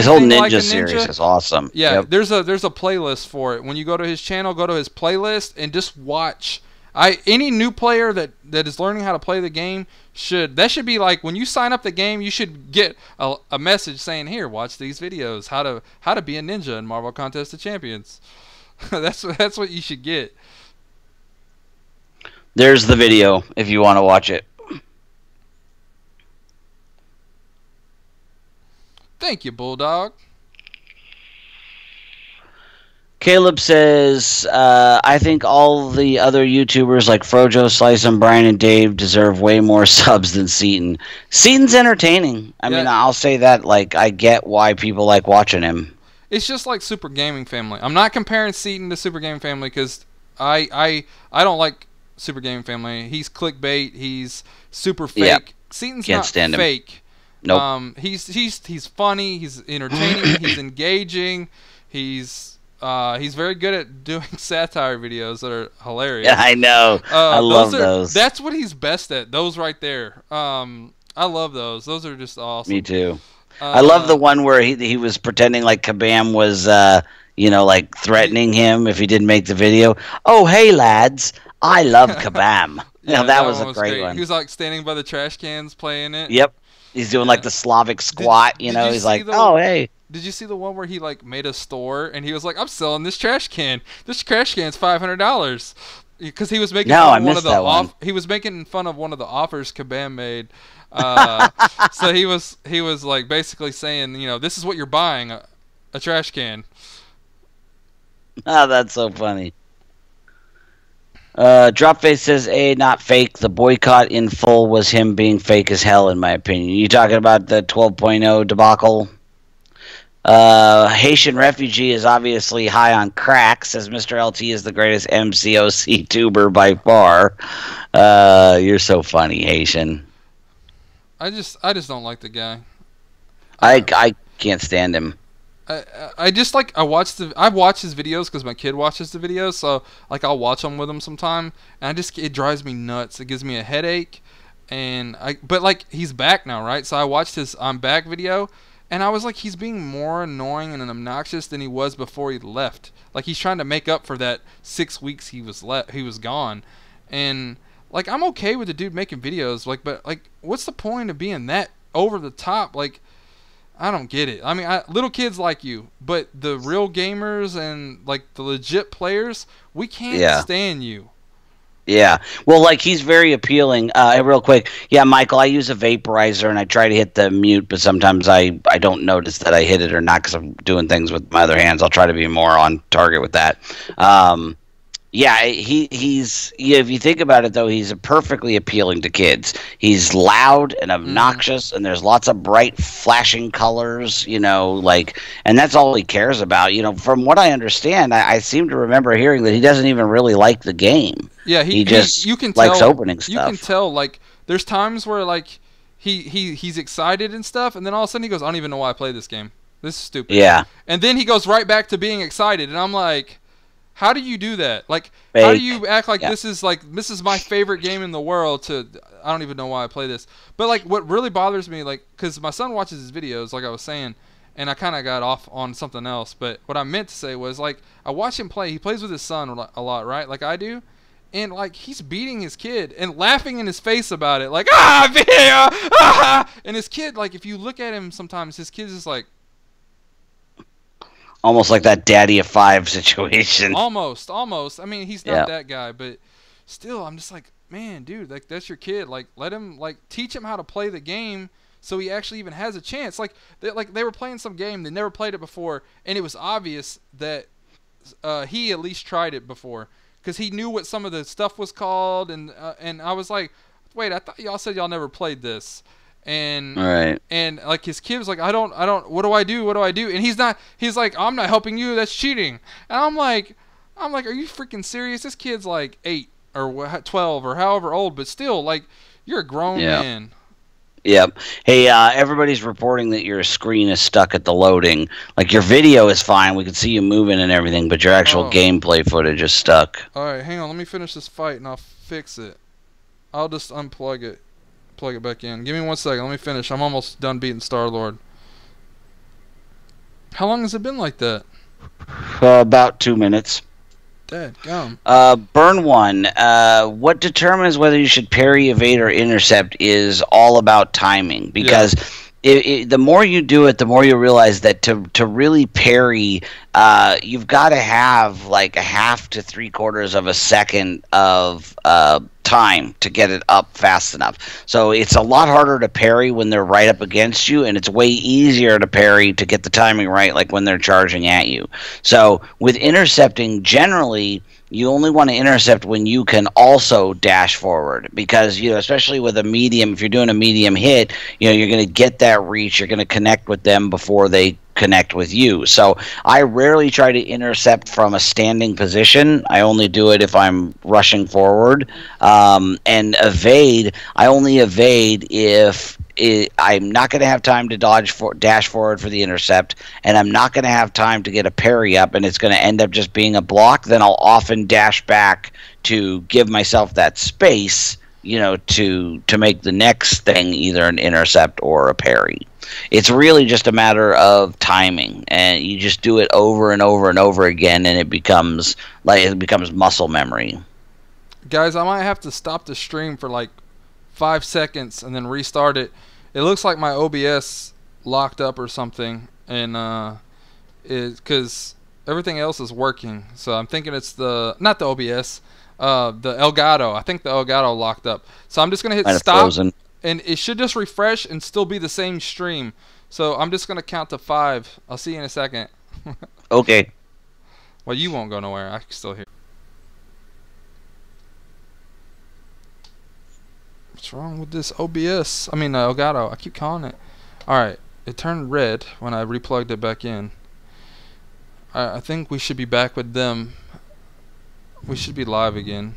whole ninja, like series is awesome. Yeah, there's a playlist for it. When you go to his channel, go to his playlist and just watch. Any new player that is learning how to play the game should be like when you sign up the game, you should get a message saying, "Here, watch these videos. How to be a ninja in Marvel Contest of Champions." That's what you should get. There's the video if you want to watch it. Thank you, Bulldog. Caleb says, I think all the other YouTubers like Frojo, Slice, and Brian and Dave deserve way more subs than Seaton. Seaton's entertaining. I mean, I'll say that. Like, I get why people like watching him. It's just like Super Gaming Family. I'm not comparing Seaton to Super Gaming Family because I don't like Super Gaming Family. He's clickbait. He's super fake. Yep. Seaton's Can't not stand him. fake. Nope. He's funny. He's entertaining. He's engaging. He's very good at doing satire videos that are hilarious. Yeah, I know. I love those. That's what he's best at. Those right there. I love those. Those are just awesome. Me too. I love the one where he was pretending like Kabam was, like threatening him if he didn't make the video. Oh, hey, lads. I love Kabam. That was a great one. He was like standing by the trash cans playing it. Yep. He's doing like the Slavic squat, he's like, oh, hey. Did you see the one where he like made a store and he was like, I'm selling this trash can. This trash can's $500. Because he was making fun of he was making fun of one of the offers Kabam made. So he was like basically saying, this is what you're buying, a trash can. Oh, that's so funny. Dropface says, not fake. The boycott in full was him being fake as hell, in my opinion. You talking about the 12.0 debacle? Haitian refugee is obviously high on crack, says Mr. LT is the greatest MCOC tuber by far. You're so funny, Haitian. I just don't like the guy. I can't stand him. I just like I watch his videos because my kid watches the videos, so like I'll watch them with him sometime, and it drives me nuts. It gives me a headache, but like he's back now, right? So I watched his I'm back video, and I was like, he's being more annoying and obnoxious than he was before he left. Like he's trying to make up for that 6 weeks he was gone, and like I'm okay with the dude making videos, like, but like what's the point of being that over the top? Like I don't get it. I mean, little kids like you, but the real gamers and like the legit players, we can't stand you. Yeah. Well, like he's very appealing. Real quick, yeah, Michael, I use a vaporizer and I try to hit the mute, but sometimes I don't notice that I hit it or not because I'm doing things with my other hands. I'll try to be more on target with that. Um, Yeah, he's yeah, if you think about it though, he's perfectly appealing to kids. He's loud and obnoxious, and there's lots of bright flashing colors, like, and that's all he cares about. From what I understand, I seem to remember hearing that he doesn't even really like the game. Yeah, He just you can likes tell. opening You can stuff. tell. Like, there's times where like he's excited and stuff, and then all of a sudden he goes, "I don't even know why I play this game. This is stupid." Yeah, And then he goes right back to being excited, and I'm like, how do you do that? Like, how do fake. you act like Yeah. this is my favorite game in the world? I don't even know why I play this. But like, what really bothers me, like, because my son watches his videos, like I was saying, and I kind of got off on something else. But what I meant to say was, like, I watch him play. He plays with his son a lot, right? Like I do. And like he's beating his kid and laughing in his face about it, like video, And his kid, like if you look at him sometimes, his kid's just like Almost like that Daddy of Five situation. almost. I mean, he's not Yeah. that guy, but still, I'm just like, man, dude, like that's your kid. Like let him teach him how to play the game so he actually even has a chance. Like they were playing some game, they never played it before, and it was obvious that he at least tried it before. Because he knew what some of the stuff was called, and I was like, wait, I thought y'all said y'all never played this, and All right. and like his kid was like, I don't, what do I do, and he's like, I'm not helping you, that's cheating, and I'm like, are you freaking serious? This kid's like 8 or 12 or however old, but still, like, you're a grown Yeah. man. Yep. Hey, everybody's reporting that your screen is stuck at the loading. Like your video is fine, we can see you moving and everything, but your actual Oh. gameplay footage is stuck. All right, hang on, let me finish this fight and I'll fix it. I'll just unplug it, plug it back in. Give me 1 second. Let me finish. I'm almost done beating Star-Lord. How long has it been like that? About 2 minutes. Dadgum. Burn one. What determines whether you should parry, evade, or intercept is all about timing. Because the more you do it, the more you realize that to really parry, you've got to have like a half to 3/4 of a second of time to get it up fast enough. So it's a lot harder to parry when they're right up against you, and it's way easier to parry to get the timing right, like when they're charging at you. So with intercepting, generally you only want to intercept when you can also dash forward, because especially with a medium, if you're doing a medium hit, you're going to get that reach, you're going to connect with them before they connect with you. So I rarely try to intercept from a standing position. I only do it if I'm rushing forward. And evade, I only evade if I'm not going to have time to dash forward for the intercept, and I'm not going to have time to get a parry up, and it's going to end up just being a block. Then I'll often dash back to give myself that space, to make the next thing either an intercept or a parry. It's really just a matter of timing, and you just do it over and over and over again, and it becomes muscle memory. Guys, I might have to stop the stream for like 5 seconds and then restart it. It looks like my OBS locked up or something, and because everything else is working. So I'm thinking it's not the OBS, the Elgato. I think the Elgato locked up. So I'm just gonna hit stop, Frozen. and it should just refresh and still be the same stream. So I'm just gonna count to 5. I'll see you in a second. Okay. Well, you won't go nowhere. I can still hear. What's wrong with this OBS? I mean, Elgato. I keep calling it. Alright. It turned red when I replugged it back in. I think we should be back with them. We should be live again.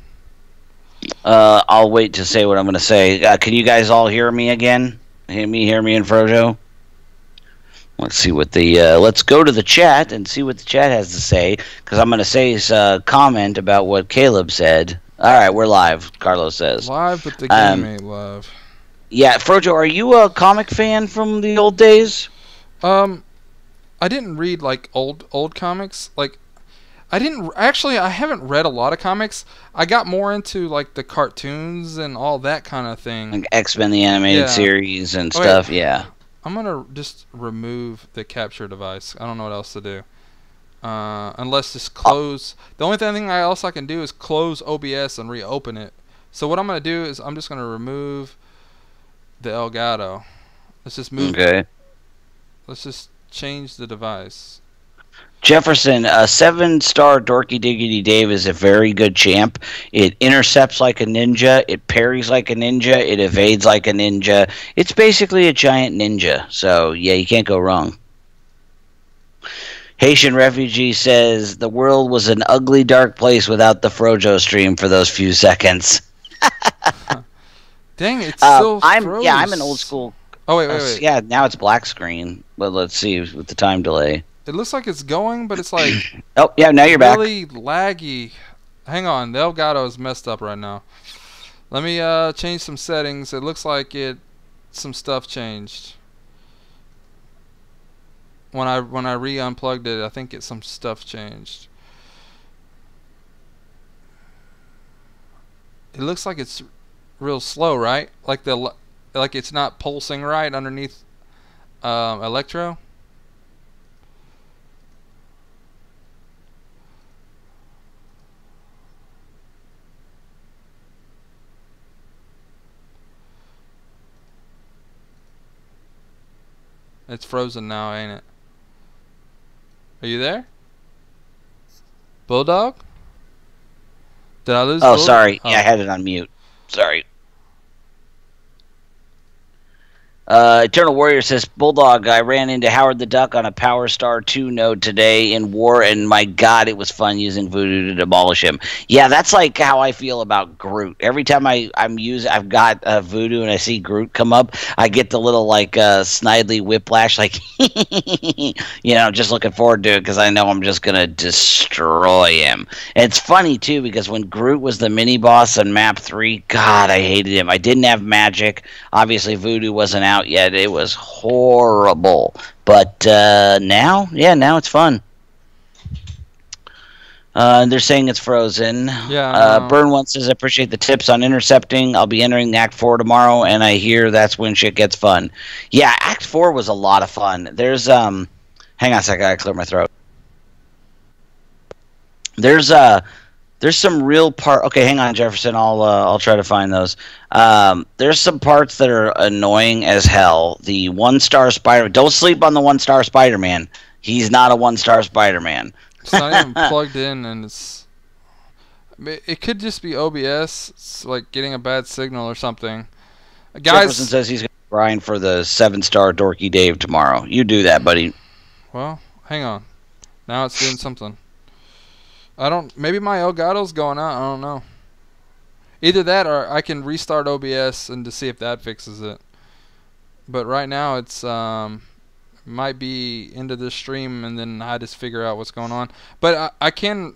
I'll wait to say what I'm going to say. Can you guys all hear me again? Hear me and Frojo? Let's see what let's go to the chat and see what the chat has to say, because I'm going to say a comment about what Caleb said. All right, we're live, Carlos says. Live, but the game ain't live. Yeah, Frojo, are you a comic fan from the old days? I didn't read like old comics. Like, I haven't read a lot of comics. I got more into like the cartoons and all that kind of thing. Like X-Men the animated series and stuff. Yeah. I'm gonna just remove the capture device. I don't know what else to do. Unless just close. The only thing else I can do is close OBS and reopen it. So what I'm gonna do is I'm just gonna remove the Elgato. Let's just move. Okay. Let's just change the device. Jefferson, a 7-star Dorky Diggity Dave is a very good champ. It intercepts like a ninja. It parries like a ninja. It evades like a ninja. It's basically a giant ninja. So, yeah, you can't go wrong. Haitian Refugee says, the world was an ugly, dark place without the Frojo stream for those few seconds. Dang, it's still froze. Yeah, I'm an old school. Oh, wait. Yeah, now it's black screen. But let's see with the time delay. It looks like it's going, but it's like oh, yeah, now you're back. Really laggy. Hang on, the Elgato is messed up right now. Let me change some settings. It looks like some stuff changed. When I re-unplugged it, I think some stuff changed. It looks like it's real slow, right? Like it's not pulsing right underneath Electro. It's frozen now, ain't it? Are you there? Bulldog? Did I lose? Oh, sorry. Yeah, I had it on mute. Sorry. Eternal Warrior says, Bulldog, I ran into Howard the Duck on a Power Star 2 node today in war, and my God, it was fun using Voodoo to demolish him. Yeah, that's like how I feel about Groot. Every time I've got Voodoo and I see Groot come up, I get the little snidely whiplash, like, just looking forward to it because I know I'm just going to destroy him. And it's funny, too, because when Groot was the mini-boss on Map 3, God, I hated him. I didn't have magic. Obviously, Voodoo wasn't out yet. It was horrible, but now it's fun. They're saying it's frozen. Yeah. Burn One says, I appreciate the tips on intercepting. I'll be entering Act 4 tomorrow, and I hear that's when shit gets fun. Yeah, Act 4 was a lot of fun. There's hang on a second, I gotta clear my throat. There's some real part. Okay, hang on, Jefferson. I'll try to find those. There's some parts that are annoying as hell. The 1-star Spider. Don't sleep on the 1-star Spider-Man. He's not a 1-star Spider-Man. It's not even plugged in, and it could just be OBS. It's like getting a bad signal or something. Guys, Jefferson says he's gonna grind for the 7-star Dorky Dave tomorrow. You do that, buddy. Well, hang on. Now it's doing something. Maybe my Elgato's going out. I don't know. Either that or I can restart OBS and to see if that fixes it. But right now it's might be into the stream and then I just figure out what's going on. But I can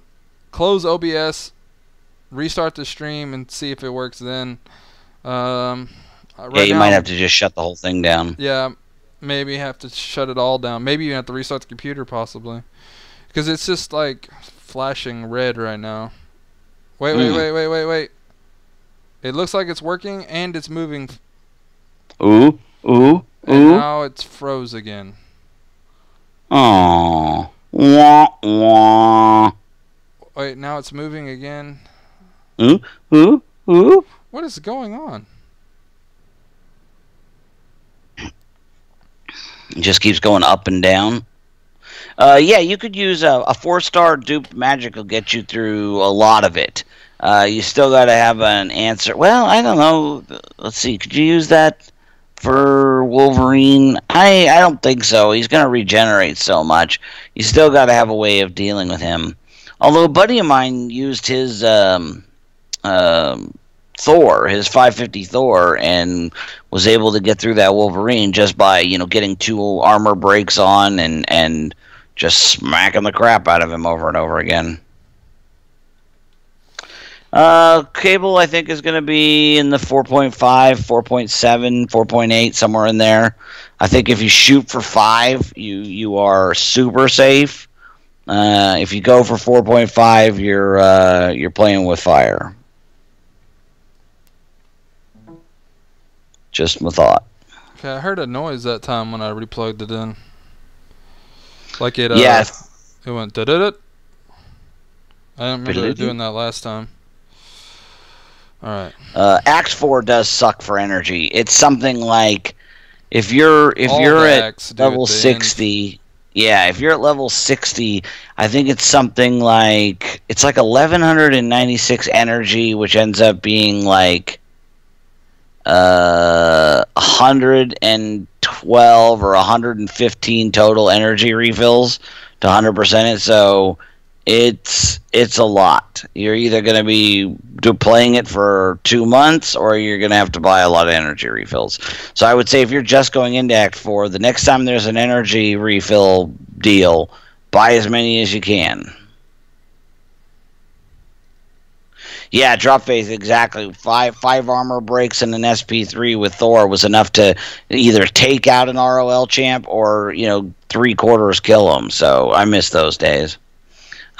close OBS, restart the stream and see if it works then. Right you might have to just shut the whole thing down. Yeah, maybe have to shut it all down. Maybe you have to restart the computer possibly. Because it's just like flashing red right now. Wait. It looks like it's working and it's moving. Ooh. And now it's froze again. Oh. Wah, wah. Wait, now it's moving again. Ooh. What is going on? It just keeps going up and down. Yeah, you could use a 4-star duped magic will get you through a lot of it. You still got to have an answer. Well, I don't know. Let's see. Could you use that for Wolverine? I don't think so. He's going to regenerate so much. You still got to have a way of dealing with him. Although a buddy of mine used his Thor, his 550 Thor, and was able to get through that Wolverine just by, getting 2 armor breaks on and just smacking the crap out of him over and over again. Cable, I think, is going to be in the 4.5, 4.7, 4.8, somewhere in there. I think if you shoot for 5, you are super safe. If you go for 4.5, you're playing with fire. Just my thought. Okay, I heard a noise that time when I replugged it in. Like it. Yeah, It went da da da. I don't remember it doing that last time. All right. Act 4 does suck for energy. It's something like if you're at level 60. Yeah, if you're at level 60, I think it's something like 1196 energy, which ends up being like 112 or 115 total energy refills to 100% it. So it's a lot. You're either going to be playing it for 2 months, or you're going to have to buy a lot of energy refills. So I would say if you're just going into Act 4, the next time there's an energy refill deal, buy as many as you can. Yeah, drop phase, exactly. Five armor breaks and an SP3 with Thor was enough to either take out an ROL champ or, 3/4 kill him. So I miss those days.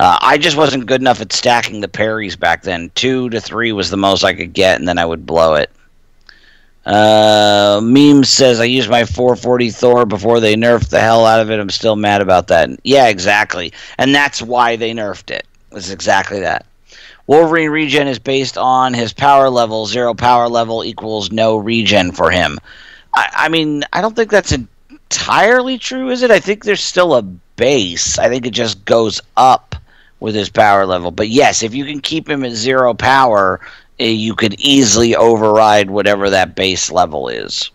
I just wasn't good enough at stacking the parries back then. 2 to 3 was the most I could get, and then I would blow it. Meme says, I used my 440 Thor before they nerfed the hell out of it. I'm still mad about that. Yeah, exactly. And that's why they nerfed it. It's exactly that. Wolverine regen is based on his power level. 0 power level equals no regen for him. I mean, I don't think that's entirely true, is it? I think there's still a base. I think it just goes up with his power level. But yes, if you can keep him at 0 power, you could easily override whatever that base level is.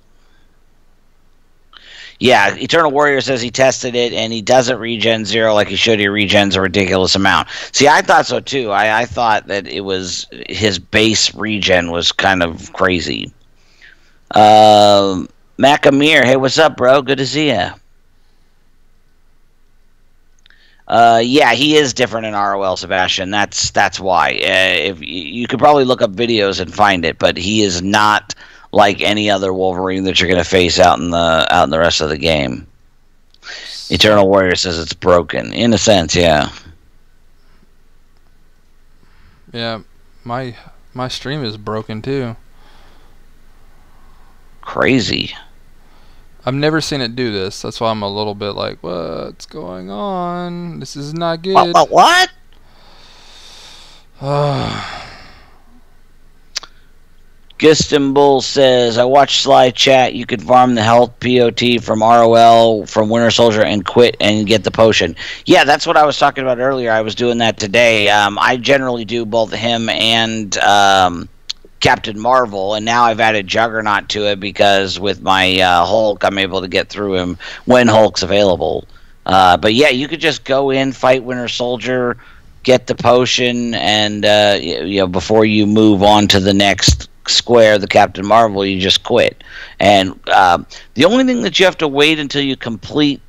Yeah, Eternal Warrior says he tested it, and he doesn't regen 0 like he should. He regens a ridiculous amount. See, I thought so too. I thought that it was his base regen was kind of crazy. Macamir, hey, what's up, bro? Good to see ya. Yeah, he is different in ROL, Sebastian. That's why. If you could probably look up videos and find it, but he is not like any other Wolverine that you're going to face out in the rest of the game. Eternal Warrior says it's broken. In a sense, yeah. Yeah, my stream is broken too. Crazy. I've never seen it do this. That's why I'm a little bit like, what's going on? This is not good. What? Giston Bull says, I watched Sly chat. You could farm the health POT from ROL from Winter Soldier and quit and get the potion. Yeah, that's what I was talking about earlier. I was doing that today. I generally do both him and Captain Marvel, and now I've added Juggernaut to it because with my Hulk, I'm able to get through him when Hulk's available. But yeah, you could just go in, fight Winter Soldier, get the potion, and before you move on to the next square, the Captain Marvel, you just quit. And the only thing that you have to wait until you complete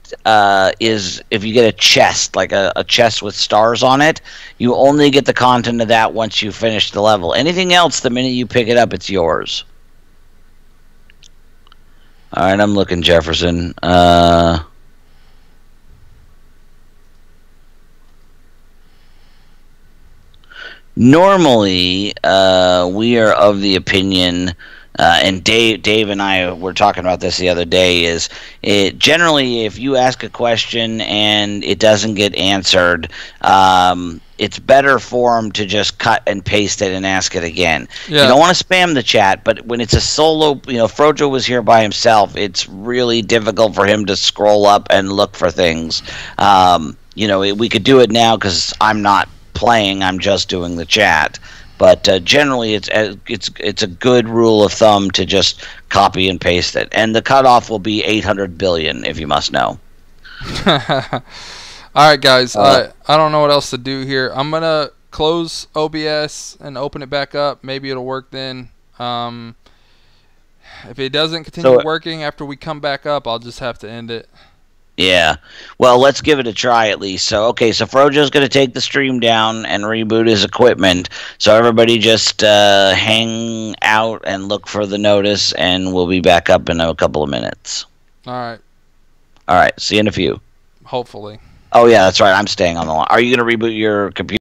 is if you get a chest, like a chest with stars on it. You only get the content of that once you finish the level. Anything else, the minute you pick it up, it's yours. Alright, I'm looking, Jefferson. Normally, we are of the opinion, and Dave and I were talking about this the other day, is it generally if you ask a question and it doesn't get answered, it's better for them to just cut and paste it and ask it again. Yeah. You don't want to spam the chat, but when it's a solo, Frojo was here by himself, it's really difficult for him to scroll up and look for things. We could do it now because I'm not playing, I'm just doing the chat, but generally it's a good rule of thumb to just copy and paste it, and the cutoff will be 800 billion, if you must know. Alright guys, I don't know what else to do here. I'm gonna close OBS and open it back up. Maybe it'll work then. If it doesn't continue working after we come back up, I'll just have to end it. Yeah. Well, let's give it a try at least. So Frojo's going to take the stream down and reboot his equipment. So everybody just hang out and look for the notice, and we'll be back up in a couple of minutes. All right. All right. See you in a few. Hopefully. Oh, yeah, that's right. I'm staying on the line. Are you going to reboot your computer?